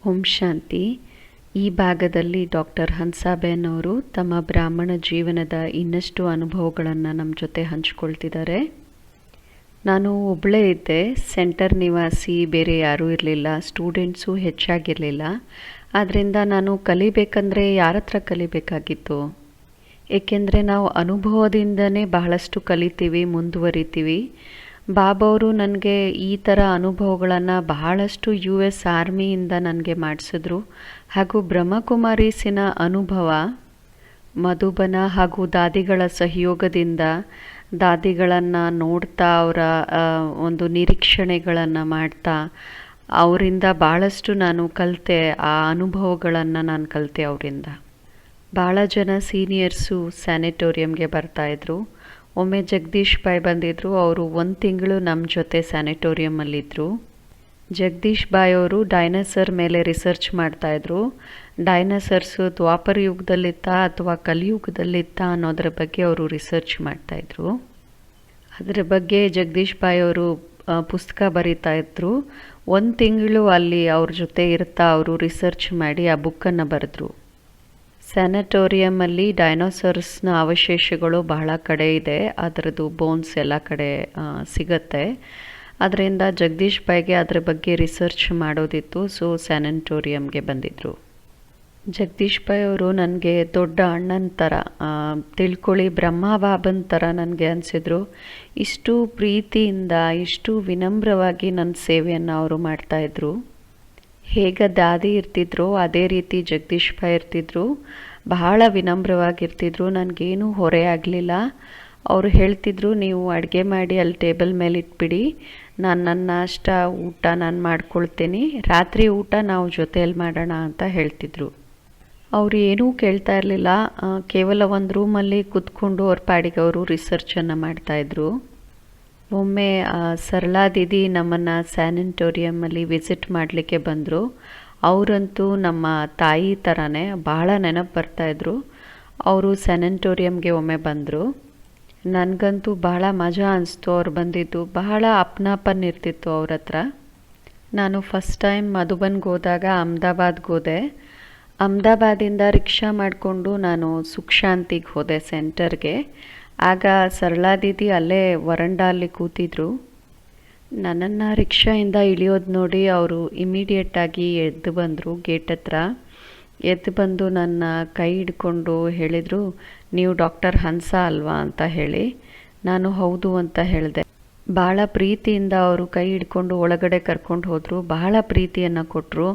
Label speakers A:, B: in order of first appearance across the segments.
A: ಓಂ ಶಾಂತಿ. ಈ ಭಾಗದಲ್ಲಿ ಡಾಕ್ಟರ್ ಹಂಸಾಬೇನ್ ಅವರು ತಮ್ಮ ಬ್ರಾಹ್ಮಣ ಜೀವನದ ಇನ್ನಷ್ಟು ಅನುಭವಗಳನ್ನು ನಮ್ಮ ಜೊತೆ ಹಂಚ್ಕೊಳ್ತಿದ್ದಾರೆ. ನಾನು ಒಬ್ಬಳೇ ಇದ್ದೆ, ಸೆಂಟರ್ ನಿವಾಸಿ, ಬೇರೆ ಯಾರೂ ಇರಲಿಲ್ಲ, ಸ್ಟೂಡೆಂಟ್ಸು ಹೆಚ್ಚಾಗಿರಲಿಲ್ಲ. ಆದ್ದರಿಂದ ನಾನು ಕಲಿಬೇಕಂದ್ರೆ ಯಾರ ಹತ್ರ ಕಲಿಬೇಕಾಗಿತ್ತು? ಏಕೆಂದರೆ ನಾವು ಅನುಭವದಿಂದನೇ ಬಹಳಷ್ಟು ಕಲಿತೀವಿ, ಮುಂದುವರಿತೀವಿ. ಬಾಬಾ ಅವರು ನನಗೆ ಈ ಥರ ಅನುಭವಗಳನ್ನು ಬಹಳಷ್ಟು US ಆರ್ಮಿಯಿಂದ ನನಗೆ ಮಾಡಿಸಿದ್ರು. ಹಾಗೂ ಬ್ರಹ್ಮಕುಮಾರೀಸಿನ ಅನುಭವ ಮಧುಬನ ಹಾಗೂ ದಾದಿಗಳ ಸಹಯೋಗದಿಂದ, ದಾದಿಗಳನ್ನು ನೋಡ್ತಾ, ಅವರ ಒಂದು ನಿರೀಕ್ಷಣೆಗಳನ್ನು ಮಾಡ್ತಾ, ಅವರಿಂದ ಭಾಳಷ್ಟು ನಾನು ಕಲಿತೆ. ಆ ಅನುಭವಗಳನ್ನು ನಾನು ಕಲಿತೆ ಅವರಿಂದ. ಭಾಳ ಜನ ಸೀನಿಯರ್ಸು ಸ್ಯಾನಿಟೋರಿಯಮ್ಗೆ ಬರ್ತಾಯಿದ್ರು. ಒಮ್ಮೆ ಜಗದೀಶ್ ಬಾಯ್ ಬಂದಿದ್ದರು. ಅವರು 1 ತಿಂಗಳು ನಮ್ಮ ಜೊತೆ ಸ್ಯಾನಿಟೋರಿಯಮ್ಮಲ್ಲಿದ್ದರು. ಜಗದೀಶ್ ಬಾಯ್ ಅವರು ಡೈನೋಸರ್ ಮೇಲೆ ರಿಸರ್ಚ್ ಮಾಡ್ತಾಯಿದ್ರು. ಡೈನೋಸರ್ಸು ದ್ವಾಪರ ಯುಗದಲ್ಲಿತ್ತ ಅಥವಾ ಕಲಿಯುಗದಲ್ಲಿತ್ತ ಅನ್ನೋದ್ರ ಬಗ್ಗೆ ಅವರು ರಿಸರ್ಚ್ ಮಾಡ್ತಾಯಿದ್ರು. ಅದರ ಬಗ್ಗೆ ಜಗದೀಶ್ ಬಾಯ್ ಅವರು ಪುಸ್ತಕ ಬರೀತಾಯಿದ್ರು. 1 ತಿಂಗಳು ಅಲ್ಲಿ ಅವ್ರ ಜೊತೆ ಇರ್ತಾ ಅವರು ರಿಸರ್ಚ್ ಮಾಡಿ ಆ ಬುಕ್ಕನ್ನು ಬರೆದ್ರು. ಸ್ಯಾನಿಟೋರಿಯಮಲ್ಲಿ ಡೈನೋಸರ್ಸ್ನ ಅವಶೇಷಗಳು ಬಹಳ ಕಡೆ ಇದೆ. ಅದರದ್ದು ಬೋನ್ಸ್ ಎಲ್ಲ ಕಡೆ ಸಿಗತ್ತೆ. ಅದರಿಂದ ಜಗದೀಶ್ ಬಾಯ್ಗೆ ಅದರ ಬಗ್ಗೆ ರಿಸರ್ಚ್ ಮಾಡೋದಿತ್ತು. ಸೊ ಸ್ಯಾನಿಟೋರಿಯಮ್ಗೆ ಬಂದಿದ್ದರು. ಜಗದೀಶ್ ಬಾಯ್ ಅವರು ನನಗೆ ದೊಡ್ಡ ಅಣ್ಣನ ಥರ, ತಿಳ್ಕೊಳ್ಳಿ ಬ್ರಹ್ಮ ಬಾಬನ ಥರ ನನಗೆ ಅನಿಸಿದ್ರು. ಇಷ್ಟು ಪ್ರೀತಿಯಿಂದ, ಇಷ್ಟು ವಿನಮ್ರವಾಗಿ ನನ್ನ ಸೇವೆಯನ್ನು ಅವರು ಮಾಡ್ತಾಯಿದ್ರು. ಹೇಗೆ ದಾದಿ ಇರ್ತಿದ್ರು ಅದೇ ರೀತಿ ಜಗದೀಶ್ ಬಾಯ್ ಇರ್ತಿದ್ರು. ಬಹಳ ವಿನಮ್ರವಾಗಿರ್ತಿದ್ರು. ನನಗೇನೂ ಹೊರೆ ಆಗಲಿಲ್ಲ. ಅವರು ಹೇಳ್ತಿದ್ರು, ನೀವು ಅಡುಗೆ ಮಾಡಿ ಅಲ್ಲಿ ಟೇಬಲ್ ಮೇಲೆ ಇಟ್ಬಿಡಿ, ನಾನು ನನ್ನ ನಾಷ್ಟ ಊಟ ನಾನು ಮಾಡ್ಕೊಳ್ತೀನಿ, ರಾತ್ರಿ ಊಟ ನಾವು ಜೊತೆಯಲ್ಲಿ ಮಾಡೋಣ ಅಂತ ಹೇಳ್ತಿದ್ರು. ಅವರು ಏನೂ ಕೇಳ್ತಾ ಇರಲಿಲ್ಲ. ಕೇವಲ ಒಂದು ರೂಮಲ್ಲಿ ಕೂತ್ಕೊಂಡು ಅವ್ರ ಪಾಡಿಗೆ ಅವರು ರಿಸರ್ಚನ್ನು ಮಾಡ್ತಾಯಿದ್ರು. ಒಮ್ಮೆ ಸರಳಾ ದೀದಿ ನಮ್ಮನ್ನು ಸ್ಯಾನಿಟೋರಿಯಮ್ಮಲ್ಲಿ ವಿಸಿಟ್ ಮಾಡಲಿಕ್ಕೆ ಬಂದರು. ಅವರಂತೂ ನಮ್ಮ ತಾಯಿ ಥರನೇ ಬಹಳ ನೆನಪು ಬರ್ತಾಯಿದ್ರು. ಅವರು ಸ್ಯಾನಿಟೋರಿಯಮ್ಗೆ ಒಮ್ಮೆ ಬಂದರು. ನನಗಂತೂ ಬಹಳ ಮಜಾ ಅನಿಸ್ತು ಅವ್ರು ಬಂದಿದ್ದು. ಬಹಳ ಅಪ್ನಾಪನ್ ಇರ್ತಿತ್ತು ಅವ್ರ ಹತ್ರ. ನಾನು ಫಸ್ಟ್ ಟೈಮ್ ಮಧುಬನ್ಗೆ ಹೋದಾಗ ಅಹಮದಾಬಾದ್ಗೆ ಹೋದೆ. ಅಹಮದಾಬಾದಿಂದ ರಿಕ್ಷಾ ಮಾಡಿಕೊಂಡು ನಾನು ಸುಖಶಾಂತಿಗೆ ಹೋದೆ ಸೆಂಟರ್ಗೆ. ಆಗ ಸರಳಾ ದೀದಿ ಅಲ್ಲೇ ವರಂಡಾಲ್ಲಿ ಕೂತಿದ್ರು. ನನ್ನನ್ನು ರಿಕ್ಷಾಯಿಂದ ಇಳಿಯೋದು ನೋಡಿ ಅವರು ಇಮಿಡಿಯೇಟಾಗಿ ಎದ್ದು ಬಂದರು. ಗೇಟ್ ಹತ್ರ ಎದ್ದು ಬಂದು ನನ್ನ ಕೈ ಹಿಡ್ಕೊಂಡು ಹೇಳಿದರು, ನೀವು ಡಾಕ್ಟರ್ ಹಂಸ ಅಲ್ವಾ ಅಂತ ಹೇಳಿ. ನಾನು ಹೌದು ಅಂತ ಹೇಳಿದೆ. ಭಾಳ ಪ್ರೀತಿಯಿಂದ ಅವರು ಕೈ ಹಿಡ್ಕೊಂಡು ಒಳಗಡೆ ಕರ್ಕೊಂಡು ಹೋದರು. ಬಹಳ ಪ್ರೀತಿಯನ್ನು ಕೊಟ್ಟರು.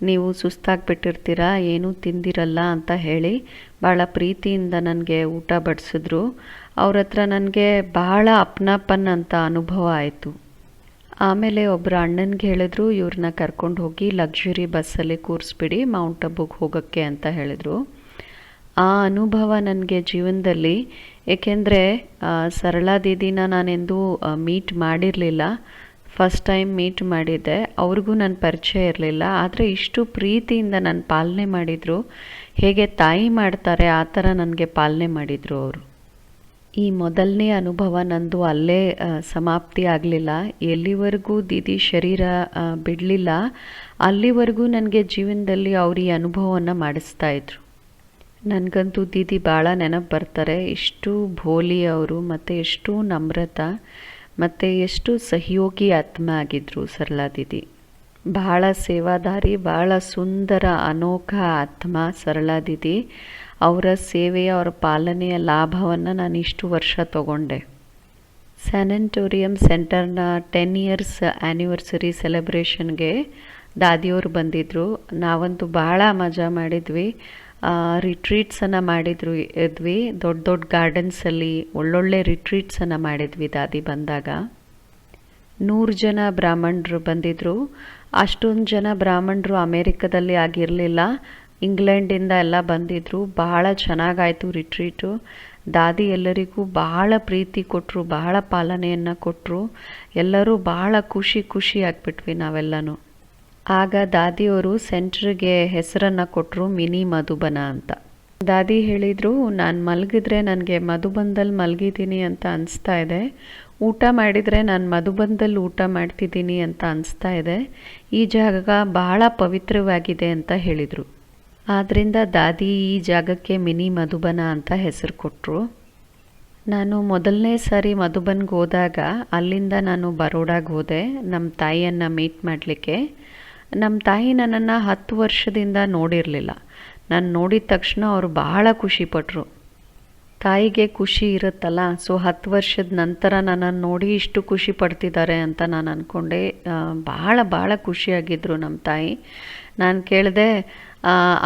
A: ನೀವು ಸುಸ್ತಾಗಿಬಿಟ್ಟಿರ್ತೀರ, ಏನೂ ತಿಂದಿರಲ್ಲ ಅಂತ ಹೇಳಿ ಭಾಳ ಪ್ರೀತಿಯಿಂದ ನನಗೆ ಊಟ ಬಡಿಸಿದ್ರು. ಅವ್ರ ಹತ್ರ ನನಗೆ ಬಹಳ ಅಪ್ನಾಪನ್ ಅಂತ ಅನುಭವ ಆಯಿತು. ಆಮೇಲೆ ಒಬ್ಬರು ಅಣ್ಣನಿಗೆ ಹೇಳಿದ್ರು, ಇವ್ರನ್ನ ಕರ್ಕೊಂಡು ಹೋಗಿ ಲಕ್ಸುರಿ ಬಸ್ಸಲ್ಲಿ ಕೂರಿಸ್ಬಿಡಿ ಮೌಂಟ್ ಅಬುಗೆ ಹೋಗೋಕ್ಕೆ ಅಂತ ಹೇಳಿದರು. ಆ ಅನುಭವ ನನಗೆ ಜೀವನದಲ್ಲಿ, ಏಕೆಂದರೆ ಸರಳಾ ದೀದಿನ ನಾನೆಂದೂ ಮೀಟ್ ಮಾಡಿರಲಿಲ್ಲ. ಫಸ್ಟ್ ಟೈಮ್ ಮೀಟ್ ಮಾಡಿದ್ದೆ. ಅವ್ರಿಗೂ ನನ್ನ ಪರಿಚಯ ಇರಲಿಲ್ಲ. ಆದರೆ ಇಷ್ಟು ಪ್ರೀತಿಯಿಂದ ನನ್ನ ಪಾಲನೆ ಮಾಡಿದರು. ಹೇಗೆ ತಾಯಿ ಮಾಡ್ತಾರೆ ಆ ಥರ ನನಗೆ ಪಾಲನೆ ಮಾಡಿದರು ಅವರು. ಈ ಮೊದಲನೇ ಅನುಭವ ನಂದು ಅಲ್ಲೇ ಸಮಾಪ್ತಿ ಆಗಲಿಲ್ಲ. ಎಲ್ಲಿವರೆಗೂ ದೀದಿ ಶರೀರ ಬಿಡಲಿಲ್ಲ ಅಲ್ಲಿವರೆಗೂ ನನಗೆ ಜೀವನದಲ್ಲಿ ಅವರು ಈ ಅನುಭವವನ್ನು ಮಾಡಿಸ್ತಾಯಿದ್ರು. ನನಗಂತೂ ದೀದಿ ಭಾಳ ನೆನಪು ಬರ್ತಾರೆ. ಎಷ್ಟು ಭೋಲಿ ಅವರು, ಮತ್ತು ಎಷ್ಟು ನಮ್ರತ, ಮತ್ತು ಎಷ್ಟು ಸಹಯೋಗಿ ಆತ್ಮ ಆಗಿದ್ದರು ಸರಳಾ ದೀದಿ. ಬಹಳ ಸೇವಾದಾರಿ, ಬಹಳ ಸುಂದರ ಅನೋಖ ಆತ್ಮ ಸರಳಾ ದೀದಿ. ಅವರ ಸೇವೆಯ, ಅವರ ಪಾಲನೆಯ ಲಾಭವನ್ನು ನಾನು ಇಷ್ಟು ವರ್ಷ ತಗೊಂಡೆ. ಸ್ಯಾನಿಟೋರಿಯಮ್ ಸೆಂಟರ್ನ 10 ಇಯರ್ಸ್ ಆ್ಯನಿವರ್ಸರಿ ಸೆಲೆಬ್ರೇಷನ್ಗೆ ದಾದಿಯವರು ಬಂದಿದ್ದರು. ನಾವಂತೂ ಭಾಳ ಮಜಾ ಮಾಡಿದ್ವಿ. ರಿಟ್ರೀಟ್ಸನ್ನು ಇದ್ವಿ. ದೊಡ್ಡ ದೊಡ್ಡ ಗಾರ್ಡನ್ಸಲ್ಲಿ ಒಳ್ಳೊಳ್ಳೆ ರಿಟ್ರೀಟ್ಸನ್ನು ಮಾಡಿದ್ವಿ ದಾದಿ ಬಂದಾಗ. 100 ಜನ ಬ್ರಾಹ್ಮಣರು ಬಂದಿದ್ದರು. ಅಷ್ಟೊಂದು ಜನ ಬ್ರಾಹ್ಮಣರು ಅಮೇರಿಕದಲ್ಲಿ ಆಗಿರಲಿಲ್ಲ, ಇಂಗ್ಲೆಂಡಿಂದ ಎಲ್ಲ ಬಂದಿದ್ದರು. ಬಹಳ ಚೆನ್ನಾಗಾಯಿತು ರಿಟ್ರೀಟು. ದಾದಿ ಎಲ್ಲರಿಗೂ ಬಹಳ ಪ್ರೀತಿ ಕೊಟ್ಟರು, ಬಹಳ ಪಾಲನೆಯನ್ನು ಕೊಟ್ಟರು. ಎಲ್ಲರೂ ಬಹಳ ಖುಷಿ ಆಗಿಬಿಟ್ವಿ ನಾವೆಲ್ಲನೂ. ಆಗ ದಾದಿಯವರು ಸೆಂಟ್ರಿಗೆ ಹೆಸರನ್ನು ಕೊಟ್ಟರು ಮಿನಿ ಮಧುಬನ ಅಂತ. ದಾದಿ ಹೇಳಿದರು, ನಾನು ಮಲಗಿದ್ರೆ ನನಗೆ ಮಧುಬನದಲ್ಲಿ ಮಲಗಿದ್ದೀನಿ ಅಂತ ಅನಿಸ್ತಾ ಇದೆ, ಊಟ ಮಾಡಿದರೆ ನಾನು ಮಧುಬನದಲ್ಲಿ ಊಟ ಮಾಡ್ತಿದ್ದೀನಿ ಅಂತ ಅನಿಸ್ತಾ ಇದೆ, ಈ ಜಾಗ ಬಹಳ ಪವಿತ್ರವಾಗಿದೆ ಅಂತ ಹೇಳಿದರು. ಆದ್ದರಿಂದ ದಾದಿ ಈ ಜಾಗಕ್ಕೆ ಮಿನಿ ಮಧುಬನ ಅಂತ ಹೆಸರು ಕೊಟ್ಟರು. ನಾನು ಮೊದಲನೇ ಸಾರಿ ಮಧುಬನ್ಗೆ ಹೋದಾಗ ಅಲ್ಲಿಂದ ನಾನು ಬರೋಡಾಗೆ ಹೋದೆ ನಮ್ಮ ತಾಯಿಯನ್ನು ಮೀಟ್ ಮಾಡಲಿಕ್ಕೆ. ನಮ್ಮ ತಾಯಿ ನನ್ನನ್ನು 10 ವರ್ಷದಿಂದ ನೋಡಿರಲಿಲ್ಲ. ನಾನು ನೋಡಿದ ತಕ್ಷಣ ಅವರು ಬಹಳ ಖುಷಿಪಟ್ಟರು. ತಾಯಿಗೆ ಖುಷಿ ಇರುತ್ತಲ್ಲ, ಸೊ 10 ವರ್ಷದ ನಂತರ ನನ್ನನ್ನು ನೋಡಿ ಇಷ್ಟು ಖುಷಿ ಪಡ್ತಿದ್ದಾರೆ ಅಂತ ನಾನು ಅಂದ್ಕೊಂಡೆ. ಭಾಳ ಖುಷಿಯಾಗಿದ್ದರು ನಮ್ಮ ತಾಯಿ. ನಾನು ಕೇಳಿದೆ,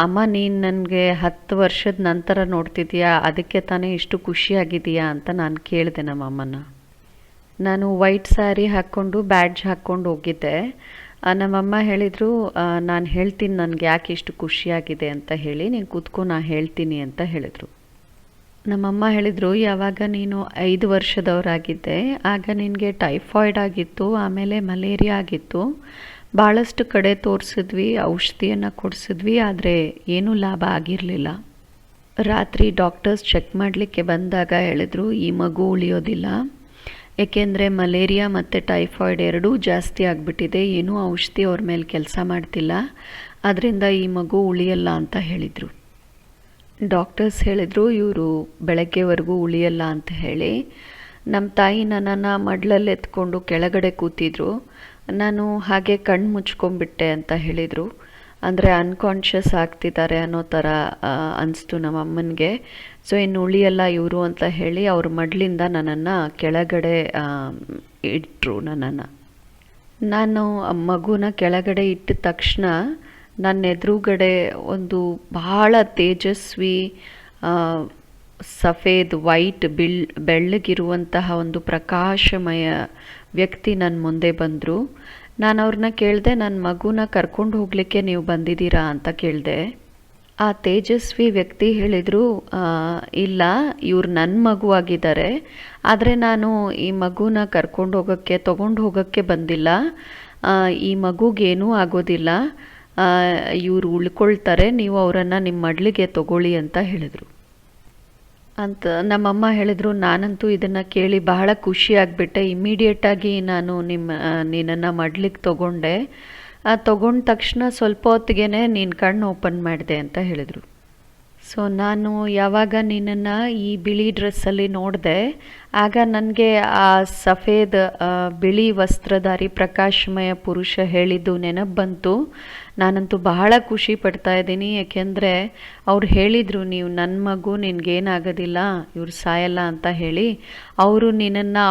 A: ಅಮ್ಮ ನೀನು ನನಗೆ 10 ವರ್ಷದ ನಂತರ ನೋಡ್ತಿದ್ದೀಯಾ, ಅದಕ್ಕೆ ತಾನೇ ಇಷ್ಟು ಖುಷಿಯಾಗಿದೆಯಾ ಅಂತ ನಾನು ಕೇಳಿದೆ ನಮ್ಮ ಅಮ್ಮನ. ನಾನು ವೈಟ್ ಸ್ಯಾರಿ ಹಾಕ್ಕೊಂಡು ಬ್ಯಾಡ್ಜ್ ಹಾಕ್ಕೊಂಡು ಹೋಗಿದ್ದೆ. ನಮ್ಮಮ್ಮ ಹೇಳಿದರು, ನಾನು ಹೇಳ್ತೀನಿ ನನಗೆ ಯಾಕೆ ಇಷ್ಟು ಖುಷಿಯಾಗಿದೆ ಅಂತ ಹೇಳಿ, ನೀನು ಕೂತ್ಕೊ ನಾನು ಹೇಳ್ತೀನಿ ಅಂತ ಹೇಳಿದರು. ನಮ್ಮಮ್ಮ ಹೇಳಿದರು, ಯಾವಾಗ ನೀನು 5 ವರ್ಷದವರಾಗಿದ್ದೆ ಆಗ ನಿನಗೆ ಟೈಫಾಯ್ಡ್ ಆಗಿತ್ತು, ಆಮೇಲೆ ಮಲೇರಿಯಾ ಆಗಿತ್ತು, ಭಾಳಷ್ಟು ಕಡೆ ತೋರಿಸಿದ್ವಿ, ಔಷಧಿಯನ್ನು ಕೊಡಿಸಿದ್ವಿ, ಆದರೆ ಏನೂ ಲಾಭ ಆಗಿರಲಿಲ್ಲ. ರಾತ್ರಿ ಡಾಕ್ಟರ್ಸ್ ಚೆಕ್ ಮಾಡಲಿಕ್ಕೆ ಬಂದಾಗ ಹೇಳಿದ್ರು, ಈ ಮಗು ಉಳಿಯೋದಿಲ್ಲ, ಏಕೆಂದರೆ ಮಲೇರಿಯಾ ಮತ್ತು ಟೈಫಾಯ್ಡ್ ಎರಡೂ ಜಾಸ್ತಿ ಆಗಿಬಿಟ್ಟಿದೆ, ಏನೂ ಔಷಧಿ ಅವ್ರ ಮೇಲೆ ಕೆಲಸ ಮಾಡ್ತಿಲ್ಲ, ಅದರಿಂದ ಈ ಮಗು ಉಳಿಯಲ್ಲ ಅಂತ ಹೇಳಿದರು. ಡಾಕ್ಟರ್ಸ್ ಹೇಳಿದರು ಇವರು ಬೆಳಗ್ಗೆವರೆಗೂ ಉಳಿಯಲ್ಲ ಅಂತ ಹೇಳಿ. ನಮ್ಮ ತಾಯಿ ನನ್ನನ್ನು ಮಡ್ಲಲ್ಲಿ ಎತ್ಕೊಂಡು ಕೆಳಗಡೆ ಕೂತಿದ್ರು. ನಾನು ಹಾಗೆ ಕಣ್ಣು ಮುಚ್ಕೊಂಡ್ಬಿಟ್ಟೆ ಅಂತ ಹೇಳಿದರು. ಅಂದರೆ ಅನ್ಕಾನ್ಷಿಯಸ್ ಆಗ್ತಿದ್ದಾರೆ ಅನ್ನೋ ಥರ ಅನಿಸ್ತು ನಮ್ಮ ಅಮ್ಮನಿಗೆ. ಸೊ ಇನ್ನು ಉಳಿಯಲ್ಲ ಇವರು ಅಂತ ಹೇಳಿ ಅವ್ರ ಮಡ್ಲಿಂದ ನನ್ನನ್ನು ಕೆಳಗಡೆ ಇಟ್ಟರು. ನಾನು ಮಗುನ ಕೆಳಗಡೆ ಇಟ್ಟ ತಕ್ಷಣ ನನ್ನ ಎದುರುಗಡೆ ಒಂದು ಬಹಳ ತೇಜಸ್ವಿ ಸಫೇದ್ ವೈಟ್ ಬೆಳ್ಳಗಿರುವಂತಹ ಒಂದು ಪ್ರಕಾಶಮಯ ವ್ಯಕ್ತಿ ನನ್ನ ಮುಂದೆ ಬಂದರು. ನಾನು ಅವ್ರನ್ನ ಕೇಳಿದೆ, ನನ್ನ ಮಗುನ ಕರ್ಕೊಂಡು ಹೋಗಲಿಕ್ಕೆ ನೀವು ಬಂದಿದ್ದೀರಾ ಅಂತ ಕೇಳಿದೆ. ಆ ತೇಜಸ್ವಿ ವ್ಯಕ್ತಿ ಹೇಳಿದರು, ಇಲ್ಲ ಇವ್ರು ನನ್ನ ಮಗುವಾಗಿದ್ದಾರೆ, ಆದರೆ ನಾನು ಈ ಮಗುನ ತೊಗೊಂಡು ಹೋಗೋಕ್ಕೆ ಬಂದಿಲ್ಲ, ಈ ಮಗುಗೇನೂ ಆಗೋದಿಲ್ಲ, ಇವರು ಉಳ್ಕೊಳ್ತಾರೆ, ನೀವು ಅವರನ್ನು ನಿಮ್ಮ ಮಡ್ಲಿಗೆ ತಗೊಳ್ಳಿ ಅಂತ ಹೇಳಿದರು. ನಮ್ಮಮ್ಮ ಹೇಳಿದರು. ನಾನಂತೂ ಇದನ್ನು ಕೇಳಿ ಬಹಳ ಖುಷಿಯಾಗ್ಬಿಟ್ಟೆ. ಇಮ್ಮಿಡಿಯೇಟಾಗಿ ನಾನು ನಿನ್ನನ್ನು ಮಡ್ಲಿಕ್ಕೆ ತೊಗೊಂಡೆ. ತೊಗೊಂಡ ತಕ್ಷಣ ಸ್ವಲ್ಪ ಹೊತ್ತಿಗೆ ನೀನು ಕಣ್ಣು ಓಪನ್ ಮಾಡಿದೆ ಅಂತ ಹೇಳಿದರು. ಸೊ ನಾನು ಯಾವಾಗ ನಿನ್ನನ್ನು ಈ ಬಿಳಿ ಡ್ರೆಸ್ಸಲ್ಲಿ ನೋಡಿದೆ ಆಗ ನನಗೆ ಆ ಸಫೇದ್ ಬಿಳಿ ವಸ್ತ್ರಧಾರಿ ಪ್ರಕಾಶಮಯ ಪುರುಷ ಹೇಳಿದ್ದು ನೆನಪು ಬಂತು. ನಾನಂತೂ ಬಹಳ ಖುಷಿ ಪಡ್ತಾ ಇದ್ದೀನಿ, ಏಕೆಂದರೆ ಅವ್ರು ಹೇಳಿದರು, ನೀವು ನನ್ನ ಮಗು, ನಿನಗೇನಾಗೋದಿಲ್ಲ, ಇವ್ರು ಸಾಯಲ್ಲ ಅಂತ ಹೇಳಿ ಅವರು ನಿನ್ನನ್ನು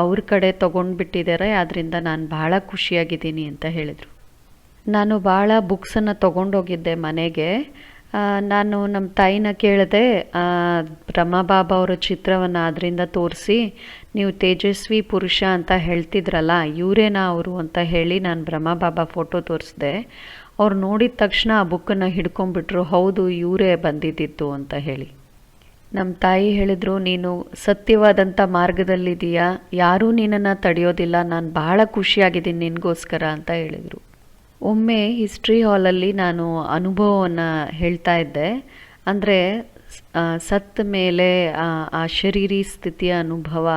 A: ಅವ್ರ ಕಡೆ ತೊಗೊಂಡ್ಬಿಟ್ಟಿದ್ದಾರೆ, ಆದ್ದರಿಂದ ನಾನು ಬಹಳ ಖುಷಿಯಾಗಿದ್ದೀನಿ ಅಂತ ಹೇಳಿದರು. ನಾನು ಭಾಳ ಬುಕ್ಸನ್ನು ತೊಗೊಂಡೋಗಿದ್ದೆ ಮನೆಗೆ. ನಾನು ನಮ್ಮ ತಾಯಿನ ಕೇಳಿದೆ, ರಮಾಬಾಬಾ ಅವರ ಚಿತ್ರವನ್ನು ಅದರಿಂದ ತೋರಿಸಿ, ನೀವು ತೇಜಸ್ವಿ ಪುರುಷ ಅಂತ ಹೇಳ್ತಿದ್ರಲ್ಲ, ಇವರೇನಾ ಅವರು ಅಂತ ಹೇಳಿ ನಾನು ರಮಾಬಾಬಾ ಫೋಟೋ ತೋರಿಸಿದೆ. ಅವ್ರು ನೋಡಿದ ತಕ್ಷಣ ಆ ಬುಕ್ಕನ್ನು ಹಿಡ್ಕೊಂಡ್ಬಿಟ್ರು, ಹೌದು ಇವರೇ ಬಂದಿದ್ದಿತ್ತು ಅಂತ ಹೇಳಿ. ನಮ್ಮ ತಾಯಿ ಹೇಳಿದರು, ನೀನು ಸತ್ಯವಾದಂಥ ಮಾರ್ಗದಲ್ಲಿದ್ದೀಯಾ, ಯಾರೂ ನಿನ್ನನ್ನು ತಡೆಯೋದಿಲ್ಲ, ನಾನು ಬಹಳ ಖುಷಿಯಾಗಿದ್ದೀನಿ ನಿನಗೋಸ್ಕರ ಅಂತ ಹೇಳಿದರು. ಒಮ್ಮೆ ಹಿಸ್ಟ್ರಿ ಹಾಲಲ್ಲಿ ನಾನು ಅನುಭವವನ್ನು ಹೇಳ್ತಾ ಇದ್ದೆ. ಅಂದರೆ ಸತ್ತ ಮೇಲೆ ಆ ಶರೀರಿ ಸ್ಥಿತಿಯ ಅನುಭವ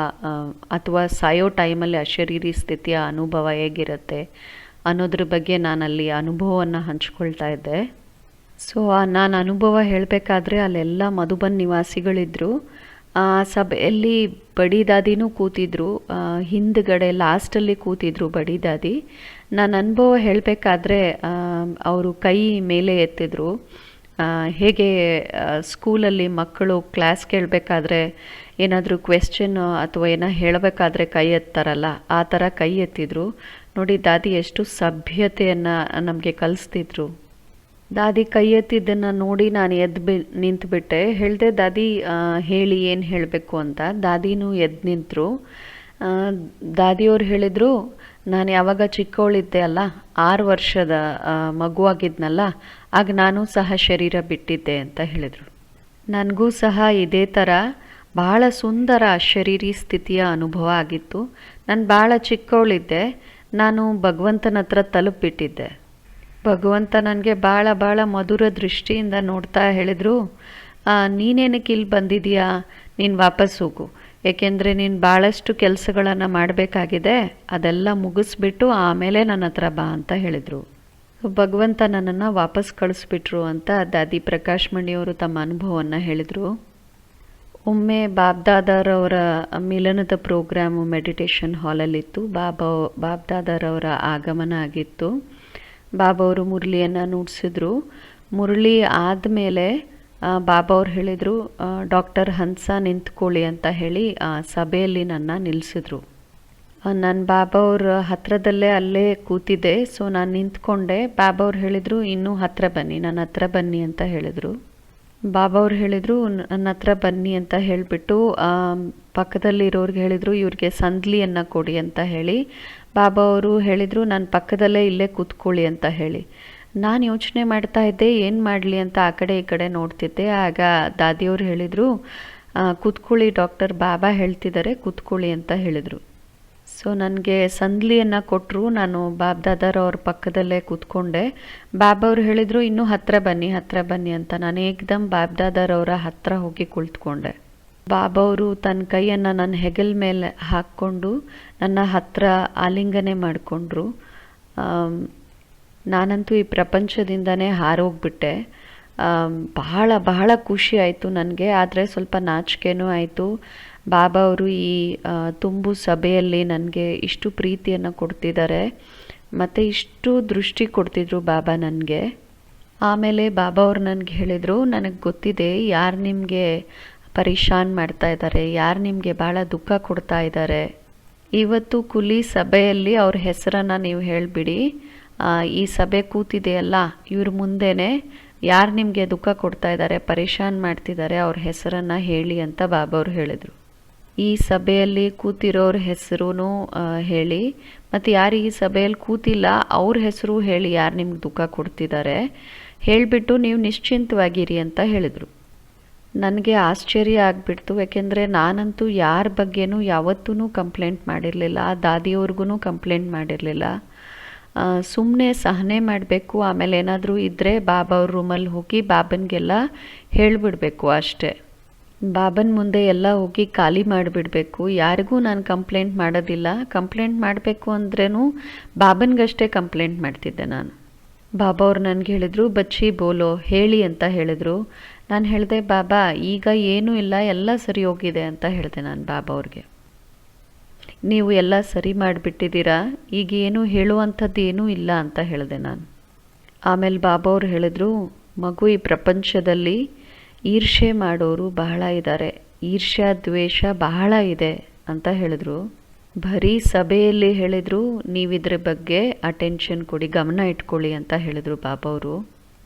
A: ಅಥವಾ ಸಾಯೋ ಟೈಮಲ್ಲಿ ಆ ಶರೀರಿ ಸ್ಥಿತಿಯ ಅನುಭವ ಹೇಗಿರುತ್ತೆ ಅನ್ನೋದ್ರ ಬಗ್ಗೆ ನಾನಲ್ಲಿ ಅನುಭವವನ್ನು ಹಂಚ್ಕೊಳ್ತಾ ಇದ್ದೆ. ಸೊ ನಾನು ಅನುಭವ ಹೇಳಬೇಕಾದ್ರೆ ಅಲ್ಲೆಲ್ಲ ಮಧುಬನ್ ನಿವಾಸಿಗಳಿದ್ದರು. ಆ ಸಭೆಯಲ್ಲಿ ಬಡಿದಾದಿನೂ ಕೂತಿದ್ರು, ಹಿಂದ್ಗಡೆ ಲಾಸ್ಟಲ್ಲಿ ಕೂತಿದ್ರು ಬಡಿದಾದಿ. ನಾನು ಅನುಭವ ಹೇಳಬೇಕಾದ್ರೆ ಅವರು ಕೈ ಮೇಲೆ ಎತ್ತಿದ್ರು. ಹೇಗೆ ಸ್ಕೂಲಲ್ಲಿ ಮಕ್ಕಳು ಕ್ಲಾಸ್ ಕೇಳಬೇಕಾದ್ರೆ ಏನಾದರೂ ಕ್ವೆಶ್ಚನ್ ಅಥವಾ ಏನೋ ಹೇಳಬೇಕಾದ್ರೆ ಕೈ ಎತ್ತಾರಲ್ಲ, ಆ ಥರ ಕೈ ಎತ್ತಿದ್ರು. ನೋಡಿ ದಾದಿ ಎಷ್ಟು ಸಭ್ಯತೆಯನ್ನು ನಮಗೆ ಕಲಿಸ್ತಿದ್ರು. ದಾದಿ ಕೈ ಎತ್ತಿದ್ದನ್ನು ನೋಡಿ ನಾನು ನಿಂತುಬಿಟ್ಟೆ. ಹೇಳಿದೆ, ದಾದಿ ಹೇಳಿ ಏನು ಹೇಳಬೇಕು ಅಂತ. ದಾದಿನೂ ಎದ್ದು ನಿಂತರು. ದಾದಿಯವ್ರು ಹೇಳಿದರು, ನಾನು ಯಾವಾಗ ಚಿಕ್ಕವಳಿದ್ದೆ ಅಲ್ಲ, 6 ವರ್ಷದ ಮಗುವಾಗಿದ್ನಲ್ಲ, ಆಗ ನಾನು ಸಹ ಶರೀರ ಬಿಟ್ಟಿದ್ದೆ ಅಂತ ಹೇಳಿದರು. ನನಗೂ ಸಹ ಇದೇ ಥರ ಭಾಳ ಸುಂದರ ಶರೀರಿ ಸ್ಥಿತಿಯ ಅನುಭವ ಆಗಿತ್ತು. ನಾನು ಭಾಳ ಚಿಕ್ಕವಳಿದ್ದೆ, ನಾನು ಭಗವಂತನ ಹತ್ರ ತಲುಪಿಬಿಟ್ಟಿದ್ದೆ. ಭಗವಂತ ನನಗೆ ಭಾಳ ಭಾಳ ಮಧುರ ದೃಷ್ಟಿಯಿಂದ ನೋಡ್ತಾ ಹೇಳಿದರು, ನೀನೇನಕ್ಕೆ ಇಲ್ಲಿ ಬಂದಿದೀಯಾ, ನೀನು ವಾಪಸ್ ಹೋಗು, ಏಕೆಂದರೆ ನೀನು ಭಾಳಷ್ಟು ಕೆಲಸಗಳನ್ನು ಮಾಡಬೇಕಾಗಿದೆ, ಅದೆಲ್ಲ ಮುಗಿಸ್ಬಿಟ್ಟು ಆಮೇಲೆ ನನ್ನ ಹತ್ರ ಬಾ ಅಂತ ಹೇಳಿದರು. ಭಗವಂತ ನನ್ನನ್ನು ವಾಪಸ್ ಕಳಿಸ್ಬಿಟ್ರು ಅಂತ ದಾದಿ ಪ್ರಕಾಶ್ ಮಣಿಯವರು ತಮ್ಮ ಅನುಭವವನ್ನು ಹೇಳಿದರು. ಒಮ್ಮೆ ಬಾಬ್ದಾದಾರವರ ಮಿಲನದ ಪ್ರೋಗ್ರಾಮು ಮೆಡಿಟೇಷನ್ ಹಾಲಲ್ಲಿತ್ತು. ಬಾಬ್ದಾದಾರವರ ಆಗಮನ ಆಗಿತ್ತು. ಬಾಬಾ ಅವರು ಮುರಳಿಯನ್ನು ನುಡಿಸಿದ್ರು. ಮುರಳಿ ಆದಮೇಲೆ ಬಾಬಾ ಅವ್ರು ಹೇಳಿದರು, ಡಾಕ್ಟರ್ ಹಂಸ ನಿಂತ್ಕೊಳ್ಳಿ ಅಂತ ಹೇಳಿ ಸಭೆಯಲ್ಲಿ ನನ್ನ ನಿಲ್ಲಿಸಿದ್ರು. ನಾನು ಬಾಬಾ ಅವ್ರ ಹತ್ರದಲ್ಲೇ ಅಲ್ಲೇ ಕೂತಿದ್ದೆ. ಸೊ ನಾನು ನಿಂತ್ಕೊಂಡೆ. ಬಾಬಾ ಅವ್ರು ಹೇಳಿದರು, ಇನ್ನೂ ಹತ್ರ ಬನ್ನಿ, ನನ್ನ ಹತ್ರ ಬನ್ನಿ ಅಂತ ಹೇಳಿದರು. ಬಾಬಾ ಅವ್ರು ಹೇಳಿದರು, ನನ್ನ ಹತ್ರ ಬನ್ನಿ ಅಂತ ಹೇಳಿಬಿಟ್ಟು ಪಕ್ಕದಲ್ಲಿರೋರ್ಗೆ ಹೇಳಿದರು, ಇವ್ರಿಗೆ ಸಂದ್ಲಿಯನ್ನು ಕೊಡಿ ಅಂತ ಹೇಳಿ. ಬಾಬಾ ಅವರು ಹೇಳಿದರು, ನನ್ನ ಪಕ್ಕದಲ್ಲೇ ಇಲ್ಲೇ ಕೂತ್ಕೊಳ್ಳಿ ಅಂತ ಹೇಳಿ. ನಾನು ಯೋಚನೆ ಮಾಡ್ತಾ ಇದ್ದೆ ಏನು ಮಾಡಲಿ ಅಂತ ಆ ಕಡೆ ಈ ಕಡೆ ನೋಡ್ತಿದ್ದೆ. ಆಗ ದಾದಿಯವರು ಹೇಳಿದರು, ಕೂತ್ಕೊಳ್ಳಿ, ಡಾಕ್ಟರ್ ಬಾಬಾ ಹೇಳ್ತಿದ್ದಾರೆ, ಕೂತ್ಕೊಳ್ಳಿ ಅಂತ ಹೇಳಿದರು. ಸೊ ನನಗೆ ಸಂದ್ಲಿಯನ್ನು ಕೊಟ್ಟರು. ನಾನು ಬಾಬ್ದಾದಾರವ್ರ ಪಕ್ಕದಲ್ಲೇ ಕೂತ್ಕೊಂಡೆ. ಬಾಬಾ ಅವರು ಹೇಳಿದರು, ಇನ್ನೂ ಹತ್ರ ಬನ್ನಿ ಅಂತ. ನಾನು ಏಕ್ದಮ್ ಬಾಬ್ದಾದಾರವರ ಹತ್ರ ಹೋಗಿ ಕುಳಿತುಕೊಂಡೆ. ಬಾಬಾ ಅವರು ತನ್ನ ಕೈಯನ್ನು ನನ್ನ ಹೆಗಲ ಮೇಲೆ ಹಾಕ್ಕೊಂಡು ನನ್ನ ಹತ್ರ ಆಲಿಂಗನೆ ಮಾಡಿಕೊಂಡ್ರು. ನಾನಂತೂ ಈ ಪ್ರಪಂಚದಿಂದನೇ ಹಾರೋಗ್ಬಿಟ್ಟೆ. ಬಹಳ ಬಹಳ ಖುಷಿ ಆಯಿತು ನನಗೆ, ಆದರೆ ಸ್ವಲ್ಪ ನಾಚಿಕೆನೂ ಆಯಿತು. ಬಾಬಾ ಅವರು ಈ ತುಂಬು ಸಭೆಯಲ್ಲಿ ನನಗೆ ಇಷ್ಟು ಪ್ರೀತಿಯನ್ನು ಕೊಡ್ತಿದ್ದಾರೆ ಮತ್ತು ಇಷ್ಟು ದೃಷ್ಟಿ ಕೊಡ್ತಿದ್ರು ಬಾಬಾ ನನಗೆ. ಆಮೇಲೆ ಬಾಬಾ ಅವರು ನನಗೆ ಹೇಳಿದರು, ನನಗೆ ಗೊತ್ತಿದೆ ಯಾರು ನಿಮಗೆ ಪರೇಶಾನ್ ಮಾಡ್ತಾ ಇದ್ದಾರೆ, ಯಾರು ನಿಮಗೆ ಭಾಳ ದುಃಖ ಕೊಡ್ತಾ ಇದ್ದಾರೆ. ಇವತ್ತು ಕುಲಿ ಸಭೆಯಲ್ಲಿ ಅವ್ರ ಹೆಸರನ್ನು ನೀವು ಹೇಳಿಬಿಡಿ. ಈ ಸಭೆ ಕೂತಿದೆಯಲ್ಲ, ಇವ್ರ ಮುಂದೆನೇ ಯಾರು ನಿಮಗೆ ದುಃಖ ಕೊಡ್ತಾ ಇದ್ದಾರೆ, ಪರೇಶಾನ್ ಮಾಡ್ತಿದ್ದಾರೆ, ಅವ್ರ ಹೆಸರನ್ನು ಹೇಳಿ ಅಂತ ಬಾಬಾ ಅವರು ಹೇಳಿದರು. ಈ ಸಭೆಯಲ್ಲಿ ಕೂತಿರೋರ ಹೆಸರು ಹೇಳಿ, ಮತ್ತು ಯಾರು ಈ ಸಭೆಯಲ್ಲಿ ಕೂತಿಲ್ಲ ಅವ್ರ ಹೆಸರು ಹೇಳಿ, ಯಾರು ನಿಮ್ಗೆ ದುಃಖ ಕೊಡ್ತಿದ್ದಾರೆ ಹೇಳಿಬಿಟ್ಟು ನೀವು ನಿಶ್ಚಿಂತವಾಗಿರಿ ಅಂತ ಹೇಳಿದರು. ನನಗೆ ಆಶ್ಚರ್ಯ ಆಗಿಬಿಡ್ತು. ಯಾಕೆಂದರೆ ನಾನಂತೂ ಯಾರ ಬಗ್ಗೆನೂ ಯಾವತ್ತೂ ಕಂಪ್ಲೇಂಟ್ ಮಾಡಿರಲಿಲ್ಲ, ದಾದಿಯವ್ರಿಗೂ ಕಂಪ್ಲೇಂಟ್ ಮಾಡಿರಲಿಲ್ಲ. ಸುಮ್ಮನೆ ಸಹನೆ ಮಾಡಬೇಕು, ಆಮೇಲೆ ಏನಾದರೂ ಇದ್ದರೆ ಬಾಬಾ ಅವ್ರ ರೂಮಲ್ಲಿ ಹೋಗಿ ಬಾಬನಿಗೆಲ್ಲ ಹೇಳಿಬಿಡ್ಬೇಕು ಅಷ್ಟೇ. ಬಾಬನ ಮುಂದೆ ಎಲ್ಲ ಹೋಗಿ ಖಾಲಿ ಮಾಡಿಬಿಡಬೇಕು. ಯಾರಿಗೂ ನಾನು ಕಂಪ್ಲೇಂಟ್ ಮಾಡೋದಿಲ್ಲ. ಕಂಪ್ಲೇಂಟ್ ಮಾಡಬೇಕು ಅಂದ್ರೂ ಬಾಬನಿಗಷ್ಟೇ ಕಂಪ್ಲೇಂಟ್ ಮಾಡ್ತಿದ್ದೆ ನಾನು. ಬಾಬಾ ಅವ್ರು ನನಗೆ ಹೇಳಿದರು, ಬಚ್ಚಿ ಬೋಲೋ, ಹೇಳಿ ಅಂತ ಹೇಳಿದರು. ನಾನು ಹೇಳಿದೆ, ಬಾಬಾ ಈಗ ಏನೂ ಇಲ್ಲ, ಎಲ್ಲ ಸರಿ ಹೋಗಿದೆ ಅಂತ ಹೇಳಿದೆ ನಾನು ಬಾಬಾ ಅವ್ರಿಗೆ. ನೀವು ಎಲ್ಲ ಸರಿ ಮಾಡಿಬಿಟ್ಟಿದ್ದೀರಾ, ಈಗ ಏನು ಹೇಳುವಂಥದ್ದು ಏನೂ ಇಲ್ಲ ಅಂತ ಹೇಳಿದೆ ನಾನು. ಆಮೇಲೆ ಬಾಬಾ ಅವ್ರು ಹೇಳಿದರು, ಮಗು, ಈ ಪ್ರಪಂಚದಲ್ಲಿ ಈರ್ಷೆ ಮಾಡೋರು ಬಹಳ ಇದ್ದಾರೆ, ಈರ್ಷ್ಯಾ ದ್ವೇಷ ಬಹಳ ಇದೆ ಅಂತ ಹೇಳಿದ್ರು. ಬರೀ ಸಭೆಯಲ್ಲಿ ಹೇಳಿದರು, ನೀವಿದ್ರ ಬಗ್ಗೆ ಅಟೆನ್ಷನ್ ಕೊಡಿ, ಗಮನ ಇಟ್ಕೊಳ್ಳಿ ಅಂತ ಹೇಳಿದರು ಬಾಬಾ ಅವರು.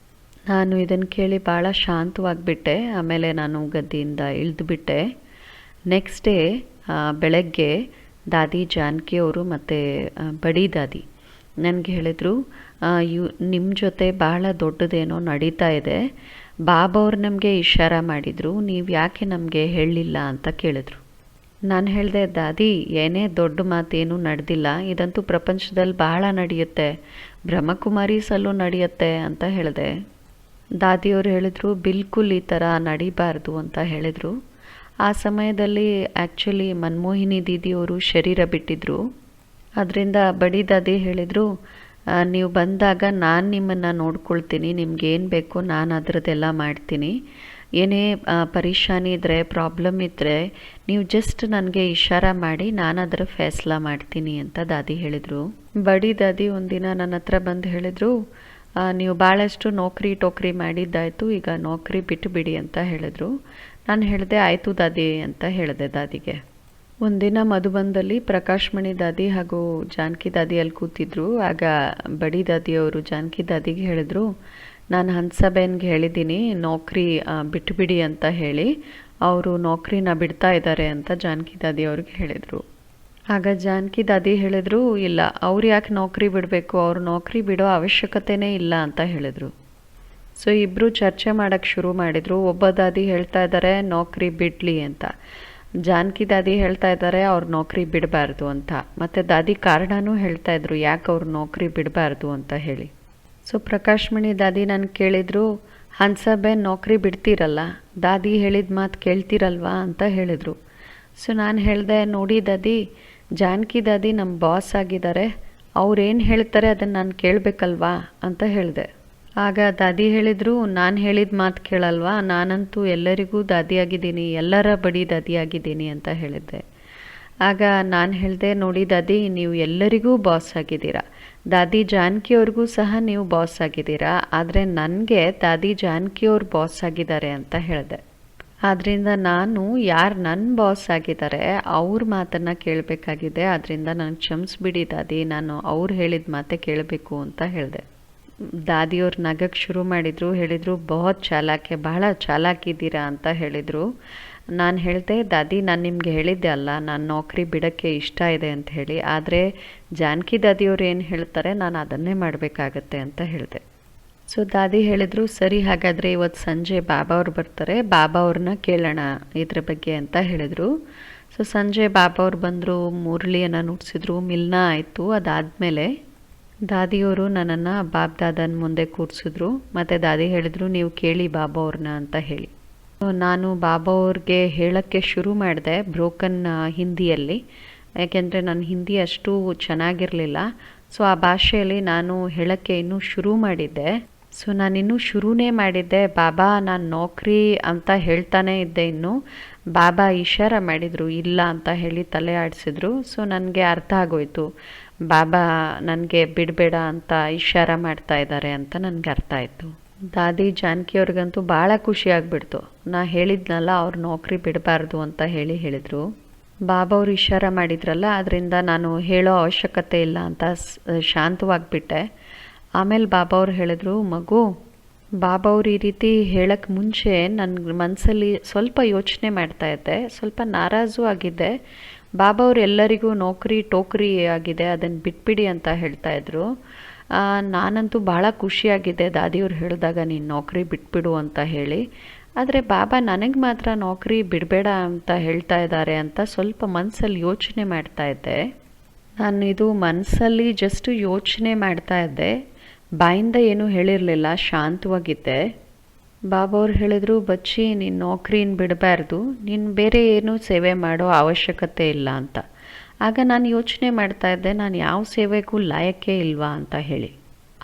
A: ನಾನು ಇದನ್ನು ಕೇಳಿ ಭಾಳ ಶಾಂತವಾಗಿಬಿಟ್ಟೆ. ಆಮೇಲೆ ನಾನು ಗದ್ದಿಯಿಂದ ಇಳಿದುಬಿಟ್ಟೆ. ನೆಕ್ಸ್ಟ್ ಡೇ ಬೆಳಗ್ಗೆ ದಾದಿ ಜಾನಕಿ ಅವರು ಮತ್ತು ಬಡಿ ದಾದಿ ನನಗೆ ಹೇಳಿದರು, ನಿಮ್ಮ ಜೊತೆ ಭಾಳ ದೊಡ್ಡದೇನೋ ನಡೀತಾ ಇದೆ. ಬಾಬಾ ಅವ್ರು ನಮಗೆ ಇಶಾರ ಮಾಡಿದರು, ನೀವು ಯಾಕೆ ನಮಗೆ ಹೇಳಲಿಲ್ಲ ಅಂತ ಕೇಳಿದ್ರು. ನಾನು ಹೇಳಿದೆ, ದಾದಿ ಏನೇ ದೊಡ್ಡ ಮಾತೇನೂ ನಡೆದಿಲ್ಲ, ಇದಂತೂ ಪ್ರಪಂಚದಲ್ಲಿ ಭಾಳ ನಡೆಯುತ್ತೆ, ಬ್ರಹ್ಮಕುಮಾರೀಸಲ್ಲೂ ನಡೆಯುತ್ತೆ ಅಂತ ಹೇಳಿದೆ. ದಾದಿಯವರು ಹೇಳಿದರು, ಬಿಲ್ಕುಲ್ ಈ ಥರ ನಡಿಬಾರ್ದು ಅಂತ ಹೇಳಿದರು. ಆ ಸಮಯದಲ್ಲಿ ಆ್ಯಕ್ಚುಲಿ ಮನ್ಮೋಹಿನಿ ದೀದಿಯವರು ಶರೀರ ಬಿಟ್ಟಿದ್ರು. ಅದರಿಂದ ಬಡಿ ದಾದಿ ಹೇಳಿದರು, ನೀವು ಬಂದಾಗ ನಾನು ನಿಮ್ಮನ್ನು ನೋಡ್ಕೊಳ್ತೀನಿ, ನಿಮ್ಗೇನು ಬೇಕೋ ನಾನು ಅದರದ್ದೆಲ್ಲ ಮಾಡ್ತೀನಿ, ಏನೇ ಪರೇಶಾನಿ ಇದ್ದರೆ, ಪ್ರಾಬ್ಲಮ್ ಇದ್ದರೆ ನೀವು ಜಸ್ಟ್ ನನಗೆ ಇಶಾರ ಮಾಡಿ, ನಾನು ಅದರ ಫೈಸಲ ಮಾಡ್ತೀನಿ ಅಂತ ದಾದಿ ಹೇಳಿದರು. ಬಡಿ ದಾದಿ ಒಂದಿನ ನನ್ನ ಹತ್ರ ಬಂದು ಹೇಳಿದರು, ನೀವು ಭಾಳಷ್ಟು ಟೋಕ್ರಿ ಮಾಡಿದ್ದಾಯಿತು, ಈಗ ನೌಕರಿ ಬಿಟ್ಟುಬಿಡಿ ಅಂತ ಹೇಳಿದರು. ನಾನು ಹೇಳಿದೆ, ಆಯಿತು ದಾದಿ ಅಂತ ಹೇಳಿದೆ ದಾದಿಗೆ. ಒಂದಿನ ಮಧುಬನದಲ್ಲಿ ಪ್ರಕಾಶ್ ಮಣಿ ದಾದಿ ಹಾಗೂ ಜಾನಕಿ ದಾದಿ ಅಲ್ಲಿ ಕೂತಿದ್ರು. ಆಗ ಬಡಿ ದಾದಿಯವರು ಜಾನಕಿ ದಾದಿಗೆ ಹೇಳಿದರು, ನಾನು ಹನ್ಸಬೇನ್ಗೆ ಹೇಳಿದ್ದೀನಿ ನೌಕರಿ ಬಿಟ್ಟುಬಿಡಿ ಅಂತ ಹೇಳಿ, ಅವರು ನೌಕರಿನ ಬಿಡ್ತಾ ಇದ್ದಾರೆ ಅಂತ ಜಾನಕಿ ದಾದಿ ಅವ್ರಿಗೆ ಹೇಳಿದರು. ಆಗ ಜಾನಕಿ ದಾದಿ ಹೇಳಿದರು, ಇಲ್ಲ, ಅವ್ರು ಯಾಕೆ ನೌಕರಿ ಬಿಡಬೇಕು, ಅವ್ರು ನೌಕರಿ ಬಿಡೋ ಅವಶ್ಯಕತೆನೇ ಇಲ್ಲ ಅಂತ ಹೇಳಿದರು. ಸೊ ಇಬ್ಬರು ಚರ್ಚೆ ಮಾಡೋಕ್ಕೆ ಶುರು ಮಾಡಿದರು. ಒಬ್ಬ ದಾದಿ ಹೇಳ್ತಾ ಇದ್ದಾರೆ ನೌಕರಿ ಬಿಡಲಿ ಅಂತ, ಜಾನಕಿ ದಾದಿ ಹೇಳ್ತಾ ಇದ್ದಾರೆ ಅವ್ರು ನೌಕರಿ ಬಿಡಬಾರ್ದು ಅಂತ. ಮತ್ತು ದಾದಿ ಕಾರಣನೂ ಹೇಳ್ತಾ ಇದ್ರು ಯಾಕೆ ಅವ್ರು ನೌಕರಿ ಬಿಡಬಾರ್ದು ಅಂತ ಹೇಳಿ. ಸೊ ಪ್ರಕಾಶ್ ಮಣಿ ದಾದಿ ನಾನು ಕೇಳಿದರು, ಹನ್ಸಬೇನ್ ನೌಕರಿ ಬಿಡ್ತೀರಲ್ಲ, ದಾದಿ ಹೇಳಿದ ಮಾತು ಕೇಳ್ತೀರಲ್ವಾ ಅಂತ ಹೇಳಿದರು. ಸೊ ನಾನು ಹೇಳಿದೆ, ನೋಡಿ ದಾದಿ, ಜಾನಕಿ ದಾದಿ ನಮ್ಮ ಬಾಸ್ ಆಗಿದ್ದಾರೆ, ಅವ್ರೇನು ಹೇಳ್ತಾರೆ ಅದನ್ನು ನಾನು ಕೇಳಬೇಕಲ್ವಾ ಅಂತ ಹೇಳಿದೆ. ಆಗ ದಾದಿ ಹೇಳಿದರು, ನಾನು ಹೇಳಿದ ಮಾತು ಕೇಳಲ್ವಾ, ನಾನಂತೂ ಎಲ್ಲರಿಗೂ ದಾದಿಯಾಗಿದ್ದೀನಿ, ಎಲ್ಲರ ಬಡಿ ದಾದಿಯಾಗಿದ್ದೀನಿ ಅಂತ ಹೇಳಿದ್ದೆ. ಆಗ ನಾನು ಹೇಳಿದೆ, ನೋಡಿ ದಾದಿ, ನೀವು ಎಲ್ಲರಿಗೂ ಬಾಸ್ ಆಗಿದ್ದೀರಾ, ದಾದಿ ಜಾನಕಿಯವ್ರಿಗೂ ಸಹ ನೀವು ಬಾಸ್ ಆಗಿದ್ದೀರಾ, ಆದರೆ ನನಗೆ ದಾದಿ ಜಾನಕಿಯವ್ರು ಬಾಸ್ ಆಗಿದ್ದಾರೆ ಅಂತ ಹೇಳಿದೆ. ಆದ್ದರಿಂದ ನಾನು ಯಾರು ನನ್ನ ಬಾಸ್ ಆಗಿದ್ದಾರೆ ಅವ್ರ ಮಾತನ್ನು ಕೇಳಬೇಕಾಗಿದೆ, ಆದ್ದರಿಂದ ನನಗೆ ಕ್ಷಮಿಸ್ಬಿಡಿ ದಾದಿ, ನಾನು ಅವ್ರು ಹೇಳಿದ ಮಾತೇ ಕೇಳಬೇಕು ಅಂತ ಹೇಳಿದೆ. ದಾದಿಯವ್ರು ನಗಕ್ಕೆ ಶುರು ಮಾಡಿದರು, ಹೇಳಿದರು, ಬಹುತ್ ಚಾಲಾಕೆ, ಬಹಳ ಚಾಲಾಕಿದ್ದೀರಾ ಅಂತ ಹೇಳಿದರು. ನಾನು ಹೇಳಿದೆ, ದಾದಿ ನಾನು ನಿಮಗೆ ಹೇಳಿದ್ದೆ ಅಲ್ಲ, ನಾನು ನೌಕರಿ ಬಿಡೋಕ್ಕೆ ಇಷ್ಟ ಇದೆ ಅಂತ ಹೇಳಿ, ಆದರೆ ಜಾನಕಿ ದಾದಿಯವ್ರು ಏನು ಹೇಳ್ತಾರೆ ನಾನು ಅದನ್ನೇ ಮಾಡಬೇಕಾಗತ್ತೆ ಅಂತ ಹೇಳಿದೆ. ಸೊ ದಾದಿ ಹೇಳಿದರು, ಸರಿ ಹಾಗಾದರೆ ಇವತ್ತು ಸಂಜೆ ಬಾಬಾ ಅವ್ರು ಬರ್ತಾರೆ, ಬಾಬಾ ಅವ್ರನ್ನ ಕೇಳೋಣ ಇದ್ರ ಬಗ್ಗೆ ಅಂತ ಹೇಳಿದರು. ಸೊ ಸಂಜೆ ಬಾಬಾ ಅವ್ರು ಬಂದರು, ಮುರಳಿಯನ್ನು ನುಡಿಸಿದ್ರು, ಮಿಲ್ನ ಆಯಿತು. ಅದಾದಮೇಲೆ ದಾದಿಯವರು ನನ್ನನ್ನು ಬಾಬ್ ದಾದನ ಮುಂದೆ ಕೂರಿಸಿದ್ರು, ಮತ್ತು ದಾದಿ ಹೇಳಿದರು, ನೀವು ಕೇಳಿ ಬಾಬಾ ಅವ್ರನ್ನ ಅಂತ ಹೇಳಿ. ನಾನು ಬಾಬಾ ಅವ್ರಿಗೆ ಹೇಳೋಕ್ಕೆ ಶುರು ಮಾಡಿದೆ ಬ್ರೋಕನ್ ಹಿಂದಿಯಲ್ಲಿ, ಯಾಕೆಂದರೆ ನನ್ನ ಹಿಂದಿ ಅಷ್ಟು ಚೆನ್ನಾಗಿರಲಿಲ್ಲ. ಸೊ ಆ ಭಾಷೆಯಲ್ಲಿ ನಾನು ಹೇಳೋಕ್ಕೆ ಇನ್ನೂ ಶುರು ಮಾಡಿದ್ದೆ. ಸೊ ನಾನಿನ್ನೂ ಶುರುನೇ ಮಾಡಿದ್ದೆ, ಬಾಬಾ ನಾನು ನೌಕರಿ ಅಂತ ಹೇಳ್ತಾನೆ ಇದ್ದೆ. ಇನ್ನು ಬಾಬಾ ಇಶಾರ ಮಾಡಿದರು, ಇಲ್ಲ ಅಂತ ಹೇಳಿ ತಲೆ ಆಡಿಸಿದ್ರು. ಸೊ ನನಗೆ ಅರ್ಥ ಆಗೋಯ್ತು, ಬಾಬಾ ನನಗೆ ಬಿಡಬೇಡ ಅಂತ ಇಶಾರ ಮಾಡ್ತಾ ಇದ್ದಾರೆ ಅಂತ ನನಗೆ ಅರ್ಥ ಆಯಿತು. ದಾದಿ ಜಾನಕಿಯವ್ರಿಗಂತೂ ಭಾಳ ಖುಷಿ ಆಗಿಬಿಡ್ತು. ನಾ ಹೇಳಿದ್ನಲ್ಲ ಅವ್ರು ನೌಕರಿ ಬಿಡಬಾರ್ದು ಅಂತ ಹೇಳಿದರು. ಬಾಬಾ ಅವ್ರು ಇಶಾರ ಮಾಡಿದ್ರಲ್ಲ, ಅದರಿಂದ ನಾನು ಹೇಳೋ ಅವಶ್ಯಕತೆ ಇಲ್ಲ ಅಂತ ಶಾಂತವಾಗಿಬಿಟ್ಟೆ. ಆಮೇಲೆ ಬಾಬಾ ಅವ್ರು ಹೇಳಿದ್ರು, ಮಗು, ಬಾಬಾ ಅವ್ರು ಈ ರೀತಿ ಹೇಳೋಕ್ಕೆ ಮುಂಚೆ ನನ್ನ ಮನಸ್ಸಲ್ಲಿ ಸ್ವಲ್ಪ ಯೋಚನೆ ಮಾಡ್ತಾಯಿದ್ದೆ, ಸ್ವಲ್ಪ ನಾರಾಜು ಆಗಿದ್ದೆ. ಬಾಬಾ ಅವ್ರು ಎಲ್ಲರಿಗೂ ನೌಕರಿ ಟೋಕರಿ ಆಗಿದೆ, ಅದನ್ನು ಬಿಟ್ಬಿಡಿ ಅಂತ ಹೇಳ್ತಾಯಿದ್ರು. ನಾನಂತೂ ಭಾಳ ಖುಷಿಯಾಗಿದ್ದೆ ದಾದಿಯವ್ರು ಹೇಳಿದಾಗ, ನೀನು ನೌಕರಿ ಬಿಟ್ಬಿಡು ಅಂತ ಹೇಳಿ. ಆದರೆ ಬಾಬಾ ನನಗೆ ಮಾತ್ರ ನೌಕರಿ ಬಿಡಬೇಡ ಅಂತ ಹೇಳ್ತಾ ಇದ್ದಾರೆ ಅಂತ ಸ್ವಲ್ಪ ಮನಸ್ಸಲ್ಲಿ ಯೋಚನೆ ಮಾಡ್ತಾಯಿದ್ದೆ. ನಾನು ಇದು ಮನಸ್ಸಲ್ಲಿ ಜಸ್ಟ್ ಯೋಚನೆ ಮಾಡ್ತಾಯಿದ್ದೆ, ಬಾಯಿಂದ ಏನೂ ಹೇಳಿರಲಿಲ್ಲ, ಶಾಂತವಾಗಿದ್ದೆ. ಬಾಬಾ ಅವ್ರು ಹೇಳಿದರು, ಬಚ್ಚಿ ನೀನು ನೌಕರಿನ ಬಿಡಬಾರ್ದು, ನೀನು ಬೇರೆ ಏನೂ ಸೇವೆ ಮಾಡೋ ಅವಶ್ಯಕತೆ ಇಲ್ಲ ಅಂತ. ಆಗ ನಾನು ಯೋಚನೆ ಮಾಡ್ತಾಯಿದ್ದೆ, ನಾನು ಯಾವ ಸೇವೆಗೂ ಲಾಯಕ್ಕೆ ಇಲ್ವಾ ಅಂತ ಹೇಳಿ.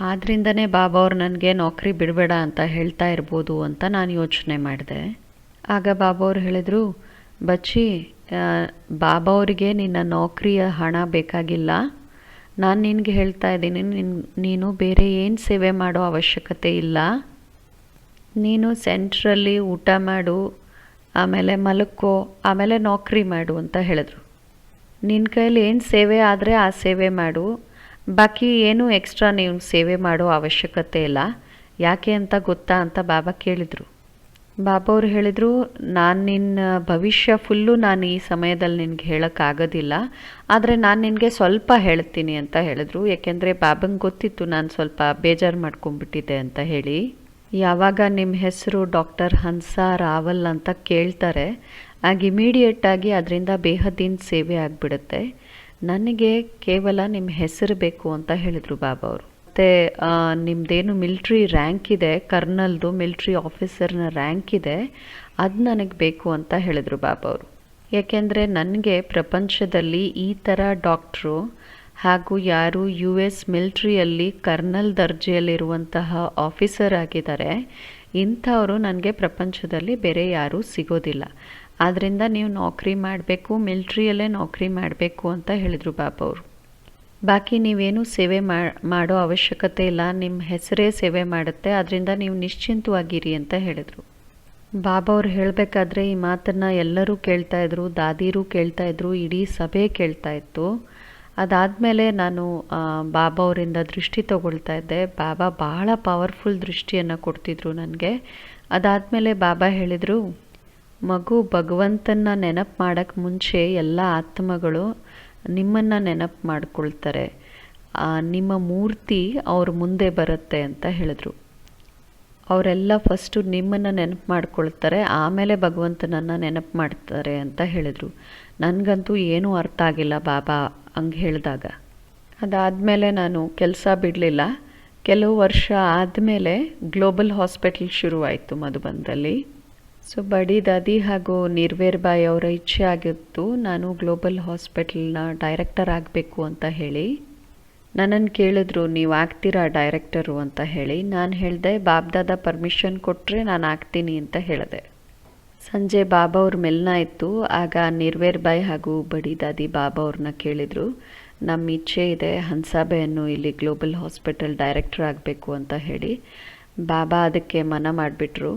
A: ಆದ್ದರಿಂದನೇ ಬಾಬಾ ಅವ್ರು ನನಗೆ ನೌಕರಿ ಬಿಡಬೇಡ ಅಂತ ಹೇಳ್ತಾ ಇರ್ಬೋದು ಅಂತ ನಾನು ಯೋಚನೆ ಮಾಡಿದೆ. ಆಗ ಬಾಬಾ ಅವ್ರು ಹೇಳಿದರು, ಬಚ್ಚಿ, ಬಾಬಾ ಅವರಿಗೆ ನಿನ್ನ ನೌಕರಿಯ ಹಣ ಬೇಕಾಗಿಲ್ಲ, ನಾನು ನಿನಗೆ ಹೇಳ್ತಾ ಇದ್ದೀನಿ, ನೀನು ಬೇರೆ ಏನು ಸೇವೆ ಮಾಡೋ ಅವಶ್ಯಕತೆ ಇಲ್ಲ. ನೀನು ಸೆಂಟ್ರಲ್ಲಿ ಊಟ ಮಾಡು, ಆಮೇಲೆ ಮಲಕ್ಕೋ, ಆಮೇಲೆ ನೌಕರಿ ಮಾಡು ಅಂತ ಹೇಳಿದ್ರು. ನಿನ್ನ ಕೈಯಲ್ಲಿ ಏನು ಸೇವೆ ಆದರೆ ಆ ಸೇವೆ ಮಾಡು, ಬಾಕಿ ಏನು ಎಕ್ಸ್ಟ್ರಾ ನೀವು ಸೇವೆ ಮಾಡೋ ಅವಶ್ಯಕತೆ ಇಲ್ಲ. ಯಾಕೆ ಅಂತ ಗೊತ್ತಾ ಅಂತ ಬಾಬಾ ಕೇಳಿದರು. ಬಾಬಾ ಅವ್ರು ಹೇಳಿದರು, ನಾನು ನಿನ್ನ ಭವಿಷ್ಯ ಫುಲ್ಲು ನಾನು ಈ ಸಮಯದಲ್ಲಿ ನಿನಗೆ ಹೇಳೋಕ್ಕಾಗೋದಿಲ್ಲ, ಆದರೆ ನಾನು ನಿನಗೆ ಸ್ವಲ್ಪ ಹೇಳ್ತೀನಿ ಅಂತ ಹೇಳಿದ್ರು. ಯಾಕೆಂದರೆ ಬಾಬಂಗೆ ಗೊತ್ತಿತ್ತು ನಾನು ಸ್ವಲ್ಪ ಬೇಜಾರು ಮಾಡ್ಕೊಂಡ್ಬಿಟ್ಟಿದ್ದೆ ಅಂತ ಹೇಳಿ. ಯಾವಾಗ ನಿಮ್ಮ ಹೆಸರು ಡಾಕ್ಟರ್ ಹನ್ಸಾ ರಾವಲ್ ಅಂತ ಕೇಳ್ತಾರೆ, ಆಗ ಇಮಿಡಿಯೇಟಾಗಿ ಅದರಿಂದ ಬೇಹದ್ದಿನ ಸೇವೆ ಆಗಿಬಿಡುತ್ತೆ. ನನಗೆ ಕೇವಲ ನಿಮ್ಮ ಹೆಸರು ಬೇಕು ಅಂತ ಹೇಳಿದರು ಬಾಬಾ ಅವರು. ಮತ್ತು ನಿಮ್ಮದೇನು ಮಿಲ್ಟ್ರಿ ರ್ಯಾಂಕ್ ಇದೆ, ಕರ್ನಲ್ದು ಮಿಲ್ಟ್ರಿ ಆಫೀಸರ್ನ ರ್ಯಾಂಕ್ ಇದೆ, ಅದು ನನಗೆ ಬೇಕು ಅಂತ ಹೇಳಿದರು ಬಾಬಾ ಅವರು. ಏಕೆಂದರೆ ನನಗೆ ಪ್ರಪಂಚದಲ್ಲಿ ಈ ಥರ ಡಾಕ್ಟ್ರು ಹಾಗೂ ಯಾರು US ಮಿಲ್ಟ್ರಿಯಲ್ಲಿ ಕರ್ನಲ್ ದರ್ಜೆಯಲ್ಲಿರುವಂತಹ ಆಫೀಸರ್ ಆಗಿದ್ದಾರೆ, ಇಂಥವರು ನನಗೆ ಪ್ರಪಂಚದಲ್ಲಿ ಬೇರೆ ಯಾರೂ ಸಿಗೋದಿಲ್ಲ. ಆದ್ದರಿಂದ ನೀವು ನೌಕರಿ ಮಾಡಬೇಕು, ಮಿಲ್ಟ್ರಿಯಲ್ಲೇ ನೌಕರಿ ಮಾಡಬೇಕು ಅಂತ ಹೇಳಿದರು ಬಾಬಾ ಅವರು. ಬಾಕಿ ನೀವೇನು ಸೇವೆ ಮಾಡೋ ಅವಶ್ಯಕತೆ ಇಲ್ಲ, ನಿಮ್ಮ ಹೆಸರೇ ಸೇವೆ ಮಾಡುತ್ತೆ, ಅದರಿಂದ ನೀವು ನಿಶ್ಚಿಂತವಾಗಿರಿ ಅಂತ ಹೇಳಿದರು. ಬಾಬಾ ಅವ್ರು ಹೇಳಬೇಕಾದ್ರೆ ಈ ಮಾತನ್ನು ಎಲ್ಲರೂ ಕೇಳ್ತಾಯಿದ್ರು, ದಾದಿರೂ ಕೇಳ್ತಾಯಿದ್ರು, ಇಡೀ ಸಭೆ ಕೇಳ್ತಾಯಿತ್ತು. ಅದಾದಮೇಲೆ ನಾನು ಬಾಬಾ ಅವರಿಂದ ದೃಷ್ಟಿ ತಗೊಳ್ತಾ ಇದ್ದೆ. ಬಾಬಾ ಭಾಳ ಪವರ್ಫುಲ್ ದೃಷ್ಟಿಯನ್ನು ಕೊಡ್ತಿದ್ರು ನನಗೆ. ಅದಾದಮೇಲೆ ಬಾಬಾ ಹೇಳಿದರು, ಮಗು, ಭಗವಂತನ ನೆನಪು ಮಾಡೋಕ್ಕೆ ಮುಂಚೆ ಎಲ್ಲ ಆತ್ಮಗಳು ನಿಮ್ಮನ್ನು ನೆನಪು ಮಾಡ್ಕೊಳ್ತಾರೆ, ನಿಮ್ಮ ಮೂರ್ತಿ ಅವ್ರ ಮುಂದೆ ಬರುತ್ತೆ ಅಂತ ಹೇಳಿದ್ರು. ಅವರೆಲ್ಲ ಫಸ್ಟು ನಿಮ್ಮನ್ನು ನೆನಪು ಮಾಡ್ಕೊಳ್ತಾರೆ, ಆಮೇಲೆ ಭಗವಂತನನ್ನು ನೆನಪು ಮಾಡ್ತಾರೆ ಅಂತ ಹೇಳಿದರು. ನನಗಂತೂ ಏನೂ ಅರ್ಥ ಆಗಿಲ್ಲ ಬಾಬಾ ಹಂಗೆ ಹೇಳಿದಾಗ. ಅದಾದಮೇಲೆ ನಾನು ಕೆಲಸ ಬಿಡಲಿಲ್ಲ. ಕೆಲವು ವರ್ಷ ಆದಮೇಲೆ ಗ್ಲೋಬಲ್ ಹಾಸ್ಪಿಟಲ್ ಶುರುವಾಯಿತು ಮಧುಬನದಲ್ಲಿ. ಸೊ ಬಡಿ ದಾದಿ ಹಾಗೂ ನಿರ್ವೇರ್ಬಾಯಿ ಅವರ ಇಚ್ಛೆ ಆಗಿತ್ತು ನಾನು ಗ್ಲೋಬಲ್ ಹಾಸ್ಪಿಟಲ್ನ ಡೈರೆಕ್ಟರ್ ಆಗಬೇಕು ಅಂತ ಹೇಳಿ. ನನ್ನನ್ನು ಕೇಳಿದ್ರು, ನೀವು ಆಗ್ತೀರಾ ಡೈರೆಕ್ಟರು ಅಂತ ಹೇಳಿ. ನಾನು ಹೇಳಿದೆ, ಬಾಬ್ದಾದ ಪರ್ಮಿಷನ್ ಕೊಟ್ಟರೆ ನಾನು ಆಗ್ತೀನಿ ಅಂತ ಹೇಳಿದೆ. ಸಂಜೆ ಬಾಬಾ ಅವ್ರ ಮೆಲ್ನ ಇತ್ತು. ಆಗ ನಿರ್ವೇರ್ಬಾಯಿ ಹಾಗೂ ಬಡಿ ದಾದಿ ಬಾಬಾ ಅವ್ರನ್ನ ಕೇಳಿದರು, ನಮ್ಮ ಇಚ್ಛೆ ಇದೆ ಹನ್ಸಾಬೆಯನ್ನು ಇಲ್ಲಿ ಗ್ಲೋಬಲ್ ಹಾಸ್ಪಿಟಲ್ ಡೈರೆಕ್ಟರ್ ಆಗಬೇಕು ಅಂತ ಹೇಳಿ. ಬಾಬಾ ಅದಕ್ಕೆ ಮನ ಮಾಡಿಬಿಟ್ರು.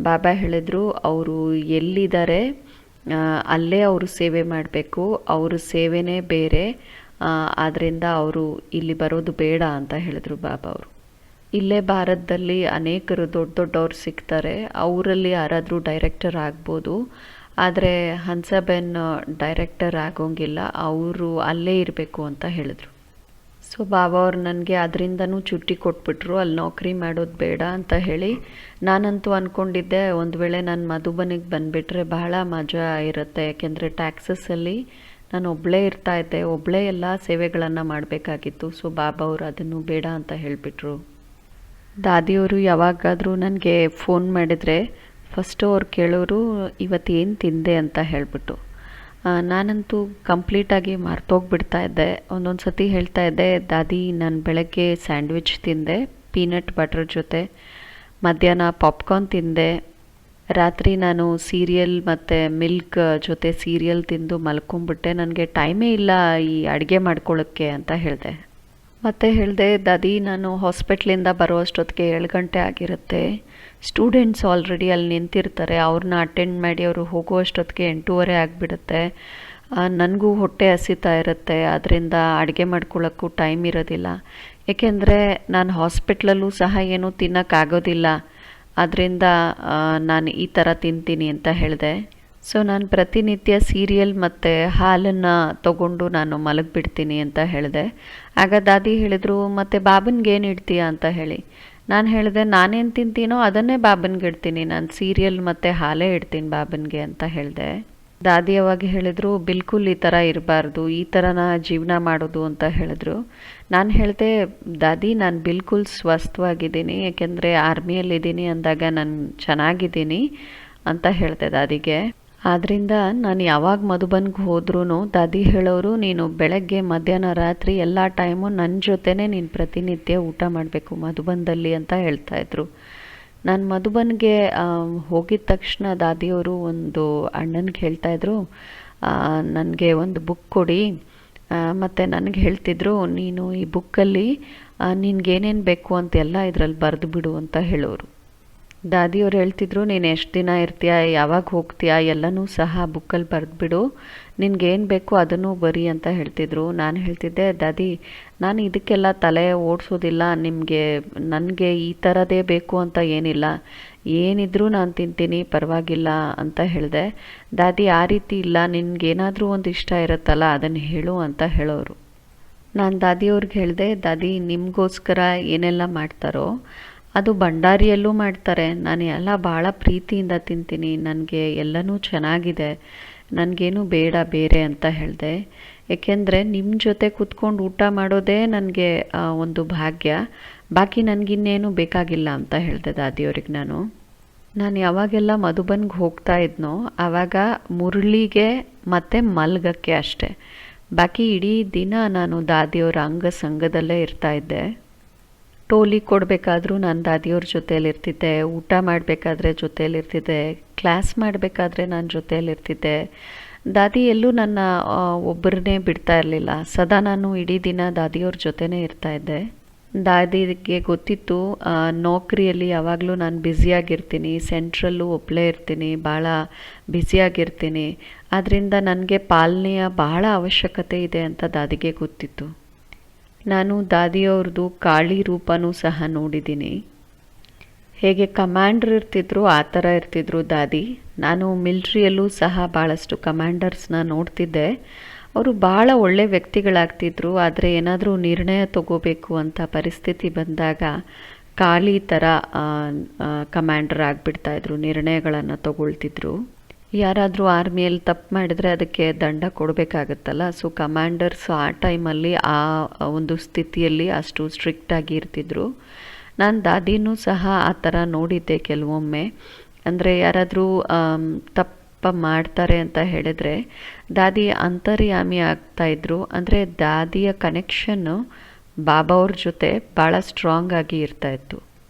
A: ಬಾಬಾ ಹೇಳಿದ್ರು, ಅವರು ಎಲ್ಲಿದ್ದಾರೆ ಅಲ್ಲೇ ಅವರು ಸೇವೆ ಮಾಡಬೇಕು, ಅವ್ರ ಸೇವೆನೇ ಬೇರೆ, ಆದ್ದರಿಂದ ಅವರು ಇಲ್ಲಿ ಬರೋದು ಬೇಡ ಅಂತ ಹೇಳಿದ್ರು ಬಾಬಾ ಅವರು. ಇಲ್ಲೇ ಭಾರತದಲ್ಲಿ ಅನೇಕರು ದೊಡ್ಡವ್ರು ಸಿಗ್ತಾರೆ, ಅವರಲ್ಲಿ ಯಾರಾದರೂ ಡೈರೆಕ್ಟರ್ ಆಗ್ಬೋದು, ಆದರೆ ಹನ್ಸಾಬೆನ್ ಡೈರೆಕ್ಟರ್ ಆಗೋಂಗಿಲ್ಲ, ಅವರು ಅಲ್ಲೇ ಇರಬೇಕು ಅಂತ ಹೇಳಿದ್ರು. ಸೊ ಬಾಬಾ ಅವ್ರು ನನಗೆ ಅದರಿಂದನೂ ಚುಟ್ಟಿ ಕೊಟ್ಬಿಟ್ರು, ಅಲ್ಲಿ ನೌಕರಿ ಮಾಡೋದು ಬೇಡ ಅಂತ ಹೇಳಿ. ನಾನಂತೂ ಅಂದ್ಕೊಂಡಿದ್ದೆ, ಒಂದು ವೇಳೆ ನಾನು ಮಧುಬನಿಗೆ ಬಂದುಬಿಟ್ರೆ ಬಹಳ ಮಜಾ ಇರುತ್ತೆ, ಯಾಕೆಂದರೆ ಟ್ಯಾಕ್ಸಸ್ಸಲ್ಲಿ ನಾನು ಒಬ್ಬಳೇ ಇರ್ತಾಯಿದ್ದೆ, ಒಬ್ಬಳೇ ಎಲ್ಲ ಸೇವೆಗಳನ್ನು ಮಾಡಬೇಕಾಗಿತ್ತು. ಸೊ ಬಾಬಾ ಅವರು ಅದನ್ನು ಬೇಡ ಅಂತ ಹೇಳಿಬಿಟ್ರು. ದಾದಿಯವರು ಯಾವಾಗಾದರೂ ನನಗೆ ಫೋನ್ ಮಾಡಿದರೆ ಫಸ್ಟು ಅವ್ರು ಕೇಳೋರು, ಇವತ್ತು ಏನು ತಿಂದೆ ಅಂತ ಹೇಳಿಬಿಟ್ಟು. ನಾನಂತೂ ಕಂಪ್ಲೀಟಾಗಿ ಮರ್ತೋಗ್ಬಿಡ್ತಾ ಇದ್ದೆ. ಒಂದೊಂದು ಸತಿ ಹೇಳ್ತಾ ಇದ್ದೆ, ದಾದಿ ನಾನು ಬೆಳಗ್ಗೆ ಸ್ಯಾಂಡ್ವಿಚ್ ತಿಂದೆ ಪೀನಟ್ ಬಟರ್ ಜೊತೆ, ಮಧ್ಯಾಹ್ನ ಪಾಪ್ಕಾರ್ನ್ ತಿಂದೆ, ರಾತ್ರಿ ನಾನು ಸೀರಿಯಲ್ ಮತ್ತು ಮಿಲ್ಕ್ ಜೊತೆ ಸೀರಿಯಲ್ ತಿಂದು ಮಲ್ಕೊಂಬಿಟ್ಟೆ, ನನಗೆ ಟೈಮೇ ಇಲ್ಲ ಈ ಅಡುಗೆ ಮಾಡ್ಕೊಳ್ಳೋಕ್ಕೆ ಅಂತ ಹೇಳಿದೆ. ಮತ್ತು ಹೇಳಿದೆ, ದಾದಿ ನಾನು ಹಾಸ್ಪಿಟ್ಲಿಂದ ಬರೋ ಅಷ್ಟೊತ್ತಿಗೆ 7 ಗಂಟೆ ಆಗಿರುತ್ತೆ, ಸ್ಟೂಡೆಂಟ್ಸ್ ಆಲ್ರೆಡಿ ಅಲ್ಲಿ ನಿಂತಿರ್ತಾರೆ, ಅವ್ರನ್ನ ಅಟೆಂಡ್ ಮಾಡಿ ಅವರು ಹೋಗೋ ಅಷ್ಟೊತ್ತಿಗೆ 8:30 ಆಗಿಬಿಡುತ್ತೆ, ನನಗೂ ಹೊಟ್ಟೆ ಹಸಿತಾ ಇರುತ್ತೆ, ಅದರಿಂದ ಅಡುಗೆ ಮಾಡ್ಕೊಳ್ಳೋಕ್ಕೂ ಟೈಮ್ ಇರೋದಿಲ್ಲ, ಏಕೆಂದರೆ ನಾನು ಹಾಸ್ಪಿಟ್ಲಲ್ಲೂ ಸಹ ಏನೂ ತಿನ್ನೋಕ್ಕಾಗೋದಿಲ್ಲ, ಅದರಿಂದ ನಾನು ಈ ಥರ ತಿಂತೀನಿ ಅಂತ ಹೇಳಿದೆ. ಸೊ ನಾನು ಪ್ರತಿನಿತ್ಯ ಸೀರಿಯಲ್ ಮತ್ತು ಹಾಲನ್ನು ತಗೊಂಡು ನಾನು ಮಲಗಿಬಿಡ್ತೀನಿ ಅಂತ ಹೇಳಿದೆ. ಆಗ ದಾದಿ ಹೇಳಿದರು, ಮತ್ತು ಬಾಬನ್ಗೆ ಏನು ಇಡ್ತೀಯಾ ಅಂತ ಹೇಳಿ. ನಾನು ಹೇಳಿದೆ, ನಾನೇನು ತಿಂತೀನೋ ಅದನ್ನೇ ಬಾಬನ್ಗೆ ಇಡ್ತೀನಿ, ನಾನು ಸೀರಿಯಲ್ ಮತ್ತು ಹಾಲೇ ಇಡ್ತೀನಿ ಬಾಬನ್ಗೆ ಅಂತ ಹೇಳಿದೆ. ದಾದಿ ಅವಾಗ ಹೇಳಿದರು, ಬಿಲ್ಕುಲ್ ಈ ಥರ ಇರಬಾರ್ದು, ಈ ಥರನ ಜೀವನ ಮಾಡೋದು ಅಂತ ಹೇಳಿದ್ರು. ನಾನು ಹೇಳಿದೆ, ದಾದಿ ನಾನು ಬಿಲ್ಕುಲ್ ಸ್ವಸ್ಥವಾಗಿದ್ದೀನಿ, ಏಕೆಂದರೆ ಆರ್ಮಿಯಲ್ಲಿದ್ದೀನಿ ಅಂದಾಗ ನಾನು ಚೆನ್ನಾಗಿದ್ದೀನಿ ಅಂತ ಹೇಳಿದೆ ದಾದಿಗೆ. ಆದ್ದರಿಂದ ನಾನು ಯಾವಾಗ ಮಧುಬನ್ಗೆ ಹೋದ್ರೂ ದಾದಿ ಹೇಳೋರು, ನೀನು ಬೆಳಗ್ಗೆ ಮಧ್ಯಾಹ್ನ ರಾತ್ರಿ ಎಲ್ಲ ಟೈಮು ನನ್ನ ಜೊತೆನೇ ನೀನು ಪ್ರತಿನಿತ್ಯ ಊಟ ಮಾಡಬೇಕು ಮಧುಬನದಲ್ಲಿ ಅಂತ ಹೇಳ್ತಾಯಿದ್ರು. ನಾನು ಮಧುಬನ್ಗೆ ಹೋಗಿದ ತಕ್ಷಣ ದಾದಿಯವರು ಒಂದು ಅಣ್ಣನಿಗೆ ಹೇಳ್ತಾಯಿದ್ರು, ನನಗೆ ಒಂದು ಬುಕ್ ಕೊಡಿ, ಮತ್ತು ನನಗೆ ಹೇಳ್ತಿದ್ರು, ನೀನು ಈ ಬುಕ್ಕಲ್ಲಿ ನಿನ್ಗೇನೇನು ಬೇಕು ಅಂತೆಲ್ಲ ಇದರಲ್ಲಿ ಬರೆದು ಬಿಡು ಅಂತ ಹೇಳೋರು. ದಾದಿಯವ್ರು ಹೇಳ್ತಿದ್ರು, ನೀನು ಎಷ್ಟು ದಿನ ಇರ್ತೀಯ, ಯಾವಾಗ ಹೋಗ್ತೀಯ, ಎಲ್ಲನೂ ಸಹ ಬುಕ್ಕಲ್ಲಿ ಬರೆದ್ಬಿಡು, ನಿನ್ಗೇನು ಬೇಕು ಅದನ್ನು ಬರಿ ಅಂತ ಹೇಳ್ತಿದ್ರು. ನಾನು ಹೇಳ್ತಿದ್ದೆ, ದಾದಿ ನಾನು ಇದಕ್ಕೆಲ್ಲ ತಲೆ ಓಡಿಸೋದಿಲ್ಲ, ನನಗೆ ಈ ಥರದೇ ಬೇಕು ಅಂತ ಏನಿಲ್ಲ, ಏನಿದ್ರೂ ನಾನು ತಿಂತೀನಿ ಪರವಾಗಿಲ್ಲ ಅಂತ ಹೇಳಿದೆ. ದಾದಿ ಆ ರೀತಿ ಇಲ್ಲ, ನಿನ್ಗೇನಾದರೂ ಒಂದು ಇಷ್ಟ ಇರುತ್ತಲ್ಲ ಅದನ್ನು ಹೇಳು ಅಂತ ಹೇಳೋರು. ನಾನು ದಾದಿಯವ್ರಿಗೆ ಹೇಳಿದೆ, ದಾದಿ ನಿಮಗೋಸ್ಕರ ಏನೆಲ್ಲ ಮಾಡ್ತಾರೋ ಅದು ಭಂಡಾರಿಯಲ್ಲೂ ಮಾಡ್ತಾರೆ, ನಾನು ಎಲ್ಲ ಭಾಳ ಪ್ರೀತಿಯಿಂದ ತಿಂತೀನಿ, ನನಗೆ ಎಲ್ಲನೂ ಚೆನ್ನಾಗಿದೆ, ನನಗೇನು ಬೇಡ ಬೇರೆ ಅಂತ ಹೇಳಿದೆ. ಏಕೆಂದರೆ ನಿಮ್ಮ ಜೊತೆ ಕೂತ್ಕೊಂಡು ಊಟ ಮಾಡೋದೇ ನನಗೆ ಒಂದು ಭಾಗ್ಯ, ಬಾಕಿ ನನಗಿನ್ನೇನು ಬೇಕಾಗಿಲ್ಲ ಅಂತ ಹೇಳಿದೆ ದಾದಿಯವ್ರಿಗೆ. ನಾನು ಯಾವಾಗೆಲ್ಲ ಮಧುಬನ್ಗೆ ಹೋಗ್ತಾ ಇದ್ನೋ ಆವಾಗ ಮುರಳಿಗೆ ಮತ್ತು ಮಲ್ಗಕ್ಕೆ ಅಷ್ಟೆ, ಬಾಕಿ ಇಡೀ ದಿನ ನಾನು ದಾದಿಯವರ ಅಂಗಸಂಗದಲ್ಲೇ ಇರ್ತಾಯಿದ್ದೆ. ಟೋಲಿ ಕೊಡಬೇಕಾದ್ರೂ ನಾನು ದಾದಿಯವ್ರ ಜೊತೆಯಲ್ಲಿರ್ತಿದ್ದೆ, ಊಟ ಮಾಡಬೇಕಾದ್ರೆ ಜೊತೆಯಲ್ಲಿರ್ತಿದ್ದೆ, ಕ್ಲಾಸ್ ಮಾಡಬೇಕಾದ್ರೆ ನಾನು ಜೊತೆಯಲ್ಲಿರ್ತಿದ್ದೆ. ದಾದಿ ಎಲ್ಲೂ ನನ್ನ ಒಬ್ಬರನ್ನೇ ಬಿಡ್ತಾ ಇರಲಿಲ್ಲ, ಸದಾ ನಾನು ಇಡೀ ದಿನ ದಾದಿಯವ್ರ ಜೊತೆನೇ ಇರ್ತಾಯಿದ್ದೆ. ದಾದಿಗೆ ಗೊತ್ತಿತ್ತು ನೌಕರಿಯಲ್ಲಿ ಯಾವಾಗಲೂ ನಾನು ಬ್ಯುಸಿಯಾಗಿರ್ತೀನಿ, ಸೆಂಟ್ರಲ್ಲೂ ಒಬ್ಬಳೇ ಇರ್ತೀನಿ, ಭಾಳ ಬ್ಯುಸಿಯಾಗಿರ್ತೀನಿ, ಆದ್ದರಿಂದ ನನಗೆ ಪಾಲನೆಯ ಬಹಳ ಅವಶ್ಯಕತೆ ಇದೆ ಅಂತ ದಾದಿಗೆ ಗೊತ್ತಿತ್ತು. ನಾನು ದಾದಿಯವ್ರದ್ದು ಕಾಳಿ ರೂಪನೂ ಸಹ ನೋಡಿದ್ದೀನಿ. ಹೇಗೆ ಕಮಾಂಡ್ರ್ ಇರ್ತಿದ್ರು ಆ ಥರ ಇರ್ತಿದ್ರು ದಾದಿ. ನಾನು ಮಿಲ್ಟ್ರಿಯಲ್ಲೂ ಸಹ ಭಾಳಷ್ಟು ಕಮಾಂಡರ್ಸ್ನ ನೋಡ್ತಿದ್ದೆ. ಅವರು ಭಾಳ ಒಳ್ಳೆ ವ್ಯಕ್ತಿಗಳಾಗ್ತಿದ್ರು, ಆದರೆ ಏನಾದರೂ ನಿರ್ಣಯ ತಗೋಬೇಕು ಅಂತ ಪರಿಸ್ಥಿತಿ ಬಂದಾಗ ಕಾಳಿ ಥರ ಕಮಾಂಡರ್ ಆಗಿಬಿಡ್ತಾಯಿದ್ರು, ನಿರ್ಣಯಗಳನ್ನು ತಗೊಳ್ತಿದ್ರು. ಯಾರಾದರೂ ಆರ್ಮಿಯಲ್ಲಿ ತಪ್ಪು ಮಾಡಿದರೆ ಅದಕ್ಕೆ ದಂಡ ಕೊಡಬೇಕಾಗತ್ತಲ್ಲ. ಸೊ ಕಮಾಂಡರ್ಸ್ ಆ ಟೈಮಲ್ಲಿ ಆ ಒಂದು ಸ್ಥಿತಿಯಲ್ಲಿ ಅಷ್ಟು ಸ್ಟ್ರಿಕ್ಟಾಗಿ ಇರ್ತಿದ್ರು. ನಾನು ದಾದಿನೂ ಸಹ ಆ ಥರ ನೋಡಿದ್ದೆ ಕೆಲವೊಮ್ಮೆ. ಅಂದರೆ ಯಾರಾದರೂ ತಪ್ಪು ಮಾಡ್ತಾರೆ ಅಂತ ಹೇಳಿದರೆ ದಾದಿ ಅಂತರ್ಯಾಮಿ ಆಗ್ತಾಯಿದ್ರು. ಅಂದರೆ ದಾದಿಯ ಕನೆಕ್ಷನ್ನು ಬಾಬಾ ಅವ್ರ ಜೊತೆ ಭಾಳ ಸ್ಟ್ರಾಂಗ್ ಆಗಿ ಇರ್ತಾಯಿತ್ತು.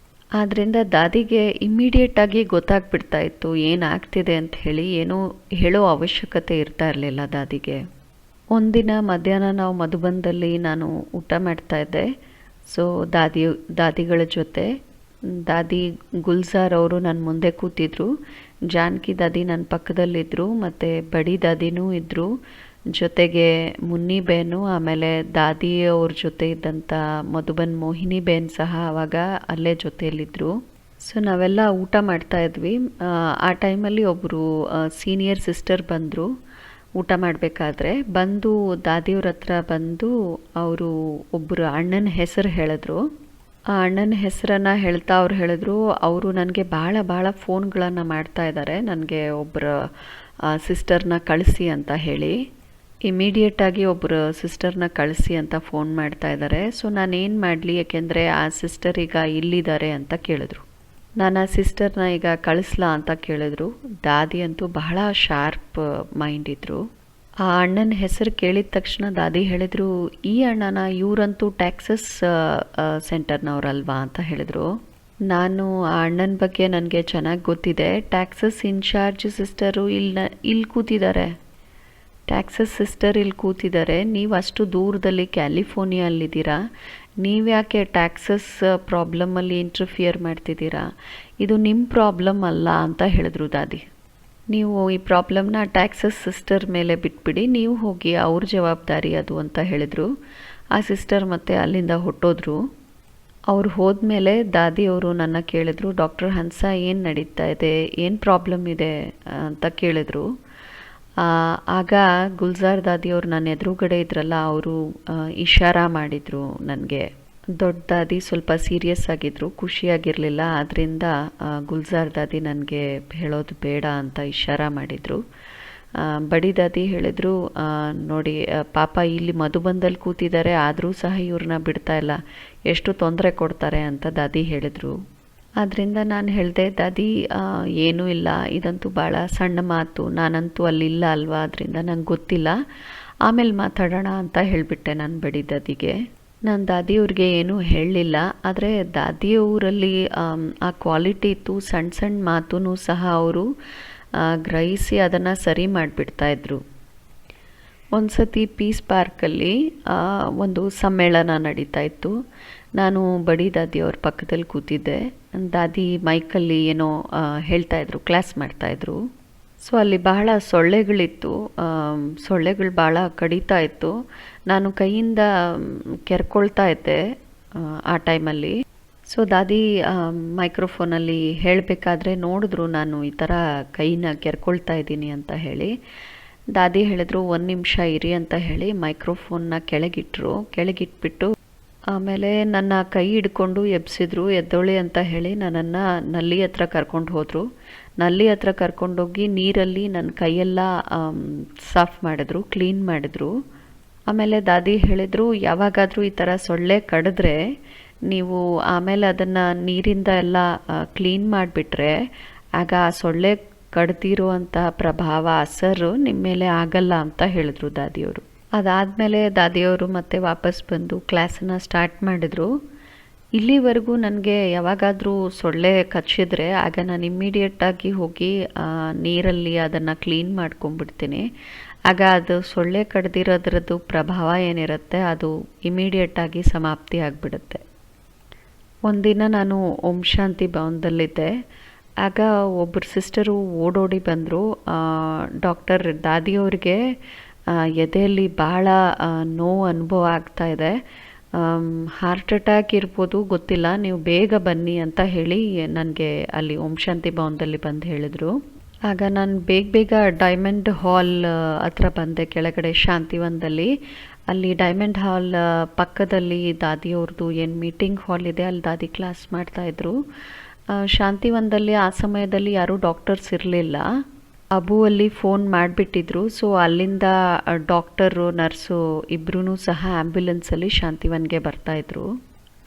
A: ಆದ್ದರಿಂದ ದಾದಿಗೆ ಇಮ್ಮಿಡಿಯೇಟಾಗಿ ಗೊತ್ತಾಗ್ಬಿಡ್ತಾ ಇತ್ತು ಏನಾಗ್ತಿದೆ ಅಂತ ಹೇಳಿ. ಏನೂ ಹೇಳೋ ಅವಶ್ಯಕತೆ ಇರ್ತಾ ಇರಲಿಲ್ಲ ದಾದಿಗೆ. ಒಂದಿನ ಮಧ್ಯಾಹ್ನ ನಾವು ಮಧುಬನದಲ್ಲಿ ನಾನು ಊಟ ಮಾಡ್ತಾಯಿದ್ದೆ. ಸೊ ದಾದಿಗಳ ಜೊತೆ ದಾದಿ ಗುಲ್ಜಾರ್ ಅವರು ನನ್ನ ಮುಂದೆ ಕೂತಿದ್ರು, ಜಾನಕಿ ದಾದಿ ನನ್ನ ಪಕ್ಕದಲ್ಲಿದ್ದರು, ಮತ್ತು ಬಡಿ ದಾದಿನೂ ಇದ್ದರು, ಜೊತೆಗೆ ಮುನ್ನಿಬೇನು, ಆಮೇಲೆ ದಾದಿ ಅವ್ರ ಜೊತೆ ಇದ್ದಂಥ ಮಧುಬನ್ ಮೋಹಿನಿ ಬೇನ್ ಸಹ ಆವಾಗ ಅಲ್ಲೇ ಜೊತೆಯಲ್ಲಿದ್ದರು. ಸೊ ನಾವೆಲ್ಲ ಊಟ ಮಾಡ್ತಾ ಇದ್ವಿ. ಆ ಟೈಮಲ್ಲಿ ಒಬ್ಬರು ಸೀನಿಯರ್ ಸಿಸ್ಟರ್ ಬಂದರು. ಊಟ ಮಾಡಬೇಕಾದ್ರೆ ಬಂದು ದಾದಿಯವ್ರ ಹತ್ರ ಬಂದು ಅವರು ಒಬ್ಬರು ಅಣ್ಣನ ಹೆಸರು ಹೇಳಿದ್ರು. ಆ ಅಣ್ಣನ ಹೆಸರನ್ನು ಹೇಳ್ತಾ ಅವ್ರು ಹೇಳಿದ್ರು, ಅವರು ನನಗೆ ಭಾಳ ಫೋನ್ಗಳನ್ನು ಮಾಡ್ತಾ ಇದ್ದಾರೆ, ನನಗೆ ಒಬ್ಬರ ಸಿಸ್ಟರ್ನ ಕಳಿಸಿ ಅಂತ ಹೇಳಿ. ಇಮಿಡಿಯೇಟಾಗಿ ಒಬ್ಬರು ಸಿಸ್ಟರ್ನ ಕಳಿಸಿ ಅಂತ ಫೋನ್ ಮಾಡ್ತಾ ಇದ್ದಾರೆ. ಸೊ ನಾನೇನು ಮಾಡಲಿ, ಯಾಕೆಂದರೆ ಆ ಸಿಸ್ಟರ್ ಈಗ ಇಲ್ಲಿದ್ದಾರೆ ಅಂತ ಕೇಳಿದ್ರು. ನಾನು ಆ ಸಿಸ್ಟರ್ನ ಈಗ ಕಳಿಸ್ಲಾ ಅಂತ ಕೇಳಿದ್ರು. ದಾದಿ ಅಂತೂ ಬಹಳ ಶಾರ್ಪ್ ಮೈಂಡ್ ಇದ್ದರು. ಆ ಅಣ್ಣನ ಹೆಸರು ಕೇಳಿದ ತಕ್ಷಣ ದಾದಿ ಹೇಳಿದರು, ಈ ಅಣ್ಣನ ಇವರಂತೂ ಟ್ಯಾಕ್ಸಸ್ ಸೆಂಟರ್ನವ್ರಲ್ವಾ ಅಂತ ಹೇಳಿದರು. ನಾನು ಆ ಅಣ್ಣನ ಬಗ್ಗೆ ನನಗೆ ಚೆನ್ನಾಗಿ ಗೊತ್ತಿದೆ. ಟ್ಯಾಕ್ಸಸ್ ಇನ್ಚಾರ್ಜ್ ಸಿಸ್ಟರು ಇಲ್ಲಿ ಕೂತಿದ್ದಾರೆ, ಟ್ಯಾಕ್ಸಸ್ ಸಿಸ್ಟರ್ ಇಲ್ಲಿ ಕೂತಿದ್ದಾರೆ. ನೀವು ಅಷ್ಟು ದೂರದಲ್ಲಿ ಕ್ಯಾಲಿಫೋರ್ನಿಯಲ್ಲಿದ್ದೀರಾ, ನೀವ್ಯಾಕೆ ಟ್ಯಾಕ್ಸಸ್ ಪ್ರಾಬ್ಲಮಲ್ಲಿ ಇಂಟರ್ಫಿಯರ್ ಮಾಡ್ತಿದ್ದೀರಾ? ಇದು ನಿಮ್ಮ ಪ್ರಾಬ್ಲಮ್ ಅಲ್ಲ ಅಂತ ಹೇಳಿದ್ರು ದಾದಿ. ನೀವು ಈ ಪ್ರಾಬ್ಲಮ್ನ ಟ್ಯಾಕ್ಸಸ್ ಸಿಸ್ಟರ್ ಮೇಲೆ ಬಿಟ್ಬಿಡಿ, ನೀವು ಹೋಗಿ ಅವ್ರ ಜವಾಬ್ದಾರಿ ಅದು ಅಂತ ಹೇಳಿದರು. ಆ ಸಿಸ್ಟರ್ ಮತ್ತೆ ಅಲ್ಲಿಂದ ಹೊಟ್ಟೋದ್ರು. ಅವ್ರು ಹೋದ್ಮೇಲೆ ದಾದಿಯವರು ನನ್ನ ಕೇಳಿದ್ರು, ಡಾಕ್ಟರ್ ಹಂಸ ಏನು ನಡೀತಾ ಇದೆ, ಏನು ಪ್ರಾಬ್ಲಮ್ ಇದೆ ಅಂತ ಕೇಳಿದ್ರು. ಆಗ ಗುಲ್ಜಾರ್ ದಾದಿಯವರು ನನ್ನ ಎದುರುಗಡೆ ಇದ್ರಲ್ಲ, ಅವರು ಇಶಾರ ಮಾಡಿದರು ನನಗೆ. ದೊಡ್ಡ ದಾದಿ ಸ್ವಲ್ಪ ಸೀರಿಯಸ್ ಆಗಿದ್ದರು, ಖುಷಿಯಾಗಿರಲಿಲ್ಲ. ಆದ್ದರಿಂದ ಗುಲ್ಜಾರ್ ದಾದಿ ನನಗೆ ಹೇಳೋದು ಬೇಡ ಅಂತ ಇಶಾರ ಮಾಡಿದರು. ಬಡಿ ದಾದಿ ಹೇಳಿದರು, ನೋಡಿ ಪಾಪ ಇಲ್ಲಿ ಮಧುಬನದಲ್ಲಿ ಕೂತಿದ್ದಾರೆ, ಆದರೂ ಸಹ ಇವ್ರನ್ನ ಬಿಡ್ತಾ ಇಲ್ಲ, ಎಷ್ಟು ತೊಂದರೆ ಕೊಡ್ತಾರೆ ಅಂತ ದಾದಿ ಹೇಳಿದರು. ಆದ್ದರಿಂದ ನಾನು ಹೇಳಿದೆ, ದಾದಿ ಏನೂ ಇಲ್ಲ, ಇದಂತೂ ಭಾಳ ಸಣ್ಣ ಮಾತು, ನಾನಂತೂ ಅಲ್ಲಿಲ್ಲ ಅಲ್ವಾ, ಅದರಿಂದ ನಂಗೆ ಗೊತ್ತಿಲ್ಲ, ಆಮೇಲೆ ಮಾತಾಡೋಣ ಅಂತ ಹೇಳಿಬಿಟ್ಟೆ ನಾನು ಬಡಿ ದಾದಿಗೆ. ನಾನು ದಾದಿಯವ್ರಿಗೆ ಏನೂ ಹೇಳಲಿಲ್ಲ. ಆದರೆ ದಾದಿಯವರಲ್ಲಿ ಆ ಕ್ವಾಲಿಟಿ ಇತ್ತು, ಸಣ್ಣ ಮಾತೂ ಸಹ ಅವರು ಗ್ರಹಿಸಿ ಅದನ್ನು ಸರಿ ಮಾಡಿಬಿಡ್ತಾಯಿದ್ರು. ಒಂದು ಸತಿ ಪೀಸ್ ಪಾರ್ಕಲ್ಲಿ ಒಂದು ಸಮ್ಮೇಳನ ನಡೀತಾ ಇತ್ತು. ನಾನು ಬಡಿ ದಾದಿಯವ್ರ ಪಕ್ಕದಲ್ಲಿ ಕೂತಿದ್ದೆ. ದಾದಿ ಮೈಕಲ್ಲಿ ಏನೋ ಹೇಳ್ತಾಯಿದ್ರು, ಕ್ಲಾಸ್ ಮಾಡ್ತಾಯಿದ್ರು. ಸೊ ಅಲ್ಲಿ ಬಹಳ ಸೊಳ್ಳೆಗಳಿತ್ತು, ಸೊಳ್ಳೆಗಳು ಭಾಳ ಕಡಿತಾ ಇತ್ತು. ನಾನು ಕೈಯಿಂದ ಕೆರ್ಕೊಳ್ತಾ ಇದ್ದೆ ಆ ಟೈಮಲ್ಲಿ. ಸೊ ದಾದಿ ಮೈಕ್ರೋಫೋನಲ್ಲಿ ಹೇಳಬೇಕಾದ್ರೆ ನೋಡಿದ್ರು ನಾನು ಈ ಥರ ಕೈನ ಕೆರ್ಕೊಳ್ತಾ ಇದ್ದೀನಿ ಅಂತ ಹೇಳಿ. ದಾದಿ ಹೇಳಿದ್ರು, 1 ನಿಮಿಷ ಇರಿ ಅಂತ ಹೇಳಿ ಮೈಕ್ರೋಫೋನ್ನ ಕೆಳಗಿಟ್ಬಿಟ್ಟು ಆಮೇಲೆ ನನ್ನ ಕೈ ಹಿಡ್ಕೊಂಡು ಎಬ್ಸಿದ್ರು. ಎದ್ದೋಳಿ ಅಂತ ಹೇಳಿ ನನ್ನನ್ನು ನಲ್ಲಿ ಹತ್ರ ಕರ್ಕೊಂಡು ಹೋದರು. ನಲ್ಲಿ ಹತ್ರ ಕರ್ಕೊಂಡೋಗಿ ನೀರಲ್ಲಿ ನನ್ನ ಕೈಯೆಲ್ಲ ಸಾಫ್ ಮಾಡಿದ್ರು, ಕ್ಲೀನ್ ಮಾಡಿದ್ರು. ಆಮೇಲೆ ದಾದಿ ಹೇಳಿದರು, ಯಾವಾಗಾದರೂ ಈ ಥರ ಸೊಳ್ಳೆ ಕಡಿದ್ರೆ ನೀವು ಆಮೇಲೆ ಅದನ್ನು ನೀರಿಂದ ಎಲ್ಲ ಕ್ಲೀನ್ ಮಾಡಿಬಿಟ್ರೆ ಆಗ ಆ ಸೊಳ್ಳೆ ಕಡ್ದಿರುವಂಥ ಪ್ರಭಾವ ಅಸರು ನಿಮ್ಮ ಮೇಲೆ ಆಗಲ್ಲ ಅಂತ ಹೇಳಿದ್ರು ದಾದಿಯವರು. ಅದಾದಮೇಲೆ ದಾದಿಯವರು ಮತ್ತೆ ವಾಪಸ್ ಬಂದು ಕ್ಲಾಸನ್ನು ಸ್ಟಾರ್ಟ್ ಮಾಡಿದ್ರು. ಇಲ್ಲಿವರೆಗೂ ನನಗೆ ಯಾವಾಗಾದರೂ ಸೊಳ್ಳೆ ಕಚ್ಚಿದ್ರೆ ಆಗ ನಾನು ಇಮ್ಮಿಡಿಯೇಟಾಗಿ ಹೋಗಿ ನೀರಲ್ಲಿ ಅದನ್ನು ಕ್ಲೀನ್ ಮಾಡ್ಕೊಂಡ್ಬಿಡ್ತೀನಿ. ಆಗ ಅದು ಸೊಳ್ಳೆ ಕಡ್ದಿರೋದ್ರದ್ದು ಪ್ರಭಾವ ಏನಿರುತ್ತೆ ಅದು ಇಮಿಡಿಯೇಟಾಗಿ ಸಮಾಪ್ತಿ ಆಗಿಬಿಡುತ್ತೆ. ಒಂದಿನ ನಾನು ಓಂ ಶಾಂತಿ ಭವನದಲ್ಲಿದ್ದೆ. ಆಗ ಒಬ್ಬರು ಸಿಸ್ಟರು ಓಡೋಡಿ ಬಂದರು. ಡಾಕ್ಟರ್ ದಾದಿಯವ್ರಿಗೆ ಎದೆಯಲ್ಲಿ ಭಾಳ ನೋವು ಅನುಭವ ಆಗ್ತಾಯಿದೆ, ಹಾರ್ಟ್ ಅಟ್ಯಾಕ್ ಇರ್ಬೋದು, ಗೊತ್ತಿಲ್ಲ, ನೀವು ಬೇಗ ಬನ್ನಿ ಅಂತ ಹೇಳಿ ನನಗೆ ಅಲ್ಲಿ ಓಂ ಶಾಂತಿ ಭವನದಲ್ಲಿ ಬಂದು ಹೇಳಿದರು. ಆಗ ನಾನು ಬೇಗ ಡೈಮಂಡ್ ಹಾಲ್ ಹತ್ರ ಬಂದೆ, ಕೆಳಗಡೆ ಶಾಂತಿವನದಲ್ಲಿ. ಅಲ್ಲಿ ಡೈಮಂಡ್ ಹಾಲ್ ಪಕ್ಕದಲ್ಲಿ ದಾದಿಯವ್ರದ್ದು ಏನು ಮೀಟಿಂಗ್ ಹಾಲ್ ಇದೆ, ಅಲ್ಲಿ ದಾದಿ ಕ್ಲಾಸ್ ಮಾಡ್ತಾಯಿದ್ರು. ಶಾಂತಿವನದಲ್ಲಿ ಆ ಸಮಯದಲ್ಲಿ ಯಾರೂ ಡಾಕ್ಟರ್ಸ್ ಇರಲಿಲ್ಲ. ಅಬು ಅಲ್ಲಿ ಫೋನ್ ಮಾಡಿಬಿಟ್ಟಿದ್ರು. ಸೊ ಅಲ್ಲಿಂದ ಡಾಕ್ಟರು ನರ್ಸು ಇಬ್ಬರೂ ಸಹ ಆ್ಯಂಬ್ಯುಲೆನ್ಸಲ್ಲಿ ಶಾಂತಿವನ್ಗೆ ಬರ್ತಾಯಿದ್ರು.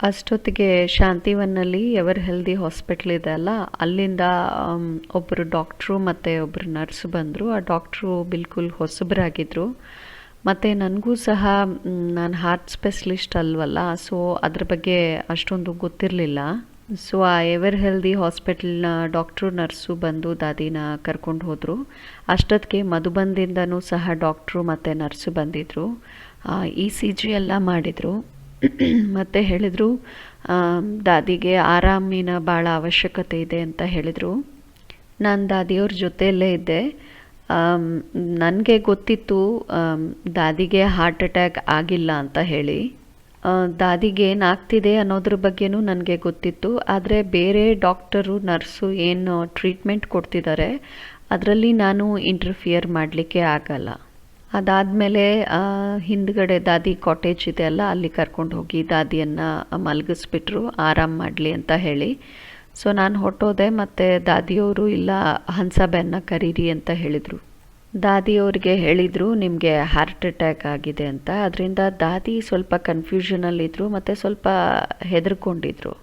A: ಅಷ್ಟೊತ್ತಿಗೆ ಶಾಂತಿವನ್ನಲ್ಲಿ ಎವರ್ ಹೆಲ್ದಿ ಹಾಸ್ಪಿಟ್ಲ್ ಇದೆ ಅಲ್ಲ, ಅಲ್ಲಿಂದ ಒಬ್ಬರು ಡಾಕ್ಟ್ರು ಮತ್ತು ಒಬ್ಬರು ನರ್ಸ್ ಬಂದರು. ಆ ಡಾಕ್ಟ್ರು ಬಿಲ್ಕುಲ್ ಹೊಸಬರಾಗಿದ್ದರು. ಮತ್ತು ನನಗೂ ಸಹ ನಾನು ಹಾರ್ಟ್ ಸ್ಪೆಷಲಿಸ್ಟ್ ಅಲ್ವಲ್ಲ, ಸೊ ಅದ್ರ ಬಗ್ಗೆ ಅಷ್ಟೊಂದು ಗೊತ್ತಿರಲಿಲ್ಲ. ಸೊ ಆ ಎವರ್ ಹೆಲ್ದಿ ಹಾಸ್ಪಿಟಲ್ನ ಡಾಕ್ಟ್ರು ನರ್ಸು ಬಂದು ದಾದಿನ ಕರ್ಕೊಂಡು ಹೋದರು. ಅಷ್ಟೊತ್ತಿಗೆ ಮಧುಬಂದಿಂದನೂ ಸಹ ಡಾಕ್ಟ್ರು ಮತ್ತು ನರ್ಸು ಬಂದಿದ್ದರು. ECG ಎಲ್ಲ ಮಾಡಿದರು. ಮತ್ತು ಹೇಳಿದರು ದಾದಿಗೆ ಆರಾಮಿನ ಭಾಳ ಅವಶ್ಯಕತೆ ಇದೆ ಅಂತ ಹೇಳಿದರು. ನಾನು ದಾದಿಯವ್ರ ಜೊತೆಯಲ್ಲೇ ಇದ್ದೆ. ನನಗೆ ಗೊತ್ತಿತ್ತು ದಾದಿಗೆ ಹಾರ್ಟ್ ಅಟ್ಯಾಕ್ ಆಗಿಲ್ಲ ಅಂತ ಹೇಳಿ. ದಾದಿಗೆ ಏನಾಗ್ತಿದೆ ಅನ್ನೋದ್ರ ಬಗ್ಗೆನೂ ನನಗೆ ಗೊತ್ತಿತ್ತು. ಆದರೆ ಬೇರೆ ಡಾಕ್ಟರು ನರ್ಸು ಏನು ಟ್ರೀಟ್ಮೆಂಟ್ ಕೊಡ್ತಿದ್ದಾರೆ ಅದರಲ್ಲಿ ನಾನು ಇಂಟರ್ಫಿಯರ್ ಮಾಡಲಿಕ್ಕೆ ಆಗಲ್ಲ. ಅದಾದಮೇಲೆ ಹಿಂದ್ಗಡೆ ದಾದಿ ಕಾಟೇಜ್ ಇದೆ ಅಲ್ಲ, ಅಲ್ಲಿ ಕರ್ಕೊಂಡು ಹೋಗಿ ದಾದಿಯನ್ನು ಮಲಗಿಸ್ಬಿಟ್ರು ಆರಾಮ್ ಮಾಡಲಿ ಅಂತ ಹೇಳಿ. ಸೊ ನಾನು ಹೊರಟೋದೆ. ಮತ್ತು ದಾದಿಯವರು ಇಲ್ಲ ಹಂಸಾಬೆನ್ನ ಕರೀರಿ ಅಂತ ಹೇಳಿದರು. ದಾದಿಯವ್ರಿಗೆ ಹೇಳಿದರು ನಿಮಗೆ ಹಾರ್ಟ್ ಅಟ್ಯಾಕ್ ಆಗಿದೆ ಅಂತ. ಅದರಿಂದ ದಾದಿ ಸ್ವಲ್ಪ ಕನ್ಫ್ಯೂಷನಲ್ಲಿದ್ದರು ಮತ್ತು ಸ್ವಲ್ಪ ಹೆದರ್ಕೊಂಡಿದ್ರು.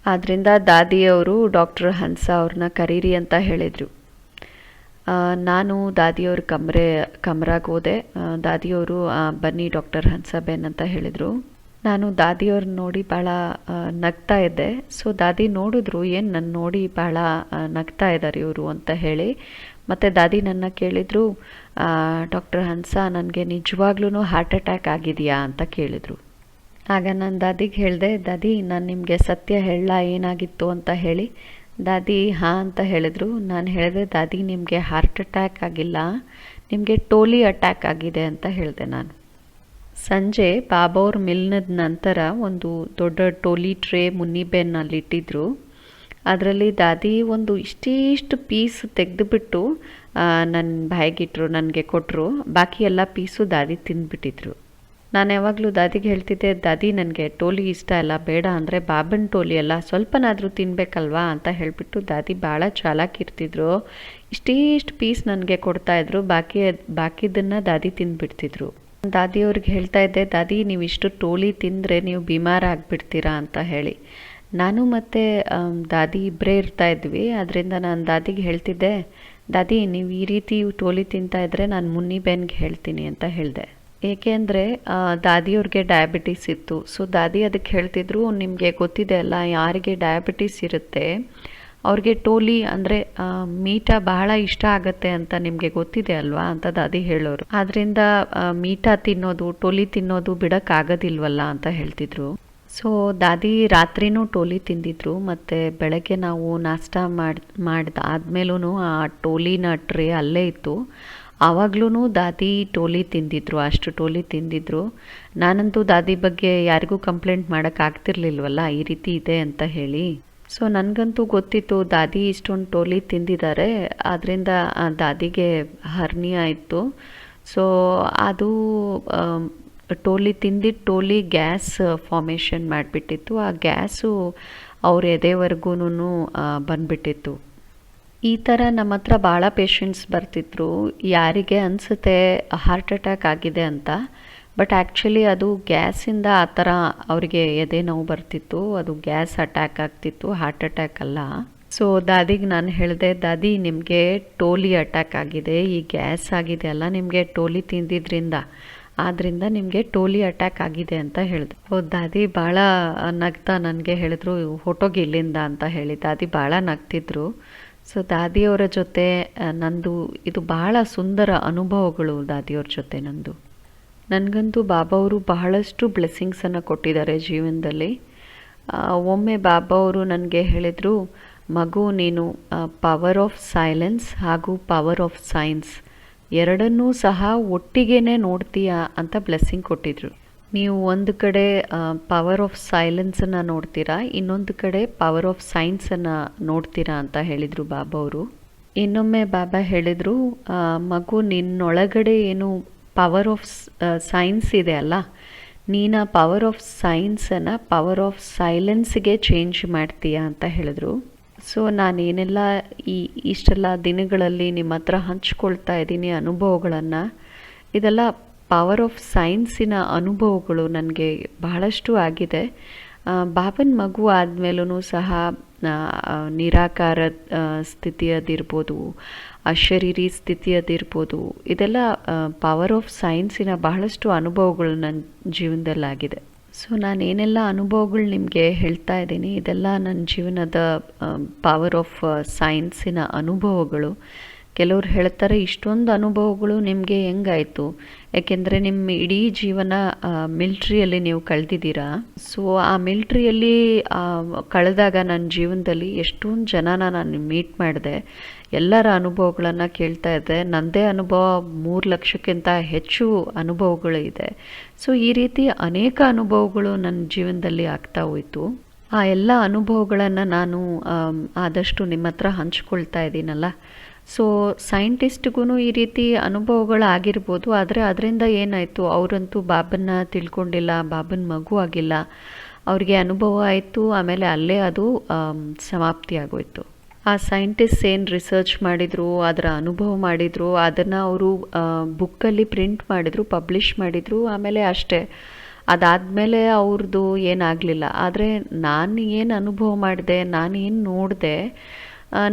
A: ಆದ್ದರಿಂದ ದಾದಿಯವರು ಡಾಕ್ಟರ್ ಹಂಸಾ ಅವ್ರನ್ನ ಕರೀರಿ ಅಂತ ಹೇಳಿದರು. ನಾನು ದಾದಿಯವ್ರ ಕಮ್ರಾಗೆ ಹೋದೆ. ದಾದಿಯವರು ಬನ್ನಿ ಡಾಕ್ಟರ್ ಹಂಸಾಬೆನ್ ಅಂತ ಹೇಳಿದರು. ನಾನು ದಾದಿಯವ್ರನ್ನ ನೋಡಿ ಭಾಳ ನಗ್ತಾ ಇದ್ದೆ. ಸೊ ದಾದಿ ನೋಡಿದ್ರು, ಏನು ನನ್ನ ನೋಡಿ ಭಾಳ ನಗ್ತಾ ಇದ್ದಾರೆ ಇವರು ಅಂತ ಹೇಳಿ. ಮತ್ತು ದಾದಿ ನನ್ನ ಕೇಳಿದರು, ಡಾಕ್ಟರ್ ಹಂಸಾ ನನಗೆ ನಿಜವಾಗ್ಲೂ ಹಾರ್ಟ್ ಅಟ್ಯಾಕ್ ಆಗಿದೆಯಾ ಅಂತ ಕೇಳಿದರು. ಆಗ ನಾನು ದಾದಿಗೆ ಹೇಳಿದೆ, ದಾದಿ ನಾನು ನಿಮಗೆ ಸತ್ಯ ಹೇಳಲ್ಲ ಏನಾಗಿತ್ತು ಅಂತ ಹೇಳಿ. ದಾದಿ ಹಾಂ ಅಂತ ಹೇಳಿದರು. ನಾನು ಹೇಳಿದೆ, ದಾದಿ ನಿಮಗೆ ಹಾರ್ಟ್ ಅಟ್ಯಾಕ್ ಆಗಿಲ್ಲ, ನಿಮಗೆ ಟೋಲಿ ಅಟ್ಯಾಕ್ ಆಗಿದೆ ಅಂತ ಹೇಳಿದೆ ನಾನು. ಸಂಜೆ ಬಾಬಾವ್ರ ಮಿಲ್ನದ ನಂತರ ಒಂದು ದೊಡ್ಡ ಟೋಲಿ ಟ್ರೇ ಮುನ್ನಿಬೆನ್ನಲ್ಲಿಟ್ಟಿದ್ರು. ಅದರಲ್ಲಿ ದಾದಿ ಒಂದು ಇಷ್ಟಿಷ್ಟು ಪೀಸ್ ತೆಗೆದುಬಿಟ್ಟು ನನ್ನ ಬಾಯಿಗಿಟ್ರು, ನನಗೆ ಕೊಟ್ಟರು. ಬಾಕಿ ಎಲ್ಲ ಪೀಸು ದಾದಿ ತಿಂದುಬಿಟ್ಟಿದ್ರು. ನಾನು ಯಾವಾಗಲೂ ದಾದಿಗೆ ಹೇಳ್ತಿದ್ದೆ, ದಾದಿ ನನಗೆ ಟೋಲಿ ಇಷ್ಟ ಇಲ್ಲ, ಬೇಡ ಅಂದರೆ ಬಾಬನ್ ಟೋಲಿ ಅಲ್ಲ, ಸ್ವಲ್ಪನಾದರೂ ತಿನ್ನಬೇಕಲ್ವಾ ಅಂತ ಹೇಳಿಬಿಟ್ಟು ದಾದಿ ಭಾಳ ಚಾಲಾಕಿರ್ತಿದ್ರು. ಇಷ್ಟಿಷ್ಟು ಪೀಸ್ ನನಗೆ ಕೊಡ್ತಾಯಿದ್ರು, ಬಾಕಿದನ್ನು ದಾದಿ ತಿಂದುಬಿಡ್ತಿದ್ರು. ದಾದಿಯವ್ರಿಗೆ ಹೇಳ್ತಾ ಇದ್ದೆ, ದಾದಿ ನೀವು ಇಷ್ಟು ಟೋಲಿ ತಿಂದರೆ ನೀವು ಬಿಮಾರ ಆಗಿಬಿಡ್ತೀರಾ ಅಂತ ಹೇಳಿ. ನಾನು ಮತ್ತು ದಾದಿ ಇಬ್ಬರೇ ಇರ್ತಾಯಿದ್ವಿ. ಅದರಿಂದ ನಾನು ದಾದಿಗೆ ಹೇಳ್ತಿದ್ದೆ, ದಾದಿ ನೀವು ಈ ರೀತಿ ಟೋಲಿ ತಿಂತಾಯಿದ್ರೆ ನಾನು ಮುನ್ನಿಬೆನ್ಗೆ ಹೇಳ್ತೀನಿ ಅಂತ ಹೇಳಿದೆ. ಏಕೆಂದರೆ ದಾದಿಯವ್ರಿಗೆ ಡಯಾಬಿಟಿಸ್ ಇತ್ತು. ಸೊ ದಾದಿ ಅದಕ್ಕೆ ಹೇಳ್ತಿದ್ರು, ನಿಮಗೆ ಗೊತ್ತಿದೆ ಅಲ್ಲ, ಯಾರಿಗೆ ಡಯಾಬಿಟಿಸ್ ಇರುತ್ತೆ ಅವ್ರಿಗೆ ಟೋಲಿ ಅಂದರೆ ಮೀಠಾ ಬಹಳ ಇಷ್ಟ ಆಗುತ್ತೆ ಅಂತ ನಿಮಗೆ ಗೊತ್ತಿದೆ ಅಲ್ವಾ ಅಂತ ದಾದಿ ಹೇಳೋರು. ಆದ್ದರಿಂದ ಮೀಠಾ ತಿನ್ನೋದು ಟೋಲಿ ತಿನ್ನೋದು ಬಿಡೋಕ್ಕಾಗೋದಿಲ್ವಲ್ಲ ಅಂತ ಹೇಳ್ತಿದ್ರು. ಸೊ ದಾದಿ ರಾತ್ರಿನೂ ಟೋಲಿ ತಿಂದಿದ್ರು. ಮತ್ತು ಬೆಳಗ್ಗೆ ನಾವು ನಾಷ್ಟ ಮಾಡಿದಾದ್ಮೇಲೂ ಆ ಟೋಲಿನ ಟ್ರೇ ಅಲ್ಲೇ ಇತ್ತು. ಆವಾಗ್ಲೂ ದಾದಿ ಟೋಲಿ ತಿಂದಿದ್ರು, ಅಷ್ಟು ಟೋಲಿ ತಿಂದಿದ್ರು. ನಾನಂತೂ ದಾದಿ ಬಗ್ಗೆ ಯಾರಿಗೂ ಕಂಪ್ಲೇಂಟ್ ಮಾಡೋಕ್ಕಾಗ್ತಿರ್ಲಿಲ್ವಲ್ಲ ಈ ರೀತಿ ಇದೆ ಅಂತ ಹೇಳಿ. ಸೊ ನನಗಂತೂ ಗೊತ್ತಿತ್ತು ದಾದಿ ಇಷ್ಟೊಂದು ಟೋಲಿ ತಿಂದಿದ್ದಾರೆ. ಆದ್ದರಿಂದ ದಾದಿಗೆ ಹರ್ನಿಯಾ ಇತ್ತು. ಸೊ ಅದು ಟೋಲಿ ತಿಂದಿದ್ದು ಟೋಲಿ ಗ್ಯಾಸ್ ಫಾರ್ಮೇಷನ್ ಮಾಡಿಬಿಟ್ಟಿತ್ತು. ಆ ಗ್ಯಾಸು ಅವ್ರ ಎದೆವರೆಗೂ ಬಂದುಬಿಟ್ಟಿತ್ತು. ಈ ಥರ ನಮ್ಮ ಹತ್ರ ಭಾಳ ಪೇಷಂಟ್ಸ್ ಬರ್ತಿದ್ರು. ಯಾರಿಗೆ ಅನಿಸುತ್ತೆ ಹಾರ್ಟ್ ಅಟ್ಯಾಕ್ ಆಗಿದೆ ಅಂತ, ಬಟ್ ಆ್ಯಕ್ಚುಲಿ ಅದು ಗ್ಯಾಸಿಂದ ಆ ಥರ ಅವರಿಗೆ ಎದೆ ನೋವು ಬರ್ತಿತ್ತು. ಅದು ಗ್ಯಾಸ್ ಅಟ್ಯಾಕ್ ಆಗ್ತಿತ್ತು, ಹಾರ್ಟ್ ಅಟ್ಯಾಕ್ ಅಲ್ಲ. ಸೊ ದಾದಿಗೆ ನಾನು ಹೇಳಿದೆ, ದಾದಿ ನಿಮಗೆ ಟೋಲಿ ಅಟ್ಯಾಕ್ ಆಗಿದೆ, ಈ ಗ್ಯಾಸ್ ಆಗಿದೆ ಅಲ್ಲ ನಿಮಗೆ ಟೋಲಿ ತಿಂದಿದ್ರಿಂದ, ಆದ್ದರಿಂದ ನಿಮಗೆ ಟೋಲಿ ಅಟ್ಯಾಕ್ ಆಗಿದೆ ಅಂತ ಹೇಳಿದೆ. ದಾದಿ ಭಾಳ ನಗ್ತಾ ನನಗೆ ಹೇಳಿದ್ರು, ಹೊಟ್ಟೋಗಿ ಇಲ್ಲಿಂದ ಅಂತ ಹೇಳಿ. ದಾದಿ ಭಾಳ ನಗ್ತಿದ್ರು. ಸೊ ದಾದಿಯವರ ಜೊತೆ ನಂದು ಇದು ಬಹಳ ಸುಂದರ ಅನುಭವಗಳು. ದಾದಿಯವ್ರ ಜೊತೆ ನನಗಂತೂ ಬಾಬಾ ಅವರು ಬಹಳಷ್ಟು ಬ್ಲೆಸ್ಸಿಂಗ್ಸನ್ನು ಕೊಟ್ಟಿದ್ದಾರೆ ಜೀವನದಲ್ಲಿ. ಒಮ್ಮೆ ಬಾಬಾ ಅವರು ನನಗೆ ಹೇಳಿದರು, ಮಗು ನೀನು ಪವರ್ ಆಫ್ ಸೈಲೆನ್ಸ್ ಹಾಗೂ ಪವರ್ ಆಫ್ ಸೈನ್ಸ್ ಎರಡನ್ನೂ ಸಹ ಒಟ್ಟಿಗೇ ನೋಡ್ತೀಯಾ ಅಂತ ಬ್ಲೆಸ್ಸಿಂಗ್ ಕೊಟ್ಟಿದ್ರು. ನೀವು ಒಂದು ಕಡೆ ಪವರ್ ಆಫ್ ಸೈಲೆನ್ಸನ್ನು ನೋಡ್ತೀರಾ, ಇನ್ನೊಂದು ಕಡೆ ಪವರ್ ಆಫ್ ಸೈನ್ಸನ್ನು ನೋಡ್ತೀರಾ ಅಂತ ಹೇಳಿದರು ಬಾಬಾ ಅವರು. ಇನ್ನೊಮ್ಮೆ ಬಾಬಾ ಹೇಳಿದರು, ಮಗು ನಿನ್ನೊಳಗಡೆ ಏನು ಪವರ್ ಆಫ್ ಸೈನ್ಸ್ ಇದೆ ಅಲ್ಲ, ನೀನು ಪವರ್ ಆಫ್ ಸೈನ್ಸನ್ನು ಪವರ್ ಆಫ್ ಸೈಲೆನ್ಸ್ಗೆ ಚೇಂಜ್ ಮಾಡ್ತೀಯಾ ಅಂತ ಹೇಳಿದ್ರು. ಸೊ ನಾನೇನೆಲ್ಲ ಈ ಇಷ್ಟೆಲ್ಲ ದಿನಗಳಲ್ಲಿ ನಿಮ್ಮ ಹತ್ರ ಹಂಚ್ಕೊಳ್ತಾ ಇದ್ದೀನಿ ಅನುಭವಗಳನ್ನು, ಇದೆಲ್ಲ ಪವರ್ ಆಫ್ ಸೈನ್ಸಿನ ಅನುಭವಗಳು ನನಗೆ ಬಹಳಷ್ಟು ಆಗಿದೆ. ಬಾಬನ ಮಗು ಆದಮೇಲೂ ಸಹ ನಿರಾಕಾರ ಸ್ಥಿತಿಯದಿರ್ಬೋದು, ಅಶರೀರಿ ಸ್ಥಿತಿಯದಿರ್ಬೋದು, ಇದೆಲ್ಲ ಪವರ್ ಆಫ್ ಸೈನ್ಸಿನ ಬಹಳಷ್ಟು ಅನುಭವಗಳು ನನ್ನ ಜೀವನದಲ್ಲಾಗಿದೆ. ಸೊ ನಾನೇನೆಲ್ಲ ಅನುಭವಗಳು ನಿಮಗೆ ಹೇಳ್ತಾ ಇದ್ದೀನಿ, ಇದೆಲ್ಲ ನನ್ನ ಜೀವನದ ಪವರ್ ಆಫ್ ಸೈನ್ಸಿನ ಅನುಭವಗಳು. ಕೆಲವ್ರು ಹೇಳ್ತಾರೆ, ಇಷ್ಟೊಂದು ಅನುಭವಗಳು ನಿಮಗೆ ಹೆಂಗಾಯಿತು? ಯಾಕೆಂದರೆ ನಿಮ್ಮ ಇಡೀ ಜೀವನ ಮಿಲ್ಟ್ರಿಯಲ್ಲಿ ನೀವು ಕಳೆದಿದ್ದೀರಾ. ಸೊ ಆ ಮಿಲ್ಟ್ರಿಯಲ್ಲಿ ಕಳೆದಾಗ ನನ್ನ ಜೀವನದಲ್ಲಿ ಎಷ್ಟೊಂದು ಜನನ ನಾನು ಮೀಟ್ ಮಾಡಿದೆ, ಎಲ್ಲರ ಅನುಭವಗಳನ್ನು ಕೇಳ್ತಾ ಇದ್ದೆ. ನನ್ನದೇ ಅನುಭವ 3 ಲಕ್ಷಕ್ಕಿಂತ ಹೆಚ್ಚು ಅನುಭವಗಳು ಇದೆ. ಸೊ ಈ ರೀತಿ ಅನೇಕ ಅನುಭವಗಳು ನನ್ನ ಜೀವನದಲ್ಲಿ ಆಗ್ತಾ ಹೋಯಿತು. ಆ ಎಲ್ಲ ಅನುಭವಗಳನ್ನು ನಾನು ಆದಷ್ಟು ನಿಮ್ಮ ಹತ್ರ ಹಂಚ್ಕೊಳ್ತಾ ಇದ್ದೀನಲ್ಲ. ಸೊ ಸೈಂಟಿಸ್ಟ್ಗೂ ಈ ರೀತಿ ಅನುಭವಗಳಾಗಿರ್ಬೋದು, ಆದರೆ ಅದರಿಂದ ಏನಾಯಿತು, ಅವರಂತೂ ಬಾಬನ್ನ ತಿಳ್ಕೊಂಡಿಲ್ಲ, ಬಾಬನ ಮಗು ಆಗಿಲ್ಲ. ಅವ್ರಿಗೆ ಅನುಭವ ಆಯಿತು, ಆಮೇಲೆ ಅಲ್ಲೇ ಅದು ಸಮಾಪ್ತಿ ಆಗೋಯ್ತು. ಆ ಸೈಂಟಿಸ್ಟ್ ಏನು ರಿಸರ್ಚ್ ಮಾಡಿದರು, ಅದರ ಅನುಭವ ಮಾಡಿದರು, ಅದನ್ನು ಅವರು ಬುಕ್ಕಲ್ಲಿ ಪ್ರಿಂಟ್ ಮಾಡಿದರು, ಪಬ್ಲಿಷ್ ಮಾಡಿದರು, ಆಮೇಲೆ ಅಷ್ಟೇ. ಅದಾದಮೇಲೆ ಅವ್ರದ್ದು ಏನಾಗಲಿಲ್ಲ. ಆದರೆ ನಾನು ಏನು ಅನುಭವ ಮಾಡಿದೆ, ನಾನು ಏನು ನೋಡಿದೆ,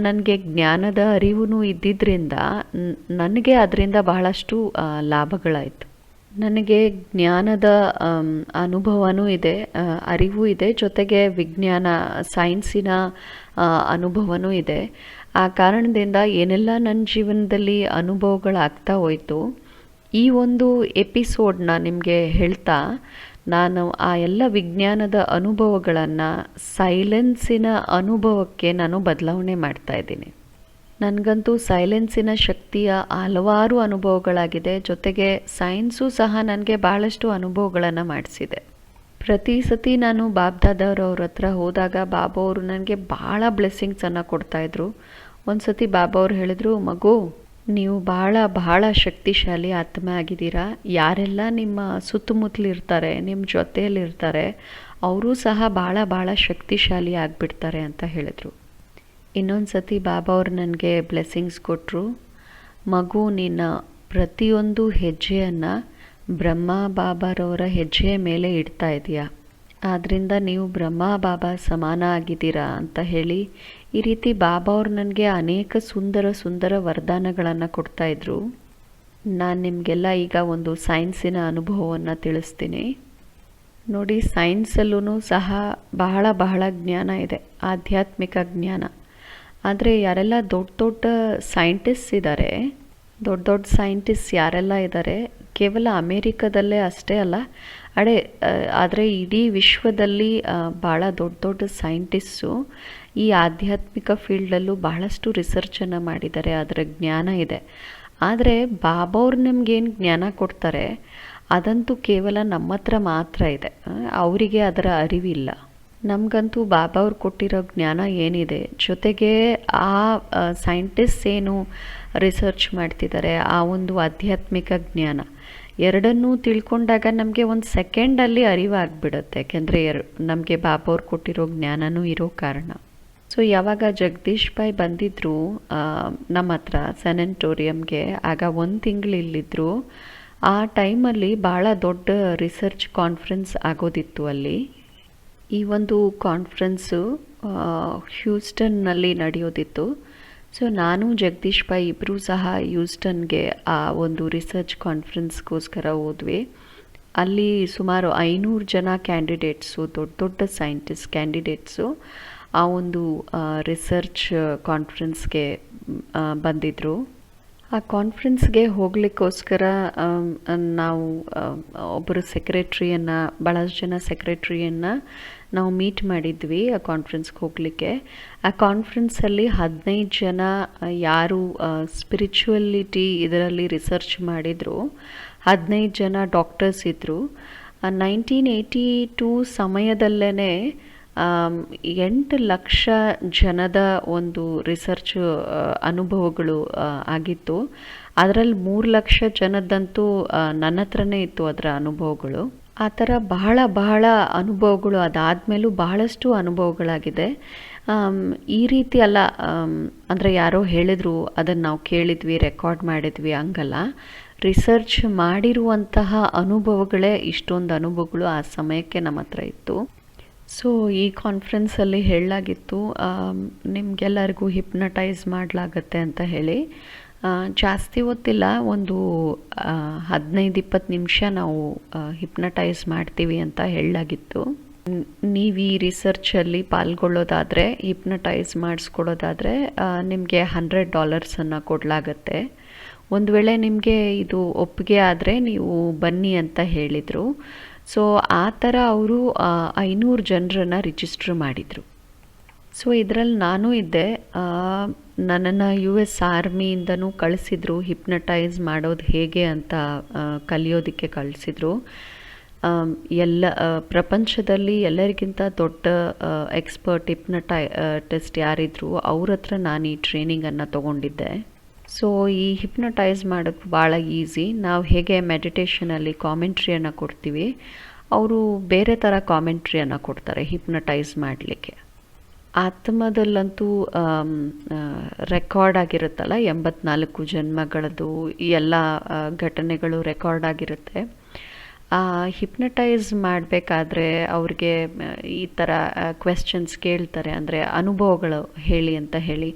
A: ನನಗೆ ಜ್ಞಾನದ ಅರಿವು ಇದ್ದಿದ್ದರಿಂದ ನನಗೆ ಅದರಿಂದ ಬಹಳಷ್ಟು ಲಾಭಗಳಾಯಿತು. ನನಗೆ ಜ್ಞಾನದ ಅನುಭವನೂ ಇದೆ, ಅರಿವು ಇದೆ, ಜೊತೆಗೆ ವಿಜ್ಞಾನ ಸೈನ್ಸಿನ ಅನುಭವನೂ ಇದೆ. ಆ ಕಾರಣದಿಂದ ಏನೆಲ್ಲ ನನ್ನ ಜೀವನದಲ್ಲಿ ಅನುಭವಗಳಾಗ್ತಾ ಹೋಯಿತು, ಈ ಒಂದು ಎಪಿಸೋಡ್ನ ನಿಮಗೆ ಹೇಳ್ತಾ ನಾನು ಆ ಎಲ್ಲ ವಿಜ್ಞಾನದ ಅನುಭವಗಳನ್ನು ಸೈಲೆನ್ಸಿನ ಅನುಭವಕ್ಕೆ ನಾನು ಬದಲಾವಣೆ ಮಾಡ್ತಾ ಇದ್ದೀನಿ. ನನಗಂತೂ ಸೈಲೆನ್ಸಿನ ಶಕ್ತಿಯ ಹಲವಾರು ಅನುಭವಗಳಾಗಿದೆ, ಜೊತೆಗೆ ಸೈನ್ಸು ಸಹ ನನಗೆ ಭಾಳಷ್ಟು ಅನುಭವಗಳನ್ನು ಮಾಡಿಸಿದೆ. ಪ್ರತಿ ಸತಿ ನಾನು ಬಾಬ್ದಾದವ್ರವ್ರ ಹತ್ರ ಹೋದಾಗ ಬಾಬಾ ಅವರು ನನಗೆ ಭಾಳ ಬ್ಲೆಸ್ಸಿಂಗ್ಸನ್ನು ಕೊಡ್ತಾಯಿದ್ರು. ಒಂದು ಸತಿ ಬಾಬಾ ಅವರು ಹೇಳಿದರು, ಮಗು ನೀವು ಭಾಳ ಶಕ್ತಿಶಾಲಿ ಆತ್ಮ ಆಗಿದ್ದೀರಾ. ಯಾರೆಲ್ಲ ನಿಮ್ಮ ಸುತ್ತಮುತ್ತಲಿರ್ತಾರೆ, ನಿಮ್ಮ ಜೊತೆಯಲ್ಲಿರ್ತಾರೆ, ಅವರೂ ಸಹ ಭಾಳ ಶಕ್ತಿಶಾಲಿ ಆಗಿಬಿಡ್ತಾರೆ ಅಂತ ಹೇಳಿದರು. ಇನ್ನೊಂದು ಸತಿ ಬಾಬಾ ಅವರು ನನಗೆ ಬ್ಲೆಸ್ಸಿಂಗ್ಸ್ ಕೊಟ್ಟರು. ಮಗು, ನಿನ್ನ ಪ್ರತಿಯೊಂದು ಹೆಜ್ಜೆಯನ್ನು ಬ್ರಹ್ಮ ಬಾಬಾರವರ ಹೆಜ್ಜೆಯ ಮೇಲೆ ಇಡ್ತಾ ಇದೆಯಾ, ಆದ್ದರಿಂದ ನೀವು ಬ್ರಹ್ಮ ಬಾಬಾ ಸಮಾನ ಆಗಿದ್ದೀರಾ ಅಂತ ಹೇಳಿ ಈ ರೀತಿ ಬಾಬಾ ಅವರು ನನಗೆ ಅನೇಕ ಸುಂದರ ವರದಾನಗಳನ್ನು ಕೊಡ್ತಾಯಿದ್ರು. ನಾನು ನಿಮಗೆಲ್ಲ ಈಗ ಒಂದು ಸೈನ್ಸಿನ ಅನುಭವವನ್ನು ತಿಳಿಸ್ತೀನಿ. ನೋಡಿ, ಸೈನ್ಸಲ್ಲೂ ಸಹ ಬಹಳ ಜ್ಞಾನ ಇದೆ, ಆಧ್ಯಾತ್ಮಿಕ ಜ್ಞಾನ. ಆದರೆ ಯಾರೆಲ್ಲ ದೊಡ್ಡ ಸೈಂಟಿಸ್ಟ್ಸ್ ಇದ್ದಾರೆ, ದೊಡ್ಡ ಸೈಂಟಿಸ್ಟ್ ಯಾರೆಲ್ಲ ಇದ್ದಾರೆ, ಕೇವಲ ಅಮೇರಿಕಾದಲ್ಲೇ ಅಷ್ಟೇ ಅಲ್ಲ, ಆದರೆ ಇಡೀ ವಿಶ್ವದಲ್ಲಿ ಭಾಳ ದೊಡ್ಡ ಸೈಂಟಿಸ್ಟು ಈ ಆಧ್ಯಾತ್ಮಿಕ ಫೀಲ್ಡಲ್ಲೂ ಬಹಳಷ್ಟು ರಿಸರ್ಚನ್ನು ಮಾಡಿದ್ದಾರೆ, ಅದರ ಜ್ಞಾನ ಇದೆ. ಆದರೆ ಬಾಬಾ ಅವ್ರು ನಮಗೇನು ಜ್ಞಾನ ಕೊಡ್ತಾರೆ ಅದಂತೂ ಕೇವಲ ನಮ್ಮ ಹತ್ರ ಮಾತ್ರ ಇದೆ, ಅವರಿಗೆ ಅದರ ಅರಿವಿಲ್ಲ. ನಮಗಂತೂ ಬಾಬಾ ಅವ್ರು ಕೊಟ್ಟಿರೋ ಜ್ಞಾನ ಏನಿದೆ, ಜೊತೆಗೆ ಆ ಸೈಂಟಿಸ್ಟ್ ಏನು ರಿಸರ್ಚ್ ಮಾಡ್ತಿದ್ದಾರೆ ಆ ಒಂದು ಆಧ್ಯಾತ್ಮಿಕ ಜ್ಞಾನ ಎರಡನ್ನೂ ತಿಳ್ಕೊಂಡಾಗ ನಮಗೆ ಒಂದು ಸೆಕೆಂಡಲ್ಲಿ ಅರಿವಾಗ್ಬಿಡುತ್ತೆ. ಯಾಕೆಂದರೆ ನಮಗೆ ಬಾಬಾ ಅವ್ರು ಕೊಟ್ಟಿರೋ ಜ್ಞಾನನೂ ಇರೋ ಕಾರಣ. ಸೊ ಯಾವಾಗ ಜಗದೀಶ್ ಭಾಯ್ ಬಂದಿದ್ದರು ನಮ್ಮ ಹತ್ರ ಸ್ಯಾನಿಟೋರಿಯಮ್ಗೆ, ಆಗ 1 ತಿಂಗಳು ಇಲ್ಲಿದ್ದರು. ಆ ಟೈಮಲ್ಲಿ ಭಾಳ ದೊಡ್ಡ ರಿಸರ್ಚ್ ಕಾನ್ಫರೆನ್ಸ್ ಆಗೋದಿತ್ತು ಅಲ್ಲಿ. ಈ ಒಂದು ಕಾನ್ಫರೆನ್ಸು ಹ್ಯೂಸ್ಟನ್ನಲ್ಲಿ ನಡೆಯೋದಿತ್ತು. ಸೊ ನಾನು ಜಗದೀಶ್ ಭಾಯ್ ಇಬ್ಬರೂ ಸಹ ಹ್ಯೂಸ್ಟನ್ಗೆ ಆ ಒಂದು ರಿಸರ್ಚ್ ಕಾನ್ಫರೆನ್ಸ್ಗೋಸ್ಕರ ಹೋದ್ವಿ. ಅಲ್ಲಿ ಸುಮಾರು 500 ಜನ ಕ್ಯಾಂಡಿಡೇಟ್ಸು, ದೊಡ್ಡ ಸೈಂಟಿಸ್ಟ್ ಕ್ಯಾಂಡಿಡೇಟ್ಸು ಆ ಒಂದು ರಿಸರ್ಚ್ ಕಾನ್ಫರೆನ್ಸ್ಗೆ ಬಂದಿದ್ದರು. ಆ ಕಾನ್ಫರೆನ್ಸ್ಗೆ ಹೋಗಲಿಕ್ಕೋಸ್ಕರ ನಾವು ಒಬ್ಬರು ಸೆಕ್ರೆಟ್ರಿಯನ್ನು, ಭಾಳಷ್ಟು ಜನ ಸೆಕ್ರೆಟ್ರಿಯನ್ನು ನಾವು ಮೀಟ್ ಮಾಡಿದ್ವಿ ಆ ಕಾನ್ಫರೆನ್ಸ್ಗೆ ಹೋಗಲಿಕ್ಕೆ. ಆ ಕಾನ್ಫರೆನ್ಸಲ್ಲಿ 15 ಜನ ಯಾರು ಸ್ಪಿರಿಚುವಲಿಟಿ ಇದರಲ್ಲಿ ರಿಸರ್ಚ್ ಮಾಡಿದರು, 15 ಜನ ಡಾಕ್ಟರ್ಸ್ ಇದ್ದರು. 1982 ಸಮಯದಲ್ಲೇ 8 ಲಕ್ಷ ಜನದ ಒಂದು ರಿಸರ್ಚ್ ಅನುಭವಗಳು ಆಗಿತ್ತು. ಅದರಲ್ಲಿ 3 ಲಕ್ಷ ಜನದಂತೂ ನನ್ನ ಹತ್ರನೇ ಇತ್ತು ಅದರ ಅನುಭವಗಳು. ಆ ಥರ ಬಹಳ ಅನುಭವಗಳು, ಅದಾದಮೇಲೂ ಬಹಳಷ್ಟು ಅನುಭವಗಳಾಗಿದೆ. ಆಮ್, ಈ ರೀತಿ ಅಲ್ಲ. ಅಂದರೆ ಯಾರೋ ಹೇಳಿದರು, ಅದನ್ನು ನಾವು ಕೇಳಿದ್ವಿ, ರೆಕಾರ್ಡ್ ಮಾಡಿದ್ವಿ, ಹಂಗಲ್ಲ. ರಿಸರ್ಚ್ ಮಾಡಿರುವಂತಹ ಅನುಭವಗಳೇ, ಇಷ್ಟೊಂದು ಅನುಭವಗಳು ಆ ಸಮಯಕ್ಕೆ ನಮ್ಮ ಹತ್ರ ಇತ್ತು. ಸೊ ಈ ಕಾನ್ಫರೆನ್ಸಲ್ಲಿ ಹೇಳಲಾಗಿತ್ತು, ನಿಮಗೆಲ್ಲರಿಗೂ ಹಿಪ್ನಟೈಸ್ ಮಾಡಲಾಗತ್ತೆ ಅಂತ ಹೇಳಿ. ಜಾಸ್ತಿ ಹೊತ್ತಿಲ್ಲ, ಒಂದು 15-20 ನಿಮಿಷ ನಾವು ಹಿಪ್ನಟೈಸ್ ಮಾಡ್ತೀವಿ ಅಂತ ಹೇಳಲಾಗಿತ್ತು. ನೀವು ಈ ರಿಸರ್ಚಲ್ಲಿ ಪಾಲ್ಗೊಳ್ಳೋದಾದರೆ, ಹಿಪ್ನಟೈಸ್ ಮಾಡಿಸ್ಕೊಳ್ಳೋದಾದರೆ ನಿಮಗೆ $100 ಕೊಡಲಾಗತ್ತೆ. ಒಂದು ವೇಳೆ ನಿಮಗೆ ಇದು ಒಪ್ಪಿಗೆ ಆದರೆ ನೀವು ಬನ್ನಿ ಅಂತ ಹೇಳಿದರು. ಸೊ ಆ ಥರ ಅವರು 500 ಜನರನ್ನು ರಿಜಿಸ್ಟ್ರ್ ಮಾಡಿದರು. ಸೊ ಇದರಲ್ಲಿ ನಾನು ಇದ್ದೆ. ನನ್ನನ್ನು US ಆರ್ಮಿಯಿಂದನೂ ಕಳಿಸಿದ್ರು, ಹಿಪ್ನಟೈಸ್ ಮಾಡೋದು ಹೇಗೆ ಅಂತ ಕಲಿಯೋದಕ್ಕೆ ಕಳಿಸಿದ್ರು. ಪ್ರಪಂಚದಲ್ಲಿ ಎಲ್ಲರಿಗಿಂತ ದೊಡ್ಡ ಎಕ್ಸ್ಪರ್ಟ್ ಹಿಪ್ನಟೈಸ್ಟ್ ಯಾರಿದ್ರು ಅವ್ರ ಹತ್ರ ನಾನು ಈ ಟ್ರೈನಿಂಗನ್ನು ತೊಗೊಂಡಿದ್ದೆ. ಸೊ ಈ ಹಿಪ್ನಟೈಸ್ ಮಾಡೋದು ಭಾಳ ಈಸಿ. ನಾವು ಹೇಗೆ ಮೆಡಿಟೇಷನಲ್ಲಿ ಕಾಮೆಂಟ್ರಿಯನ್ನು ಕೊಡ್ತೀವಿ, ಅವರು ಬೇರೆ ಥರ ಕಾಮೆಂಟ್ರಿಯನ್ನು ಕೊಡ್ತಾರೆ ಹಿಪ್ನಟೈಸ್ ಮಾಡಲಿಕ್ಕೆ. ಆತ್ಮದಲ್ಲಂತೂ ರೆಕಾರ್ಡ್ ಆಗಿರುತ್ತಲ್ಲ, 84 ಜನ್ಮಗಳದ್ದು ಎಲ್ಲ ಘಟನೆಗಳು ರೆಕಾರ್ಡ್ ಆಗಿರುತ್ತೆ. ಹಿಪ್ನಟೈಸ್ ಮಾಡಬೇಕಾದ್ರೆ ಅವ್ರಿಗೆ ಈ ಥರ ಕ್ವೆಶ್ಚನ್ಸ್ ಕೇಳ್ತಾರೆ. ಅಂದರೆ ಅನುಭವಗಳು ಹೇಳಿ ಅಂತ ಹೇಳಿ,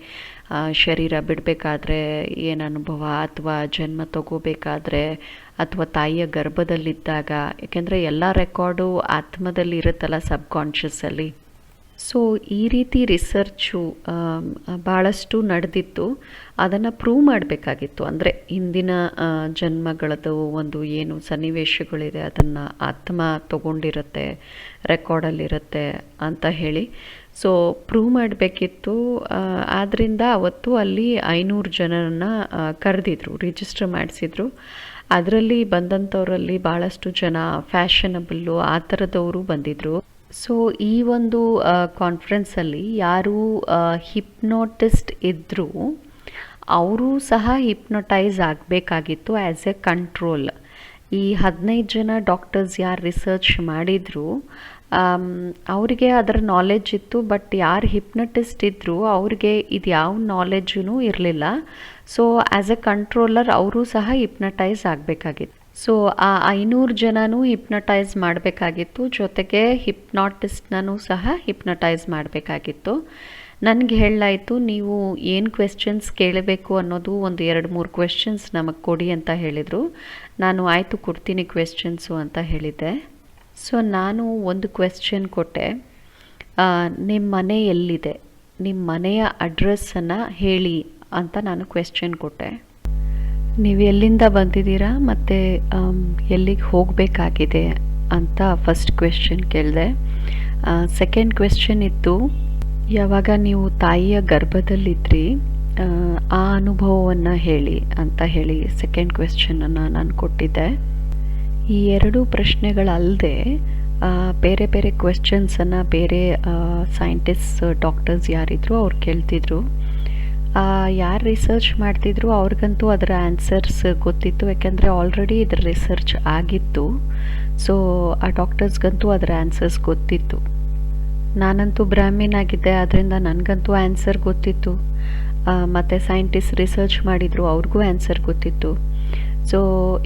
A: ಶರೀರ ಬಿಡಬೇಕಾದ್ರೆ ಏನು ಅನುಭವ, ಅಥವಾ ಜನ್ಮ ತಗೋಬೇಕಾದ್ರೆ, ಅಥವಾ ತಾಯಿಯ ಗರ್ಭದಲ್ಲಿದ್ದಾಗ. ಯಾಕೆಂದರೆ ಎಲ್ಲ ರೆಕಾರ್ಡು ಆತ್ಮದಲ್ಲಿ ಇರುತ್ತಲ್ಲ, ಸಬ್ಕಾನ್ಷಿಯಸ್ಸಲ್ಲಿ. ಸೊ ಈ ರೀತಿ ರಿಸರ್ಚು ಭಾಳಷ್ಟು ನಡೆದಿತ್ತು. ಅದನ್ನು ಪ್ರೂವ್ ಮಾಡಬೇಕಾಗಿತ್ತು. ಅಂದರೆ ಹಿಂದಿನ ಜನ್ಮಗಳದ್ದು ಒಂದು ಏನು ಸನ್ನಿವೇಶಗಳಿದೆ ಅದನ್ನು ಆತ್ಮ ತಗೊಂಡಿರುತ್ತೆ, ರೆಕಾರ್ಡಲ್ಲಿರುತ್ತೆ ಅಂತ ಹೇಳಿ. ಸೊ ಪ್ರೂವ್ ಮಾಡಬೇಕಿತ್ತು. ಆದ್ದರಿಂದ ಅವತ್ತು ಅಲ್ಲಿ 500 ಜನರನ್ನು ಕರೆದಿದ್ರು, ರಿಜಿಸ್ಟರ್ ಮಾಡಿಸಿದ್ರು. ಅದರಲ್ಲಿ ಬಂದಂಥವರಲ್ಲಿ ಭಾಳಷ್ಟು ಜನ ಫ್ಯಾಷನಬಲ್ಲು ಆ ಥರದವರು ಬಂದಿದ್ದರು. ಸೊ ಈ ಒಂದು ಕಾನ್ಫರೆನ್ಸಲ್ಲಿ ಯಾರು ಹಿಪ್ನೋಟಿಸ್ಟ್ ಇದ್ದರೂ ಅವರು ಸಹ ಹಿಪ್ನಟೈಸ್ ಆಗಬೇಕಾಗಿತ್ತು ಆ್ಯಸ್ ಎ ಕಂಟ್ರೋಲ್. ಈ 15 ಜನ ಡಾಕ್ಟರ್ಸ್ ಯಾರು ರಿಸರ್ಚ್ ಮಾಡಿದರು ಅವರಿಗೆ ಅದರ ನಾಲೆಡ್ಜ್ ಇತ್ತು. ಬಟ್ ಯಾರು ಹಿಪ್ನಟಿಸ್ಟ್ ಇದ್ದರು ಅವ್ರಿಗೆ ಇದು ಯಾವ ನಾಲೆಡ್ಜೂ ಇರಲಿಲ್ಲ. ಸೊ ಆ್ಯಸ್ ಎ ಕಂಟ್ರೋಲರ್ ಅವರು ಸಹ ಹಿಪ್ನಟೈಸ್ ಆಗಬೇಕಾಗಿತ್ತು. ಸೊ ಆ 500 ಜನನೂ ಹಿಪ್ನಟೈಸ್ ಮಾಡಬೇಕಾಗಿತ್ತು, ಜೊತೆಗೆ ಹಿಪ್ನಾಟಿಸ್ಟ್ನೂ ಸಹ ಹಿಪ್ನಟೈಸ್ ಮಾಡಬೇಕಾಗಿತ್ತು. ನನಗೆ ಹೇಳಲಾಯಿತು, ನೀವು ಏನು ಕ್ವೆಶ್ಚನ್ಸ್ ಕೇಳಬೇಕು ಅನ್ನೋದು ಒಂದು 2-3 ಕ್ವೆಶ್ಚನ್ಸ್ ನಮಗೆ ಕೊಡಿ ಅಂತ ಹೇಳಿದರು. ನಾನು ಆಯಿತು ಕೊಡ್ತೀನಿ ಕ್ವೆಶ್ಚನ್ಸು ಅಂತ ಹೇಳಿದ್ದೆ. ಸೊ ನಾನು ಒಂದು ಕ್ವೆಶ್ಚನ್ ಕೊಟ್ಟೆ, ನಿಮ್ಮ ಮನೆ ಎಲ್ಲಿದೆ, ನಿಮ್ಮ ಮನೆಯ ಅಡ್ರೆಸ್ಸನ್ನು ಹೇಳಿ ಅಂತ ನಾನು ಕ್ವೆಶ್ಚನ್ ಕೊಟ್ಟೆ. ನೀವು ಎಲ್ಲಿಂದ ಬಂದಿದ್ದೀರಾ ಮತ್ತು ಎಲ್ಲಿಗೆ ಹೋಗಬೇಕಾಗಿದೆ ಅಂತ ಫಸ್ಟ್ ಕ್ವೆಶ್ಚನ್ ಕೇಳಿದೆ. ಸೆಕೆಂಡ್ ಕ್ವೆಶ್ಚನ್ ಇತ್ತು, ಯಾವಾಗ ನೀವು ತಾಯಿಯ ಗರ್ಭದಲ್ಲಿದ್ರಿ ಆ ಅನುಭವವನ್ನು ಹೇಳಿ ಅಂತ ಹೇಳಿ ಸೆಕೆಂಡ್ ಕ್ವೆಶ್ಚನನ್ನು ನಾನು ಕೊಟ್ಟಿದ್ದೆ. ಈ 2 ಪ್ರಶ್ನೆಗಳಲ್ಲದೆ ಬೇರೆ ಬೇರೆ ಕ್ವೆಶ್ಚನ್ಸನ್ನು ಬೇರೆ ಸೈಂಟಿಸ್ಟ್ ಡಾಕ್ಟರ್ಸ್ ಯಾರಿದ್ರು ಅವ್ರು ಕೇಳ್ತಿದ್ರು. ಯಾರು ರಿಸರ್ಚ್ ಮಾಡ್ತಿದ್ರು ಅವ್ರಿಗಂತೂ ಅದರ ಆನ್ಸರ್ಸ್ ಗೊತ್ತಿತ್ತು, ಯಾಕೆಂದರೆ ಆಲ್ರೆಡಿ ಇದರ ರಿಸರ್ಚ್ ಆಗಿತ್ತು. ಸೊ ಆ ಡಾಕ್ಟರ್ಸ್ಗಂತೂ ಅದರ ಆನ್ಸರ್ಸ್ ಗೊತ್ತಿತ್ತು. ನಾನಂತೂ ಬ್ರಾಹ್ಮಿನ್ ಆಗಿದ್ದೆ, ಅದರಿಂದ ನನಗಂತೂ ಆನ್ಸರ್ ಗೊತ್ತಿತ್ತು. ಮತ್ತು ಸೈಂಟಿಸ್ಟ್ ರಿಸರ್ಚ್ ಮಾಡಿದರು, ಅವ್ರಿಗೂ ಆನ್ಸರ್ ಗೊತ್ತಿತ್ತು. ಸೊ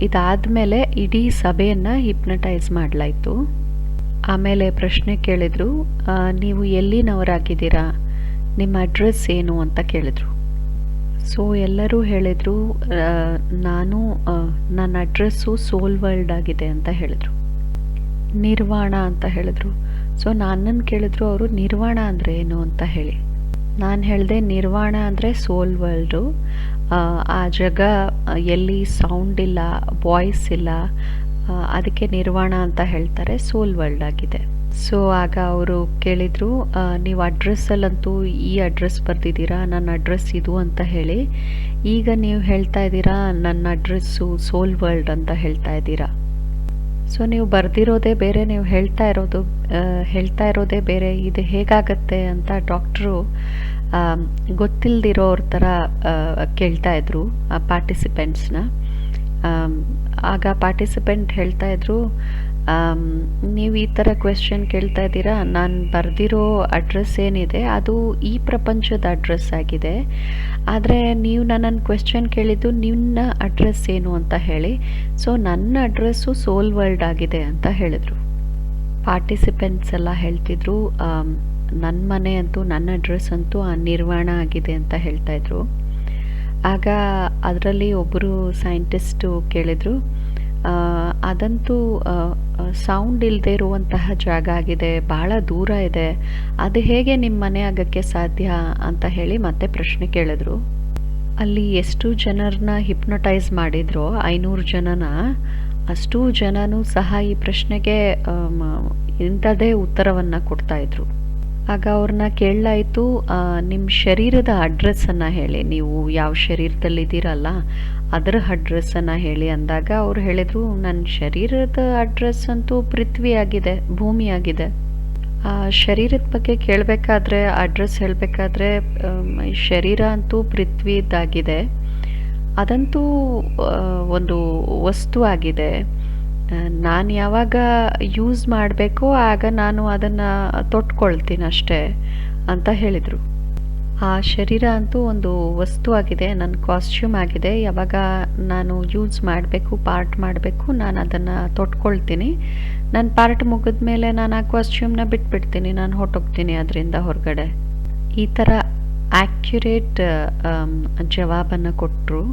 A: ಇದಾದಮೇಲೆ ಇಡೀ ಸಭೆಯನ್ನು ಹಿಪ್ನಟೈಸ್ ಮಾಡಲಾಯಿತು. ಆಮೇಲೆ ಪ್ರಶ್ನೆ ಕೇಳಿದರು, ನೀವು ಎಲ್ಲಿನವರಾಗಿದ್ದೀರಾ, ನಿಮ್ಮ ಅಡ್ರೆಸ್ ಏನು ಅಂತ ಕೇಳಿದರು. ಸೊ ಎಲ್ಲರೂ ಹೇಳಿದರು, ನನ್ನ ಅಡ್ರೆಸ್ಸು ಸೋಲ್ ವರ್ಲ್ಡ್ ಆಗಿದೆ ಅಂತ ಹೇಳಿದರು. ನಿರ್ವಾಣ ಅಂತ ಹೇಳಿದ್ರು. ಸೊ ನನ್ನನ್ನು ಕೇಳಿದ್ರು ಅವರು, ನಿರ್ವಾಣ ಅಂದರೆ ಏನು ಅಂತ ಹೇಳಿ. ನಾನು ಹೇಳಿದೆ, ನಿರ್ವಾಣ ಅಂದರೆ ಸೋಲ್ ವರ್ಲ್ಡು. ಆ ಜಾಗ ಎಲ್ಲಿ ಸೌಂಡ್ ಇಲ್ಲ, ವಾಯ್ಸ್ ಇಲ್ಲ, ಅದಕ್ಕೆ ನಿರ್ವಾಣ ಅಂತ ಹೇಳ್ತಾರೆ, ಸೋಲ್ ವರ್ಲ್ಡ್ ಆಗಿದೆ. ಸೊ ಆಗ ಅವರು ಕೇಳಿದರು, ನೀವು ಅಡ್ರೆಸ್ಸಲ್ಲಂತೂ ಈ ಅಡ್ರೆಸ್ ಬರೆದಿದ್ದೀರಾ, ನನ್ನ ಅಡ್ರೆಸ್ ಇದು ಅಂತ ಹೇಳಿ. ಈಗ ನೀವು ಹೇಳ್ತಾ ಇದ್ದೀರಾ ನನ್ನ ಅಡ್ರೆಸ್ಸು ಸೋಲ್ ವರ್ಲ್ಡ್ ಅಂತ ಹೇಳ್ತಾ ಇದ್ದೀರಾ. ಸೊ ನೀವು ಬರೆದಿರೋದೇ ಬೇರೆ, ನೀವು ಹೇಳ್ತಾ ಇರೋದೇ ಬೇರೆ, ಇದು ಹೇಗಾಗತ್ತೆ ಅಂತ ಡಾಕ್ಟ್ರು ಗೊತ್ತಿಲ್ಲದಿರೋರ ಥರ ಕೇಳ್ತಾಯಿದ್ರು ಪಾರ್ಟಿಸಿಪೆಂಟ್ಸ್ನ. ಆಗ ಪಾರ್ಟಿಸಿಪೆಂಟ್ ಹೇಳ್ತಾಯಿದ್ರು, ನೀವು ಈ ಥರ ಕ್ವೆಶ್ಚನ್ ಕೇಳ್ತಾ ಇದ್ದೀರಾ. ನಾನು ಬರೆದಿರೋ ಅಡ್ರೆಸ್ ಏನಿದೆ ಅದು ಈ ಪ್ರಪಂಚದ ಅಡ್ರೆಸ್ ಆಗಿದೆ. ಆದರೆ ನೀವು ನನ್ನನ್ನು ಕ್ವೆಶ್ಚನ್ ಕೇಳಿದ್ದು ನಿಮ್ಮ ಅಡ್ರೆಸ್ ಏನು ಅಂತ ಹೇಳಿ. ಸೊ ನನ್ನ ಅಡ್ರೆಸ್ಸು ಸೋಲ್ ವರ್ಲ್ಡ್ ಆಗಿದೆ ಅಂತ ಹೇಳಿದರು. ಪಾರ್ಟಿಸಿಪೆಂಟ್ಸ್ ಎಲ್ಲ ಹೇಳ್ತಿದ್ರು, ನನ್ನ ಮನೆ ಅಂತೂ, ನನ್ನ ಅಡ್ರೆಸ್ ಅಂತೂ ನಿರ್ವಾಣ ಆಗಿದೆ ಅಂತ ಹೇಳ್ತಾಯಿದ್ರು. ಆಗ ಅದರಲ್ಲಿ ಒಬ್ಬರು ಸೈಂಟಿಸ್ಟು ಕೇಳಿದರು, ಅದಂತೂ ಸೌಂಡ್ ಇಲ್ಲದೆ ಇರುವಂತಹ ಜಾಗ ಆಗಿದೆ, ಬಹಳ ದೂರ ಇದೆ, ಅದು ಹೇಗೆ ನಿಮ್ಮ ಮನೆ ಆಗೋಕ್ಕೆ ಸಾಧ್ಯ ಅಂತ ಹೇಳಿ ಮತ್ತೆ ಪ್ರಶ್ನೆ ಕೇಳಿದ್ರು. ಅಲ್ಲಿ ಎಷ್ಟು ಜನರನ್ನ ಹಿಪ್ನೋಟೈಸ್ ಮಾಡಿದ್ರೋ, 500 ಜನನ, ಅಷ್ಟೂ ಜನನೂ ಸಹ ಈ ಪ್ರಶ್ನೆಗೆ ಇಂಥದ್ದೇ ಉತ್ತರವನ್ನು ಕೊಡ್ತಾಯಿದ್ರು. ಆಗ ಅವ್ರನ್ನ ಕೇಳಲಾಯಿತು, ನಿಮ್ಮ ಶರೀರದ ಅಡ್ರೆಸ್ಸನ್ನು ಹೇಳಿ, ನೀವು ಯಾವ ಶರೀರದಲ್ಲಿದ್ದೀರಲ್ಲ ಅದರ ಅಡ್ರೆಸ್ಸನ್ನು ಹೇಳಿ ಅಂದಾಗ ಅವ್ರು ಹೇಳಿದರು, ನನ್ನ ಶರೀರದ ಅಡ್ರೆಸ್ ಅಂತೂ ಪೃಥ್ವಿ ಆಗಿದೆ, ಭೂಮಿ ಆಗಿದೆ. ಶರೀರದ ಬಗ್ಗೆ ಕೇಳಬೇಕಾದ್ರೆ, ಅಡ್ರೆಸ್ ಹೇಳಬೇಕಾದ್ರೆ, ಶರೀರ ಅಂತೂ ಪೃಥ್ವಿದಾಗಿದೆ, ಅದಂತೂ ಒಂದು ವಸ್ತು ಆಗಿದೆ. ನಾನು ಯಾವಾಗ ಯೂಸ್ ಮಾಡಬೇಕೋ ಆಗ ನಾನು ಅದನ್ನು ತೊಟ್ಕೊಳ್ತೀನಿ ಅಷ್ಟೇ ಅಂತ ಹೇಳಿದರು. ಆ ಶರೀರ ಅಂತೂ ಒಂದು ವಸ್ತು ಆಗಿದೆ, ನನ್ನ ಕಾಸ್ಟ್ಯೂಮ್ ಆಗಿದೆ. ಯಾವಾಗ ನಾನು ಯೂಸ್ ಮಾಡಬೇಕು, ಪಾರ್ಟ್ ಮಾಡಬೇಕು, ನಾನು ಅದನ್ನು ತೊಟ್ಕೊಳ್ತೀನಿ. ನನ್ನ ಪಾರ್ಟ್ ಮುಗಿದ ಮೇಲೆ ನಾನು ಆ ಕಾಸ್ಟ್ಯೂಮ್ನ ಬಿಟ್ಬಿಡ್ತೀನಿ, ನಾನು ಹೊರಟೋಗ್ತೀನಿ ಅದರಿಂದ ಹೊರಗಡೆ. ಈ ಥರ ಆ್ಯಕ್ಯುರೇಟ್ ಜವಾಬನ್ನು ಕೊಟ್ಟರು.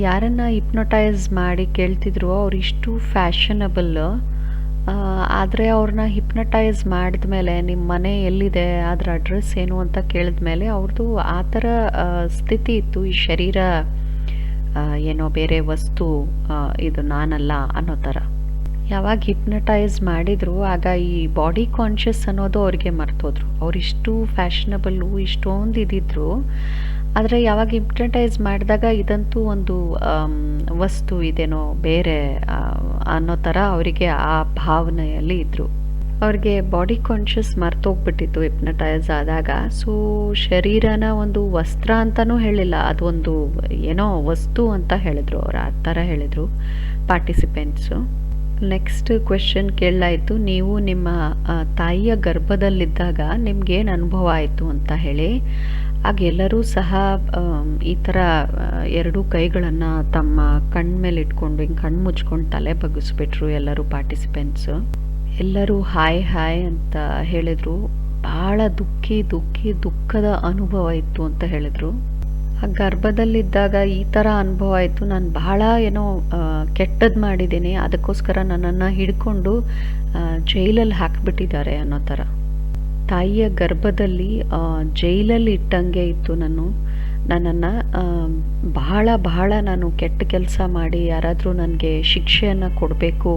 A: ಯಾರನ್ನು ಹಿಪ್ನೋಟೈಸ್ ಮಾಡಿ ಕೇಳ್ತಿದ್ರು ಅವ್ರು ಇಷ್ಟು ಫ್ಯಾಷನಬಲ್. ಆದರೆ ಅವ್ರನ್ನ ಹಿಪ್ನಟೈಸ್ ಮಾಡಿದ ಮೇಲೆ ನಿಮ್ಮ ಮನೆ ಎಲ್ಲಿದೆ, ಅದರ ಅಡ್ರೆಸ್ ಏನು ಅಂತ ಕೇಳಿದ ಮೇಲೆ ಅವ್ರದ್ದು ಆ ಥರ ಸ್ಥಿತಿ ಇತ್ತು. ಈ ಶರೀರ ಏನೋ ಬೇರೆ ವಸ್ತು, ಇದು ನಾನಲ್ಲ ಅನ್ನೋ ಥರ. ಯಾವಾಗ ಹಿಪ್ನಟೈಸ್ ಮಾಡಿದ್ರು ಆಗ ಈ ಬಾಡಿ ಕಾನ್ಷಿಯಸ್ ಅನ್ನೋದು ಅವ್ರಿಗೆ ಮರ್ತೋದ್ರು. ಅವ್ರಿಷ್ಟು ಫ್ಯಾಷನಬಲ್ಲು, ಇಷ್ಟೊಂದು ಇದ್ದಿದ್ರು. ಆದರೆ ಯಾವಾಗ ಹಿಪ್ನಟೈಸ್ ಮಾಡಿದಾಗ ಇದಂತೂ ಒಂದು ವಸ್ತು ಇದೇನೋ ಬೇರೆ ಅನ್ನೋ ಥರ ಅವರಿಗೆ ಆ ಭಾವನೆಯಲ್ಲಿ ಇದ್ದರು. ಅವ್ರಿಗೆ ಬಾಡಿ ಕಾನ್ಷಿಯಸ್ ಮರ್ತೋಗ್ಬಿಟ್ಟಿತ್ತು ಹಿಪ್ನಟೈಸ್ ಆದಾಗ. ಸೊ ಶರೀರನ ಒಂದು ವಸ್ತ್ರ ಅಂತಲೂ ಹೇಳಿಲ್ಲ, ಅದೊಂದು ಏನೋ ವಸ್ತು ಅಂತ ಹೇಳಿದ್ರು ಅವ್ರು. ಆ ಥರ ಹೇಳಿದರು ಪಾರ್ಟಿಸಿಪೆಂಟ್ಸು. ನೆಕ್ಸ್ಟ್ ಕ್ವೆಶ್ಚನ್ ಕೇಳಲಾಯಿತು, ನೀವು ನಿಮ್ಮ ತಾಯಿಯ ಗರ್ಭದಲ್ಲಿದ್ದಾಗ ನಿಮ್ಗೇನು ಅನುಭವ ಆಯಿತು ಅಂತ ಹೇಳಿ. ಆಗ ಎಲ್ಲರೂ ಸಹ ಈ ಥರ ಎರಡೂ ಕೈಗಳನ್ನು ತಮ್ಮ ಕಣ್ಣು ಮೇಲೆ ಇಟ್ಕೊಂಡು ಹಿಂಗೆ ಕಣ್ಣು ಮುಚ್ಕೊಂಡು ತಲೆ ಬಗ್ಗಿಸ್ಬಿಟ್ರು ಎಲ್ಲರೂ ಪಾರ್ಟಿಸಿಪೆಂಟ್ಸು. ಎಲ್ಲರೂ ಹಾಯ್ ಹಾಯ್ ಅಂತ ಹೇಳಿದರು. ಭಾಳ ದುಃಖದ ಅನುಭವ ಇತ್ತು ಅಂತ ಹೇಳಿದರು. ಆ ಗರ್ಭದಲ್ಲಿದ್ದಾಗ ಈ ಥರ ಅನುಭವ ಆಯಿತು, ನಾನು ಬಹಳ ಏನೋ ಕೆಟ್ಟದ್ದು ಮಾಡಿದ್ದೀನಿ, ಅದಕ್ಕೋಸ್ಕರ ನನ್ನನ್ನು ಹಿಡ್ಕೊಂಡು ಜೈಲಲ್ಲಿ ಹಾಕಿಬಿಟ್ಟಿದ್ದಾರೆ ಅನ್ನೋ ಥರ. ತಾಯಿಯ ಗರ್ಭದಲ್ಲಿ ಜೈಲಲ್ಲಿ ಇಟ್ಟಂಗೆ ಇತ್ತು. ನನ್ನನ್ನು ಬಹಳ ನಾನು ಕೆಟ್ಟ ಕೆಲಸ ಮಾಡಿ ಯಾರಾದರೂ ನನಗೆ ಶಿಕ್ಷೆಯನ್ನು ಕೊಡಬೇಕು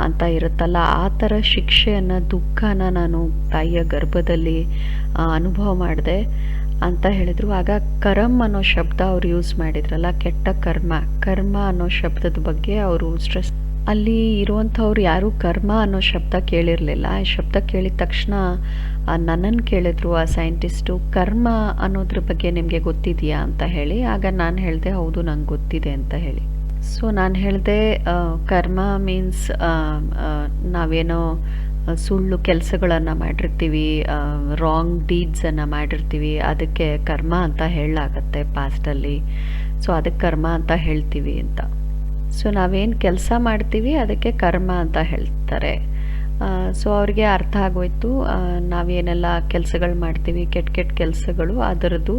A: ಅಂತ ಇರುತ್ತಲ್ಲ, ಆ ಥರ ಶಿಕ್ಷೆಯನ್ನು, ದುಃಖನ ನಾನು ತಾಯಿಯ ಗರ್ಭದಲ್ಲಿ ಅನುಭವ ಮಾಡಿದೆ ಅಂತ ಹೇಳಿದರು. ಆಗ ಕರ್ಮ ಅನ್ನೋ ಶಬ್ದ ಅವ್ರು ಯೂಸ್ ಮಾಡಿದ್ರಲ್ಲ, ಕೆಟ್ಟ ಕರ್ಮ ಅನ್ನೋ ಶಬ್ದದ ಬಗ್ಗೆ ಅವರು ಸ್ಟ್ರೆಸ್. ಅಲ್ಲಿ ಇರುವಂಥವ್ರು ಯಾರೂ ಕರ್ಮ ಅನ್ನೋ ಶಬ್ದ ಕೇಳಿರಲಿಲ್ಲ. ಈ ಶಬ್ದ ಕೇಳಿದ ತಕ್ಷಣ ನನ್ನನ್ನು ಕೇಳಿದ್ರು ಆ ಸೈಂಟಿಸ್ಟು, ಕರ್ಮ ಅನ್ನೋದ್ರ ಬಗ್ಗೆ ನಿಮಗೆ ಗೊತ್ತಿದೆಯಾ ಅಂತ ಹೇಳಿ. ಆಗ ನಾನು ಹೇಳಿದೆ, ಹೌದು ನಂಗೆ ಗೊತ್ತಿದೆ ಅಂತ ಹೇಳಿ. ಸೊ ನಾನು ಹೇಳಿದೆ, ಕರ್ಮ ಮೀನ್ಸ್ ನಾವೇನೋ ಸುಳ್ಳು ಕೆಲಸಗಳನ್ನು ಮಾಡಿರ್ತೀವಿ, ರಾಂಗ್ ಡೀಡ್ಸನ್ನು ಮಾಡಿರ್ತೀವಿ, ಅದಕ್ಕೆ ಕರ್ಮ ಅಂತ ಹೇಳಲಾಗತ್ತೆ ಪಾಸ್ಟಲ್ಲಿ. ಸೊ ಅದಕ್ಕೆ ಕರ್ಮ ಅಂತ ಹೇಳ್ತೀವಿ ಅಂತ. ಸೊ ನಾವೇನು ಕೆಲಸ ಮಾಡ್ತೀವಿ ಅದಕ್ಕೆ ಕರ್ಮ ಅಂತ ಹೇಳ್ತಾರೆ. ಸೊ ಅವ್ರಿಗೆ ಅರ್ಥ ಆಗೋಯ್ತು, ನಾವೇನೆಲ್ಲ ಕೆಲಸಗಳು ಮಾಡ್ತೀವಿ, ಕೆಟ್ಟ ಕೆಲಸಗಳು, ಅದರದ್ದು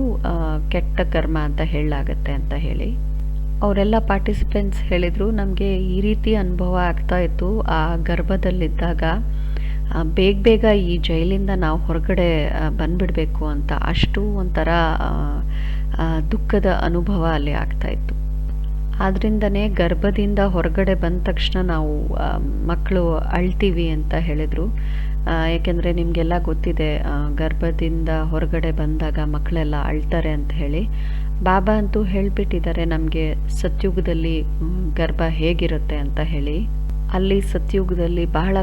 A: ಕೆಟ್ಟ ಕರ್ಮ ಅಂತ ಹೇಳಲಾಗತ್ತೆ ಅಂತ ಹೇಳಿ. ಅವರೆಲ್ಲ ಪಾರ್ಟಿಸಿಪೆಂಟ್ಸ್ ಹೇಳಿದರು, ನಮಗೆ ಈ ರೀತಿ ಅನುಭವ ಆಗ್ತಾ ಇತ್ತು ಆ ಗರ್ಭದಲ್ಲಿದ್ದಾಗ, ಬೇಗ ಈ ಜೈಲಿಂದ ನಾವು ಹೊರಗಡೆ ಬಂದುಬಿಡಬೇಕು ಅಂತ. ಅಷ್ಟು ಒಂಥರ ದುಃಖದ ಅನುಭವ ಅಲ್ಲಿ ಆಗ್ತಾಯಿತ್ತು. ಆದ್ದರಿಂದನೇ ಗರ್ಭದಿಂದ ಹೊರಗಡೆ ಬಂದ ತಕ್ಷಣ ನಾವು ಮಕ್ಕಳು ಅಳ್ತೀವಿ ಅಂತ ಹೇಳಿದರು. ಏಕೆಂದರೆ ನಿಮಗೆಲ್ಲ ಗೊತ್ತಿದೆ, ಗರ್ಭದಿಂದ ಹೊರಗಡೆ ಬಂದಾಗ ಮಕ್ಕಳೆಲ್ಲ ಅಳ್ತಾರೆ ಅಂತ ಹೇಳಿ. ಬಾಬಾ ಅಂತೂ ಹೇಳಿಬಿಟ್ಟಿದ್ದಾರೆ ನಮಗೆ ಸತ್ಯುಗದಲ್ಲಿ ಗರ್ಭ ಹೇಗಿರುತ್ತೆ ಅಂತ ಹೇಳಿ. ಅಲ್ಲಿ ಸತ್ಯುಗದಲ್ಲಿ ಬಹಳ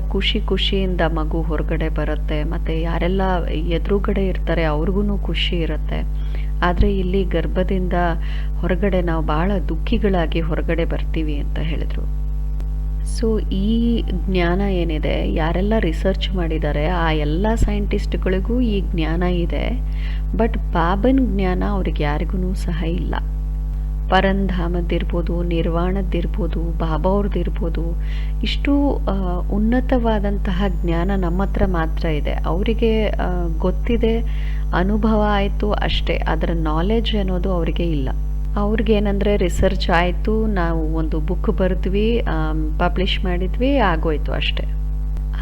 A: ಖುಷಿಯಿಂದ ಮಗು ಹೊರಗಡೆ ಬರುತ್ತೆ, ಮತ್ತು ಯಾರೆಲ್ಲ ಎದುರುಗಡೆ ಇರ್ತಾರೆ ಅವ್ರಿಗೂ ಖುಷಿ ಇರುತ್ತೆ. ಆದರೆ ಇಲ್ಲಿ ಗರ್ಭದಿಂದ ಹೊರಗಡೆ ನಾವು ಭಾಳ ದುಃಖಿಗಳಾಗಿ ಹೊರಗಡೆ ಬರ್ತೀವಿ ಅಂತ ಹೇಳಿದರು. ಸೊ ಈ ಜ್ಞಾನ ಏನಿದೆ, ಯಾರೆಲ್ಲ ರಿಸರ್ಚ್ ಮಾಡಿದ್ದಾರೆ ಆ ಎಲ್ಲ ಸೈಂಟಿಸ್ಟ್ಗಳಿಗೂ ಈ ಜ್ಞಾನ ಇದೆ. ಬಟ್ ಬಾಬನ್ ಜ್ಞಾನ ಅವ್ರಿಗೆ ಯಾರಿಗೂ ಸಹ ಇಲ್ಲ. ಪರಂಧಾಮದ್ದಿರ್ಬೋದು, ನಿರ್ವಾಣದ್ದಿರ್ಬೋದು, ಬಾಬಾ ಅವ್ರದ್ದಿರ್ಬೋದು, ಇಷ್ಟು ಉನ್ನತವಾದಂತಹ ಜ್ಞಾನ ನಮ್ಮ ಹತ್ರ ಮಾತ್ರ ಇದೆ. ಅವರಿಗೆ ಗೊತ್ತಿದೆ, ಅನುಭವ ಆಯಿತು ಅಷ್ಟೇ. ಅದರ ನಾಲೆಡ್ಜ್ ಅನ್ನೋದು ಅವರಿಗೆ ಇಲ್ಲ. ಅವ್ರಿಗೇನೆಂದರೆ ರಿಸರ್ಚ್ ಆಯಿತು, ನಾವು ಒಂದು ಬುಕ್ ಬರೆದ್ವಿ, ಪಬ್ಲಿಷ್ ಮಾಡಿದ್ವಿ, ಆಗೋಯ್ತು ಅಷ್ಟೇ.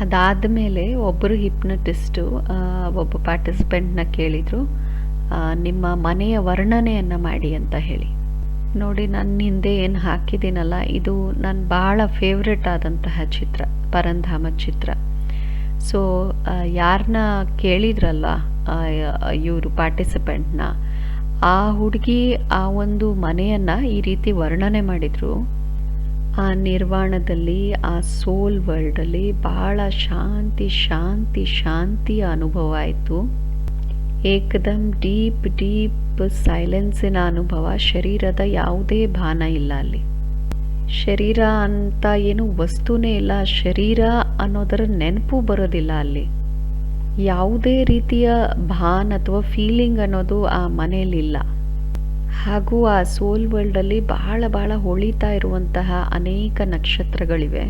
A: ಅದಾದಮೇಲೆ ಒಬ್ಬರು ಹಿಪ್ನಟಿಸ್ಟು ಒಬ್ಬ ಪಾರ್ಟಿಸಿಪೆಂಟ್ನ ಕೇಳಿದರು, ನಿಮ್ಮ ಮನೆಯ ವರ್ಣನೆಯನ್ನು ಮಾಡಿ ಅಂತ ಹೇಳಿ. ನೋಡಿ, ನನ್ನ ಹಿಂದೆ ಏನು ಹಾಕಿದ್ದೀನಲ್ಲ, ಇದು ನನ್ನ ಭಾಳ ಫೇವ್ರೆಟ್ ಆದಂತಹ ಚಿತ್ರ, ಪರಂಧಾಮ ಚಿತ್ರ. ಸೊ ಯಾರನ್ನ ಕೇಳಿದ್ರಲ್ಲ ಇವರು ಪಾರ್ಟಿಸಿಪೆಂಟ್ನ, ಆ ಹುಡುಗಿ ಆ ಒಂದು ಮನೆಯನ್ನು ಈ ರೀತಿ ವರ್ಣನೆ ಮಾಡಿದರು. ಆ ನಿರ್ವಾಣದಲ್ಲಿ, ಆ ಸೋಲ್ ವರ್ಲ್ಡಲ್ಲಿ ಭಾಳ ಶಾಂತಿ ಶಾಂತಿ ಶಾಂತಿಯ ಅನುಭವ ಆಯಿತು. ಏಕದಮ್ ಡೀಪ್ ಡೀಪ್ ಸೈಲೆನ್ಸಿನ ಅನುಭವ. ಶರೀರದ ಯಾವುದೇ ಭಾನ ಇಲ್ಲ ಅಲ್ಲಿ. ಶರೀರ ಅಂತ ಏನು ವಸ್ತುನೇ ಇಲ್ಲ, ಶರೀರ ಅನ್ನೋದರ ನೆನಪು ಬರೋದಿಲ್ಲ ಅಲ್ಲಿ. ಯಾವುದೇ ರೀತಿಯ ಭಾನ್ ಅಥವಾ ಫೀಲಿಂಗ್ ಅನ್ನೋದು ಆ ಮನೆಯಲ್ಲಿಲ್ಲ. ಹಾಗೂ ಆ ಸೋಲ್ ವರ್ಲ್ಡಲ್ಲಿ ಬಹಳ ಬಹಳ ಹೊಳಿತಾ ಇರುವಂತಹ ಅನೇಕ ನಕ್ಷತ್ರಗಳಿವೆ.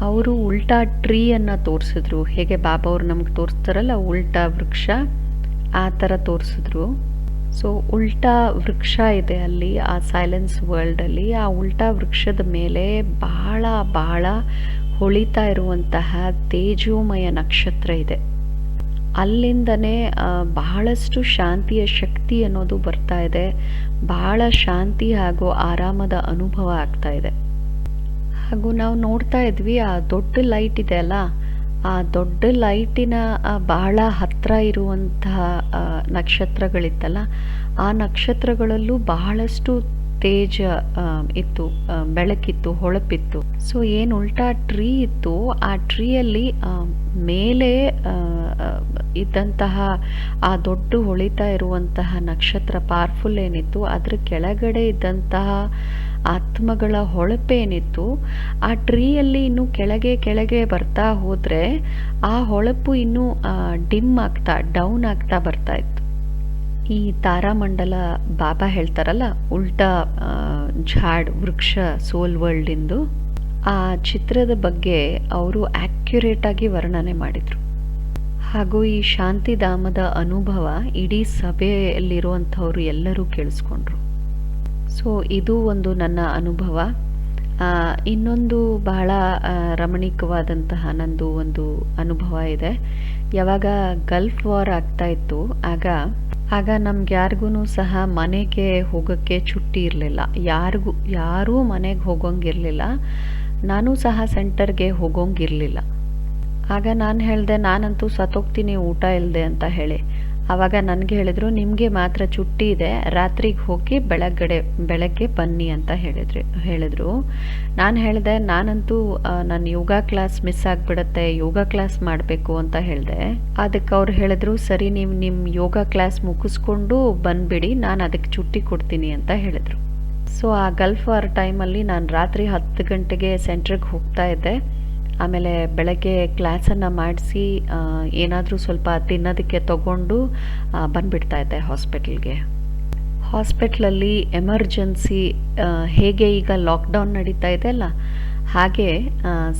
A: ಅವರು ಉಲ್ಟಾ ಟ್ರೀಯನ್ನು ತೋರಿಸಿದ್ರು. ಹೇಗೆ ಬಾಬಾ ಅವರು ನಮ್ಗೆ ತೋರಿಸ್ತಾರಲ್ಲ ಉಲ್ಟಾ ವೃಕ್ಷ, ಆ ಥರ ತೋರಿಸಿದ್ರು. ಸೊ ಉಲ್ಟಾ ವೃಕ್ಷ ಇದೆ ಅಲ್ಲಿ ಆ ಸೈಲೆನ್ಸ್ ವರ್ಲ್ಡಲ್ಲಿ. ಆ ಉಲ್ಟಾ ವೃಕ್ಷದ ಮೇಲೆ ಬಹಳ ಬಹಳ ಹೊಳಿತಾ ಇರುವಂತಹ ತೇಜೋಮಯ ನಕ್ಷತ್ರ ಇದೆ. ಅಲ್ಲಿಂದನೇ ಬಹಳಷ್ಟು ಶಾಂತಿಯ ಶಕ್ತಿ ಅನ್ನೋದು ಬರ್ತಾ ಇದೆ. ಬಹಳ ಶಾಂತಿ ಹಾಗೂ ಆರಾಮದ ಅನುಭವ ಆಗ್ತಾ ಇದೆ. ಹಾಗೂ ನಾವು ನೋಡ್ತಾ ಇದ್ವಿ, ಆ ದೊಡ್ಡ ಲೈಟ್ ಇದೆ ಅಲ್ಲ, ಆ ದೊಡ್ಡ ಲೈಟಿನ ಬಹಳ ಹತ್ತಿರ ಇರುವಂತಹ ನಕ್ಷತ್ರಗಳಿತ್ತಲ್ಲ, ಆ ನಕ್ಷತ್ರಗಳಲ್ಲೂ ಬಹಳಷ್ಟು ತೇಜ ಇತ್ತು, ಬೆಳಕಿತ್ತು, ಹೊಳಪಿತ್ತು. ಸೊ ಏನು ಉಲ್ಟಾ ಟ್ರೀ ಇತ್ತು, ಆ ಟ್ರೀಯಲ್ಲಿ ಮೇಲೆ ಇದ್ದಂತಹ ಆ ದೊಡ್ಡ ಹೊಳಿತಾ ಇರುವಂತಹ ನಕ್ಷತ್ರ ಪವರ್ಫುಲ್ ಏನಿತ್ತು, ಅದ್ರ ಕೆಳಗಡೆ ಇದ್ದಂತಹ ಆತ್ಮಗಳ ಹೊಳಪೇನಿತ್ತು, ಆ ಟ್ರೀಯಲ್ಲಿ ಇನ್ನೂ ಕೆಳಗೆ ಕೆಳಗೆ ಬರ್ತಾ ಹೋದರೆ ಆ ಹೊಳಪು ಇನ್ನೂ ಡಿಮ್ ಆಗ್ತಾ, ಡೌನ್ ಆಗ್ತಾ ಬರ್ತಾ ಇತ್ತು. ಈ ತಾರಾಮಂಡಲ ಬಾಬಾ ಹೇಳ್ತಾರಲ್ಲ, ಉಲ್ಟಾ ಝಾಡ್ ವೃಕ್ಷ ಸೋಲ್ ವರ್ಲ್ಡಿಂದು, ಆ ಚಿತ್ರದ ಬಗ್ಗೆ ಅವರು ಆ್ಯಕ್ಯುರೇಟಾಗಿ ವರ್ಣನೆ ಮಾಡಿದರು. ಹಾಗೂ ಈ ಶಾಂತಿಧಾಮದ ಅನುಭವ ಇಡೀ ಸಭೆಯಲ್ಲಿರುವಂಥವ್ರು ಎಲ್ಲರೂ ಕೇಳಿಸ್ಕೊಂಡ್ರು. ಸೊ ಇದು ಒಂದು ನನ್ನ ಅನುಭವ. ಇನ್ನೊಂದು ಬಹಳ ರಮಣೀಯವಾದಂತಹ ನಂದು ಒಂದು ಅನುಭವ ಇದೆ. ಯಾವಾಗ ಗಲ್ಫ್ ವಾರ್ ಆಗ್ತಾ ಇತ್ತು, ಆಗ ನಮ್ಗೆ ಯಾರಿಗೂ ಸಹ ಮನೆಗೆ ಹೋಗೋಕ್ಕೆ ಚುಟ್ಟಿ ಇರಲಿಲ್ಲ. ಯಾರೂ ಮನೆಗೆ ಹೋಗೋಂಗಿರಲಿಲ್ಲ. ನಾನು ಸಹ ಸೆಂಟರ್ಗೆ ಹೋಗೋಂಗಿರಲಿಲ್ಲ. ಆಗ ನಾನು ಹೇಳಿದೆ, ನಾನಂತೂ ಸತ್ತೋಗ್ತೀನಿ ಊಟ ಇಲ್ಲದೆ ಅಂತ ಹೇಳಿ. ಆವಾಗ ನನಗೆ ಹೇಳಿದರು, ನಿಮಗೆ ಮಾತ್ರ ಚುಟ್ಟಿ ಇದೆ, ರಾತ್ರಿಗೆ ಹೋಗಿ ಬೆಳಗ್ಗೆ ಬನ್ನಿ ಅಂತ ಹೇಳಿದರು. ನಾನು ಹೇಳಿದೆ, ನಾನಂತೂ ನನ್ನ ಯೋಗ ಕ್ಲಾಸ್ ಮಿಸ್ ಆಗಿಬಿಡುತ್ತೆ, ಯೋಗ ಕ್ಲಾಸ್ ಮಾಡಬೇಕು ಅಂತ ಹೇಳಿದೆ. ಅದಕ್ಕೆ ಅವ್ರು ಹೇಳಿದ್ರು, ಸರಿ ನೀವು ನಿಮ್ಮ ಯೋಗ ಕ್ಲಾಸ್ ಮುಗಿಸ್ಕೊಂಡು ಬಂದುಬಿಡಿ, ನಾನು ಅದಕ್ಕೆ ಚುಟ್ಟಿ ಕೊಡ್ತೀನಿ ಅಂತ ಹೇಳಿದರು. ಸೊ ಆ ಗಲ್ಫ್ ವಾರ್ ಟೈಮಲ್ಲಿ ನಾನು ರಾತ್ರಿ 10 ಗಂಟೆಗೆ ಸೆಂಟ್ರಿಗೆ ಹೋಗ್ತಾ ಇದ್ದೆ. ಆಮೇಲೆ ಬೆಳಗ್ಗೆ ಕ್ಲಾಸನ್ನು ಮಾಡಿಸಿ ಏನಾದರೂ ಸ್ವಲ್ಪ ತಿನ್ನೋದಕ್ಕೆ ತಗೊಂಡು ಬಂದುಬಿಡ್ತಾ ಇದ್ದೆ ಹಾಸ್ಪಿಟಲ್ಗೆ. ಹಾಸ್ಪಿಟ್ಲಲ್ಲಿ ಎಮರ್ಜೆನ್ಸಿ ಹೇಗೆ ಈಗ ಲಾಕ್ಡೌನ್ ನಡೀತಾ ಇದೆ ಅಲ್ಲ, ಹಾಗೆ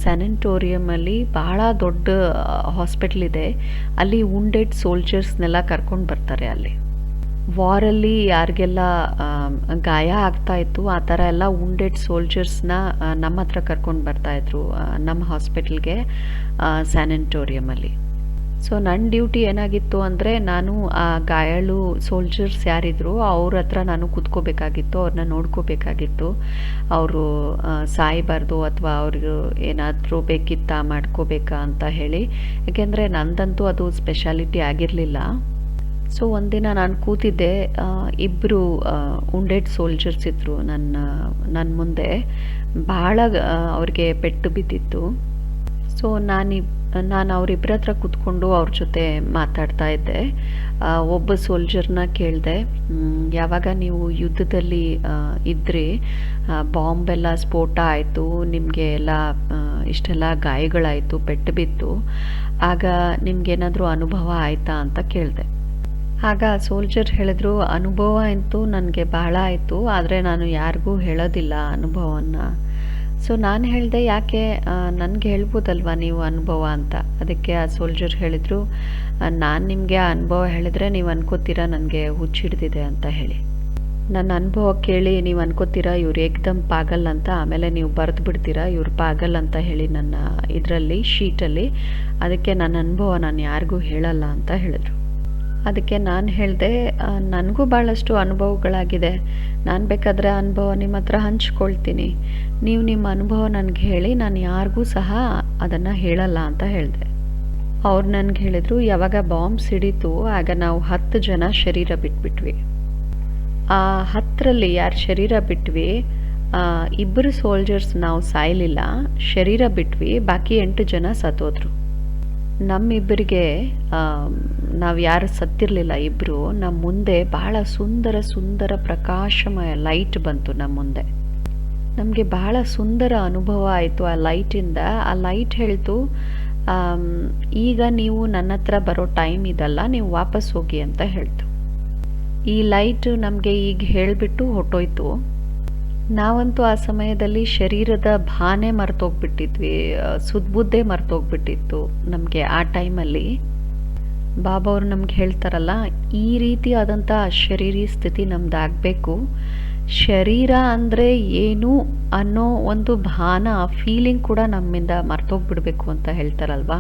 A: ಸ್ಯಾನಿಟೋರಿಯಮಲ್ಲಿ ಬಹಳ ದೊಡ್ಡ ಹಾಸ್ಪಿಟ್ಲ್ ಇದೆ. ಅಲ್ಲಿ ವುಂಡೆಡ್ ಸೋಲ್ಜರ್ಸ್ನೆಲ್ಲ ಕರ್ಕೊಂಡು ಬರ್ತಾರೆ. ಅಲ್ಲಿ ವಾರಲ್ಲಿ ಯಾರಿಗೆಲ್ಲ ಗಾಯ ಆಗ್ತಾ ಇತ್ತು, ಆ ಥರ ಎಲ್ಲ ವುಂಡೆಡ್ ಸೋಲ್ಜರ್ಸ್ನ ನಮ್ಮ ಹತ್ರ ಕರ್ಕೊಂಡು ಬರ್ತಾಯಿದ್ರು ನಮ್ಮ ಹಾಸ್ಪಿಟಲ್ಗೆ, ಸ್ಯಾನಿಟೋರಿಯಮಲ್ಲಿ. ಸೊ ನನ್ನ ಡ್ಯೂಟಿ ಏನಾಗಿತ್ತು ಅಂದರೆ, ನಾನು ಆ ಗಾಯಾಳು ಸೋಲ್ಜರ್ಸ್ ಯಾರಿದ್ರು ಅವ್ರ ಹತ್ರ ನಾನು ಕೂತ್ಕೋಬೇಕಾಗಿತ್ತು, ಅವ್ರನ್ನ ನೋಡ್ಕೋಬೇಕಾಗಿತ್ತು. ಅವರು ಸಾಯಬಾರ್ದು ಅಥವಾ ಅವ್ರಿಗೆ ಏನಾದರೂ ಬೇಕಿತ್ತಾ ಮಾಡ್ಕೋಬೇಕಾ ಅಂತ ಹೇಳಿ. ಯಾಕೆಂದರೆ ನಂದಂತೂ ಅದು ಸ್ಪೆಷಾಲಿಟಿ ಆಗಿರಲಿಲ್ಲ. ಸೊ ಒಂದಿನ ನಾನು ಕೂತಿದ್ದೆ, ಇಬ್ಬರು ವುಂಡೆಡ್ ಸೋಲ್ಜರ್ಸ್ ಇದ್ದರು ನನ್ನ ಮುಂದೆ. ಭಾಳ ಅವ್ರಿಗೆ ಪೆಟ್ಟು ಬಿದ್ದಿತ್ತು. ಸೊ ನಾನು ಅವರಿಬ್ಬರ ಹತ್ರ ಕೂತ್ಕೊಂಡು ಅವ್ರ ಜೊತೆ ಮಾತಾಡ್ತಾ ಇದ್ದೆ. ಒಬ್ಬ ಸೋಲ್ಜರ್ನ ಕೇಳಿದೆ, ಯಾವಾಗ ನೀವು ಯುದ್ಧದಲ್ಲಿ ಇದ್ರಿ, ಬಾಂಬೆಲ್ಲ ಸ್ಫೋಟ ಆಯಿತು, ನಿಮಗೆ ಎಲ್ಲ ಇಷ್ಟೆಲ್ಲ ಗಾಯಗಳಾಯಿತು, ಪೆಟ್ಟು ಬಿತ್ತು, ಆಗ ನಿಮಗೇನಾದರೂ ಅನುಭವ ಆಯಿತಾ ಅಂತ ಕೇಳಿದೆ. ಆಗ ಸೋಲ್ಜರ್ ಹೇಳಿದ್ರು, ಅನುಭವ ಅಂತೂ ನನಗೆ ಬಹಳ ಆಯಿತು, ಆದರೆ ನಾನು ಯಾರಿಗೂ ಹೇಳೋದಿಲ್ಲ ಅನುಭವವನ್ನು. ಸೊ ನಾನು ಹೇಳಿದೆ, ಯಾಕೆ, ನನಗೆ ಹೇಳ್ಬೋದಲ್ವಾ ನೀವು ಅನುಭವ ಅಂತ. ಅದಕ್ಕೆ ಆ ಸೋಲ್ಜರ್ ಹೇಳಿದರು, ನಾನು ನಿಮಗೆ ಆ ಅನುಭವ ಹೇಳಿದರೆ ನೀವು ಅನ್ಕೋತೀರಾ ನನಗೆ ಹುಚ್ಚಿಡ್ದಿದೆ ಅಂತ ಹೇಳಿ. ನನ್ನ ಅನುಭವ ಕೇಳಿ ನೀವು ಅನ್ಕೋತೀರಾ ಇವ್ರು ಏಕ್ದಮ್ ಪಾಗಲ್ ಅಂತ, ಆಮೇಲೆ ನೀವು ಬರೆದು ಬಿಡ್ತೀರಾ ಇವ್ರು ಪಾಗಲ್ ಅಂತ ಹೇಳಿ ನನ್ನ ಇದರಲ್ಲಿ ಶೀಟಲ್ಲಿ. ಅದಕ್ಕೆ ನನ್ನ ಅನುಭವ ನಾನು ಯಾರಿಗೂ ಹೇಳಲ್ಲ ಅಂತ ಹೇಳಿದ್ರು. ಅದಕ್ಕೆ ನಾನು ಹೇಳಿದೆ, ನನಗೂ ಭಾಳಷ್ಟು ಅನುಭವಗಳಾಗಿದೆ, ನಾನು ಬೇಕಾದರೆ ಅನುಭವ ನಿಮ್ಮ ಹತ್ರ ಹಂಚ್ಕೊಳ್ತೀನಿ, ನೀವು ನಿಮ್ಮ ಅನುಭವ ನನಗೆ ಹೇಳಿ, ನಾನು ಯಾರಿಗೂ ಸಹ ಅದನ್ನು ಹೇಳಲ್ಲ ಅಂತ ಹೇಳಿದೆ. ಅವ್ರು ನನಗೆ ಹೇಳಿದರು, ಯಾವಾಗ ಬಾಂಬ್ ಸಿಡೀತು ಆಗ ನಾವು 10 ಜನ ಶರೀರ ಬಿಟ್ಬಿಟ್ವಿ. ಆ 10ರಲ್ಲಿ ಯಾರು ಶರೀರ ಬಿಟ್ವಿ, 2 ಸೋಲ್ಜರ್ಸ್ ನಾವು ಸಾಯಲಿಲ್ಲ, ಶರೀರ ಬಿಟ್ವಿ, ಬಾಕಿ 8 ಜನ ಸತ್ತೋದ್ರು. ನಮ್ಮಿಬ್ಬರಿಗೆ ನಾವು ಯಾರು ಸತ್ತಿರಲಿಲ್ಲ, ಇಬ್ಬರು ನಮ್ಮ ಮುಂದೆ ಬಹಳ ಸುಂದರ ಸುಂದರ ಪ್ರಕಾಶಮಯ ಲೈಟ್ ಬಂತು ನಮ್ಮ ಮುಂದೆ. ನಮಗೆ ಬಹಳ ಸುಂದರ ಅನುಭವ ಆಯಿತು ಆ ಲೈಟಿಂದ. ಆ ಲೈಟ್ ಹೇಳ್ತು, ಈಗ ನೀವು ನನ್ನ ಹತ್ರ ಬರೋ ಟೈಮ್ ಇದಲ್ಲ, ನೀವು ವಾಪಸ್ ಹೋಗಿ ಅಂತ ಹೇಳ್ತು. ಈ ಲೈಟ್ ನಮಗೆ ಈಗ ಹೇಳಿಬಿಟ್ಟು ಹೊಟ್ಟೋಯ್ತು. ನಾವಂತೂ ಆ ಸಮಯದಲ್ಲಿ ಶರೀರದ ಭಾನೆ ಮರ್ತೋಗ್ಬಿಟ್ಟಿದ್ವಿ, ಸುದ್ಬುದ್ಧೇ ಮರ್ತೋಗ್ಬಿಟ್ಟಿತ್ತು ನಮಗೆ ಆ ಟೈಮಲ್ಲಿ. ಬಾಬಾ ಅವರು ನಮ್ಗೆ ಹೇಳ್ತಾರಲ್ಲ, ಈ ರೀತಿಯಾದಂಥ ಶರೀರಿ ಸ್ಥಿತಿ ನಮ್ದಾಗಬೇಕು. ಶರೀರ ಅಂದರೆ ಏನು ಅನ್ನೋ ಒಂದು ಭಾನ, ಫೀಲಿಂಗ್ ಕೂಡ ನಮ್ಮಿಂದ ಮರ್ತೋಗ್ಬಿಡ್ಬೇಕು ಅಂತ ಹೇಳ್ತಾರಲ್ವಾ.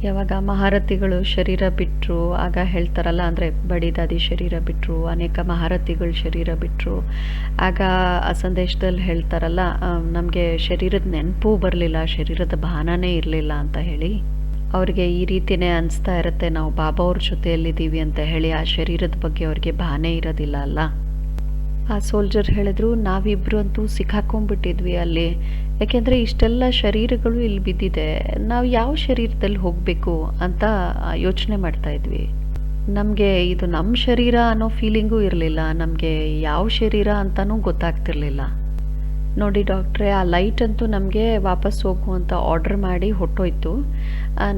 A: ಯಾವಾಗ ಮಹಾರಥಿಗಳು ಶರೀರ ಬಿಟ್ಟರು ಆಗ ಹೇಳ್ತಾರಲ್ಲ, ಅಂದರೆ ಬಡಿದಾದಿ ಶರೀರ ಬಿಟ್ಟರು, ಅನೇಕ ಮಹಾರಥಿಗಳು ಶರೀರ ಬಿಟ್ಟರು, ಆಗ ಆ ಸಂದೇಶದಲ್ಲಿ ಹೇಳ್ತಾರಲ್ಲ, ನಮಗೆ ಶರೀರದ ನೆನಪು ಬರಲಿಲ್ಲ, ಶರೀರದ ಭಾನನೇ ಇರಲಿಲ್ಲ ಅಂತ ಹೇಳಿ. ಅವ್ರಿಗೆ ಈ ರೀತಿಯೇ ಅನಿಸ್ತಾ ಇರುತ್ತೆ, ನಾವು ಬಾಬಾ ಅವ್ರ ಜೊತೆಯಲ್ಲಿದ್ದೀವಿ ಅಂತ ಹೇಳಿ, ಆ ಶರೀರದ ಬಗ್ಗೆ ಅವ್ರಿಗೆ ಭಾನೆ ಇರೋದಿಲ್ಲ ಅಲ್ಲ. ಆ ಸೋಲ್ಜರ್ ಹೇಳಿದ್ರು, ನಾವಿಬ್ಬರು ಅಂತೂ ಸಿಕ್ಕಾಕೊಂಡ್ಬಿಟ್ಟಿದ್ವಿ ಅಲ್ಲಿ, ಯಾಕೆಂದರೆ ಇಷ್ಟೆಲ್ಲ ಶರೀರಗಳು ಇಲ್ಲಿ ಬಿದ್ದಿದೆ, ನಾವು ಯಾವ ಶರೀರದಲ್ಲಿ ಹೋಗಬೇಕು ಅಂತ ಯೋಚನೆ ಮಾಡ್ತಾಯಿದ್ವಿ. ನಮಗೆ ಇದು ನಮ್ಮ ಶರೀರ ಅನ್ನೋ ಫೀಲಿಂಗೂ ಇರಲಿಲ್ಲ, ನಮಗೆ ಯಾವ ಶರೀರ ಅಂತಲೂ ಗೊತ್ತಾಗ್ತಿರ್ಲಿಲ್ಲ. ನೋಡಿ ಡಾಕ್ಟ್ರೇ, ಆ ಲೈಟ್ ಅಂತೂ ನಮಗೆ ವಾಪಸ್ ಹೋಗು ಅಂತ ಆರ್ಡ್ರ್ ಮಾಡಿ ಹೊಟ್ಟೋಯ್ತು.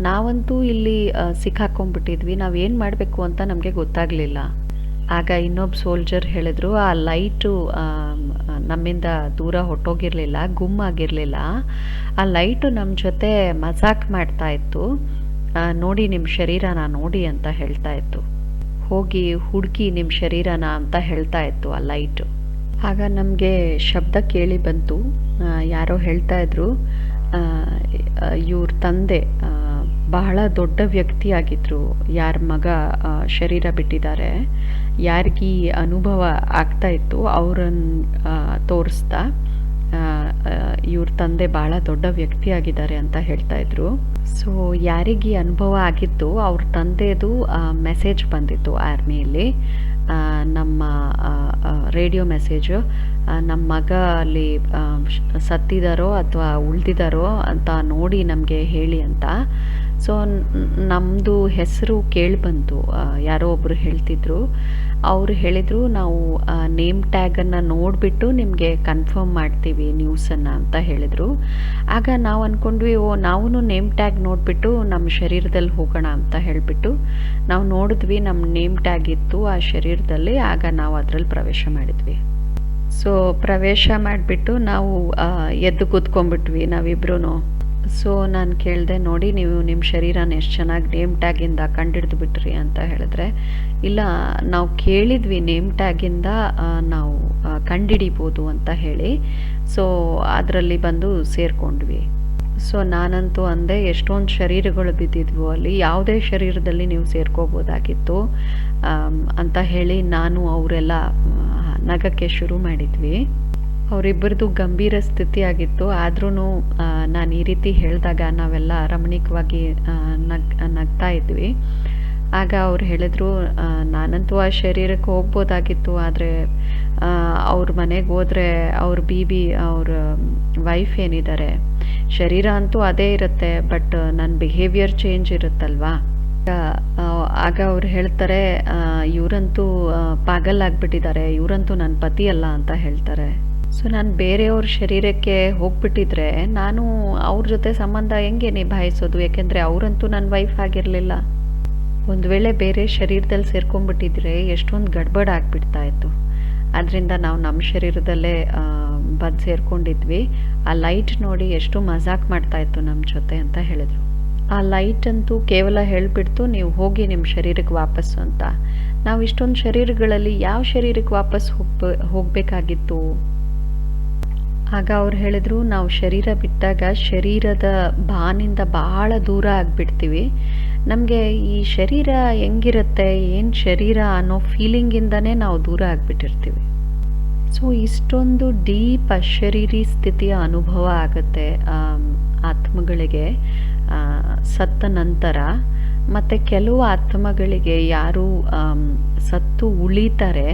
A: ನಾವಂತೂ ಇಲ್ಲಿ ಸಿಕ್ಕಾಕೊಂಡ್ಬಿಟ್ಟಿದ್ವಿ, ನಾವೇನು ಮಾಡಬೇಕು ಅಂತ ನಮಗೆ ಗೊತ್ತಾಗಲಿಲ್ಲ. ಆಗ ಇನ್ನೊಬ್ಬ ಸೋಲ್ಜರ್ ಹೇಳಿದ್ರು, ಆ ಲೈಟು ನಮ್ಮಿಂದ ದೂರ ಹೊಟ್ಟೋಗಿರಲಿಲ್ಲ, ಗುಮ್ಮಾಗಿರಲಿಲ್ಲ, ಆ ಲೈಟು ನಮ್ಮ ಜೊತೆ ಮಜಾಕ್ ಮಾಡ್ತಾ ಇತ್ತು, ನೋಡಿ ನಿಮ್ಮ ಶರೀರನ ನೋಡಿ ಅಂತ ಹೇಳ್ತಾ ಇತ್ತು, ಹೋಗಿ ಹುಡುಕಿ ನಿಮ್ಮ ಶರೀರನ ಅಂತ ಹೇಳ್ತಾ ಇತ್ತು ಆ ಲೈಟು. ಆಗ ನಮಗೆ ಶಬ್ದ ಕೇಳಿ ಬಂತು, ಯಾರೋ ಹೇಳ್ತಾ ಇದ್ರು, ಇವ್ರ ತಂದೆ ಬಹಳ ದೊಡ್ಡ ವ್ಯಕ್ತಿಯಾಗಿದ್ದರು, ಯಾರ ಮಗ ಶರೀರ ಬಿಟ್ಟಿದ್ದಾರೆ, ಯಾರಿಗೆ ಅನುಭವ ಆಗ್ತಾ ಇತ್ತು ಅವರನ್ನು ತೋರಿಸ್ತಾ, ಇವ್ರ ತಂದೆ ಭಾಳ ದೊಡ್ಡ ವ್ಯಕ್ತಿಯಾಗಿದ್ದಾರೆ ಅಂತ ಹೇಳ್ತಾ ಇದ್ರು. ಸೊ ಯಾರಿಗೆ ಅನುಭವ ಆಗಿತ್ತು ಅವ್ರ ತಂದೆದು ಮೆಸೇಜ್ ಬಂದಿತ್ತು ಆರ್ಮಿಯಲ್ಲಿ, ನಮ್ಮ ರೇಡಿಯೋ ಮೆಸೇಜು, ನಮ್ಮ ಮಗ ಅಲ್ಲಿ ಸತ್ತಿದಾರೋ ಅಥವಾ ಉಳಿದಿದ್ದಾರೋ ಅಂತ ನೋಡಿ ನಮಗೆ ಹೇಳಿ ಅಂತ. ಸೊ ನಮ್ಮದು ಹೆಸರು ಕೇಳಿ ಬಂತು, ಯಾರೋ ಒಬ್ಬರು ಹೇಳ್ತಿದ್ರು, ಅವರು ಹೇಳಿದರು, ನಾವು ನೇಮ್ ಟ್ಯಾಗನ್ನು ನೋಡಿಬಿಟ್ಟು ನಿಮಗೆ ಕನ್ಫರ್ಮ್ ಮಾಡ್ತೀವಿ ನ್ಯೂಸನ್ನು ಅಂತ ಹೇಳಿದರು. ಆಗ ನಾವು ಅಂದ್ಕೊಂಡ್ವಿ, ನಾವು ನೇಮ್ ಟ್ಯಾಗ್ ನೋಡಿಬಿಟ್ಟು ನಮ್ಮ ಶರೀರದಲ್ಲಿ ಹೋಗೋಣ ಅಂತ ಹೇಳಿಬಿಟ್ಟು ನಾವು ನೋಡಿದ್ವಿ, ನಮ್ಮ ನೇಮ್ ಟ್ಯಾಗ್ ಇತ್ತು ಆ ಶರೀರದಲ್ಲಿ. ಆಗ ನಾವು ಅದರಲ್ಲಿ ಪ್ರವೇಶ ಮಾಡಿದ್ವಿ. ಸೊ ಪ್ರವೇಶ ಮಾಡಿಬಿಟ್ಟು ನಾವು ಎದ್ದು ಕೂತ್ಕೊಂಡ್ಬಿಟ್ವಿ ನಾವಿಬ್ರೂ. ಸೊ ನಾನು ಕೇಳಿದೆ, ನೋಡಿ ನೀವು ನಿಮ್ಮ ಶರೀರನ ಎಷ್ಟು ಚೆನ್ನಾಗಿ ನೇಮ್ ಟ್ಯಾಗಿಂದ ಕಂಡಿಡ್ದು ಬಿಟ್ರಿ ಅಂತ ಹೇಳಿದ್ರೆ, ಇಲ್ಲ ನಾವು ಕೇಳಿದ್ವಿ ನೇಮ್ ಟ್ಯಾಗಿಂದ ನಾವು ಕಂಡಿಡಿಬೋದು ಅಂತ ಹೇಳಿ, ಸೊ ಅದರಲ್ಲಿ ಬಂದು ಸೇರಿಕೊಂಡ್ವಿ. ಸೊ ನಾನಂತೂ ಅಂದೆ, ಎಷ್ಟೊಂದು ಶರೀರಗಳು ಬಿದ್ದಿದ್ವು ಅಲ್ಲಿ, ಯಾವುದೇ ಶರೀರದಲ್ಲಿ ನೀವು ಸೇರ್ಕೋಬೋದಾಗಿತ್ತು ಅಂತ ಹೇಳಿ ನಾನು ಅವರೆಲ್ಲ ನಗಕ್ಕೆ ಶುರು ಮಾಡಿದ್ವಿ. ಅವರಿಬ್ಬರದು ಗಂಭೀರ ಸ್ಥಿತಿ ಆಗಿತ್ತು, ಆದ್ರೂ ನಾನು ಈ ರೀತಿ ಹೇಳಿದಾಗ ನಾವೆಲ್ಲ ರಮಣೀಕವಾಗಿ ನಗ್ತಾ ಇದ್ವಿ. ಆಗ ಅವ್ರು ಹೇಳಿದ್ರು, ನಾನಂತೂ ಆ ಶರೀರಕ್ಕೆ ಹೋಗ್ಬೋದಾಗಿತ್ತು, ಆದರೆ ಅವ್ರ ಮನೆಗೆ ಹೋದರೆ ಅವ್ರ ಬೀಬಿ ಅವ್ರ ವೈಫ್ ಏನಿದ್ದಾರೆ, ಶರೀರ ಅಂತೂ ಅದೇ ಇರುತ್ತೆ, ಬಟ್ ನನ್ನ ಬಿಹೇವಿಯರ್ ಚೇಂಜ್ ಇರುತ್ತಲ್ವಾ. ಆಗ ಅವ್ರು ಹೇಳ್ತಾರೆ, ಇವರಂತೂ ಪಾಗಲ್ ಆಗಿಬಿಟ್ಟಿದ್ದಾರೆ, ಇವರಂತೂ ನನ್ನ ಪತಿ ಅಲ್ಲ ಅಂತ ಹೇಳ್ತಾರೆ. ಸೊ ನಾನು ಬೇರೆಯವ್ರ ಶರೀರಕ್ಕೆ ಹೋಗ್ಬಿಟ್ಟಿದ್ರೆ ನಾನು ಅವ್ರ ಜೊತೆ ಸಂಬಂಧ ಹೆಂಗೆ ನಿಭಾಯಿಸೋದು? ಯಾಕೆಂದರೆ ಅವರಂತೂ ನನ್ನ ವೈಫ್ ಆಗಿರಲಿಲ್ಲ. ಒಂದು ವೇಳೆ ಬೇರೆ ಶರೀರದಲ್ಲಿ ಸೇರ್ಕೊಂಡ್ಬಿಟ್ಟಿದ್ರೆ ಎಷ್ಟೊಂದು ಗಡ್ಬಡ್ ಆಗಿಬಿಡ್ತಾ ಇತ್ತು. ಆದ್ದರಿಂದ ನಾವು ನಮ್ಮ ಶರೀರದಲ್ಲೇ ಬಂದು ಸೇರ್ಕೊಂಡಿದ್ವಿ. ಆ ಲೈಟ್ ನೋಡಿ ಎಷ್ಟು ಮಜಾಕ್ ಮಾಡ್ತಾ ಇತ್ತು ನಮ್ಮ ಜೊತೆ ಅಂತ ಹೇಳಿದ್ರು. ಆ ಲೈಟ್ ಅಂತೂ ಕೇವಲ ಹೇಳಿಬಿಡ್ತು, ನೀವು ಹೋಗಿ ನಿಮ್ಮ ಶರೀರಕ್ಕೆ ವಾಪಸ್ಸು ಅಂತ. ನಾವು ಇಷ್ಟೊಂದು ಶರೀರಗಳಲ್ಲಿ ಯಾವ ಶರೀರಕ್ಕೆ ವಾಪಸ್ ಹೋಗಬೇಕಾಗಿತ್ತು? ಆಗ ಅವ್ರು ಹೇಳಿದ್ರು, ನಾವು ಶರೀರ ಬಿಟ್ಟಾಗ ಶರೀರದ ಬಾನಿಂದ ಬಹಳ ದೂರ ಆಗಿಬಿಡ್ತೀವಿ. ನಮಗೆ ಈ ಶರೀರ ಹೆಂಗಿರುತ್ತೆ, ಏನು ಶರೀರ ಅನ್ನೋ ಫೀಲಿಂಗಿಂದನೇ ನಾವು ದೂರ ಆಗಿಬಿಟ್ಟಿರ್ತೀವಿ. ಸೊ ಇಷ್ಟೊಂದು ಡೀಪ್ ಅಶರೀರಿ ಸ್ಥಿತಿಯ ಅನುಭವ ಆಗುತ್ತೆ ಆತ್ಮಗಳಿಗೆ ಸತ್ತ ನಂತರ. ಮತ್ತು ಕೆಲವು ಆತ್ಮಗಳಿಗೆ ಯಾರು ಸತ್ತು ಉಳಿತಾರೆ,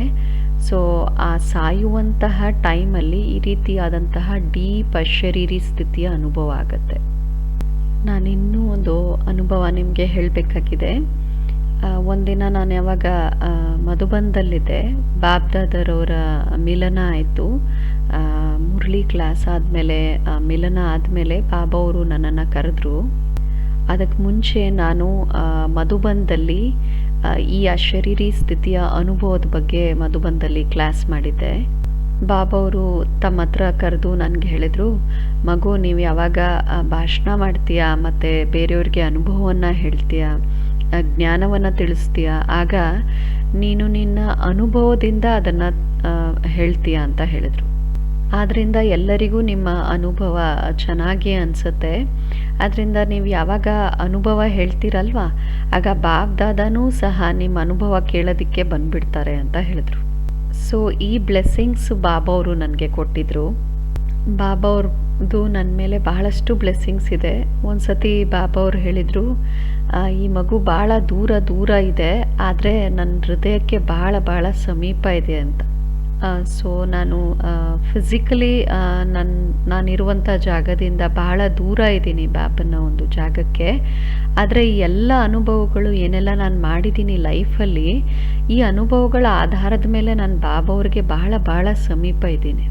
A: ಸೊ ಆ ಸಾಯುವಂತಹ ಟೈಮಲ್ಲಿ ಈ ರೀತಿಯಾದಂತಹ ಡೀಪ್ ಅಶರೀರಿ ಸ್ಥಿತಿಯ ಅನುಭವ ಆಗುತ್ತೆ. ನಾನಿನ್ನೂ ಒಂದು ಅನುಭವ ನಿಮಗೆ ಹೇಳಬೇಕಾಗಿದೆ. ಒಂದಿನ ನಾನು ಯಾವಾಗ ಮಧುಬನದಲ್ಲಿದ್ದೆ, ಬಾಬ್ದಾದರವರ ಮಿಲನ ಆಯಿತು. ಮುರಳಿ ಕ್ಲಾಸ್ ಆದಮೇಲೆ, ಮಿಲನ ಆದಮೇಲೆ ಬಾಬಾ ಅವರು ನನ್ನನ್ನು ಕರೆದ್ರು. ಅದಕ್ಕೆ ಮುಂಚೆ ನಾನು ಮಧುಬನದಲ್ಲಿ ಈ ಅಶರೀರಿ ಸ್ಥಿತಿಯ ಅನುಭವದ ಬಗ್ಗೆ ಮಧುಬನದಲ್ಲಿ ಕ್ಲಾಸ್ ಮಾಡಿದ್ದೆ. ಬಾಬಾ ಅವರು ತಮ್ಮ ಹತ್ರ ಕರೆದು ನನಗೆ ಹೇಳಿದರು, ಮಗು ನೀವು ಯಾವಾಗ ಭಾಷಣ ಮಾಡ್ತೀಯಾ ಮತ್ತು ಬೇರೆಯವ್ರಿಗೆ ಅನುಭವವನ್ನು ಹೇಳ್ತೀಯ, ಜ್ಞಾನವನ್ನು ತಿಳಿಸ್ತೀಯ, ಆಗ ನೀನು ನಿನ್ನ ಅನುಭವದಿಂದ ಅದನ್ನು ಹೇಳ್ತೀಯ ಅಂತ ಹೇಳಿದರು. ಆದ್ದರಿಂದ ಎಲ್ಲರಿಗೂ ನಿಮ್ಮ ಅನುಭವ ಚೆನ್ನಾಗಿ ಅನಿಸುತ್ತೆ. ಆದ್ದರಿಂದ ನೀವು ಯಾವಾಗ ಅನುಭವ ಹೇಳ್ತೀರಲ್ವ, ಆಗ ಬಾಬ್ದಾದನೂ ಸಹ ನಿಮ್ಮ ಅನುಭವ ಕೇಳೋದಕ್ಕೆ ಬಂದುಬಿಡ್ತಾರೆ ಅಂತ ಹೇಳಿದ್ರು. ಸೊ ಈ ಬ್ಲೆಸ್ಸಿಂಗ್ಸ್ ಬಾಬಾ ಅವರು ನನಗೆ ಕೊಟ್ಟಿದ್ದರು. ಬಾಬಾ ಅವ್ರದ್ದು ನನ್ನ ಮೇಲೆ ಬಹಳಷ್ಟು ಬ್ಲೆಸ್ಸಿಂಗ್ಸ್ ಇದೆ. ಒಂದು ಸತಿ ಬಾಬಾ ಅವರು ಹೇಳಿದರು, ಈ ಮಗು ಭಾಳ ದೂರ ದೂರ ಇದೆ, ಆದರೆ ನನ್ನ ಹೃದಯಕ್ಕೆ ಭಾಳ ಸಮೀಪ ಇದೆ ಅಂತ. ಸೊ ನಾನು ಫಿಸಿಕಲಿ ನಾನಿರುವಂಥ ಜಾಗದಿಂದ ಬಹಳ ದೂರ ಇದ್ದೀನಿ ಬಾಬನ ಒಂದು ಜಾಗಕ್ಕೆ. ಆದರೆ ಈ ಎಲ್ಲ ಅನುಭವಗಳು ಏನೆಲ್ಲ ನಾನು ಮಾಡಿದ್ದೀನಿ ಲೈಫಲ್ಲಿ, ಈ ಅನುಭವಗಳ ಆಧಾರದ ಮೇಲೆ ನಾನು ಬಾಬಾ ಅವ್ರಿಗೆ ಬಹಳ ಸಮೀಪ ಇದ್ದೀನಿ.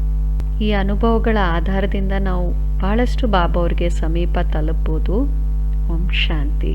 A: ಈ ಅನುಭವಗಳ ಆಧಾರದಿಂದ ನಾವು ಭಾಳಷ್ಟು ಬಾಬಾ ಅವ್ರಿಗೆ ಸಮೀಪ ತಲುಪ್ಬೋದು. ಓಂ ಶಾಂತಿ.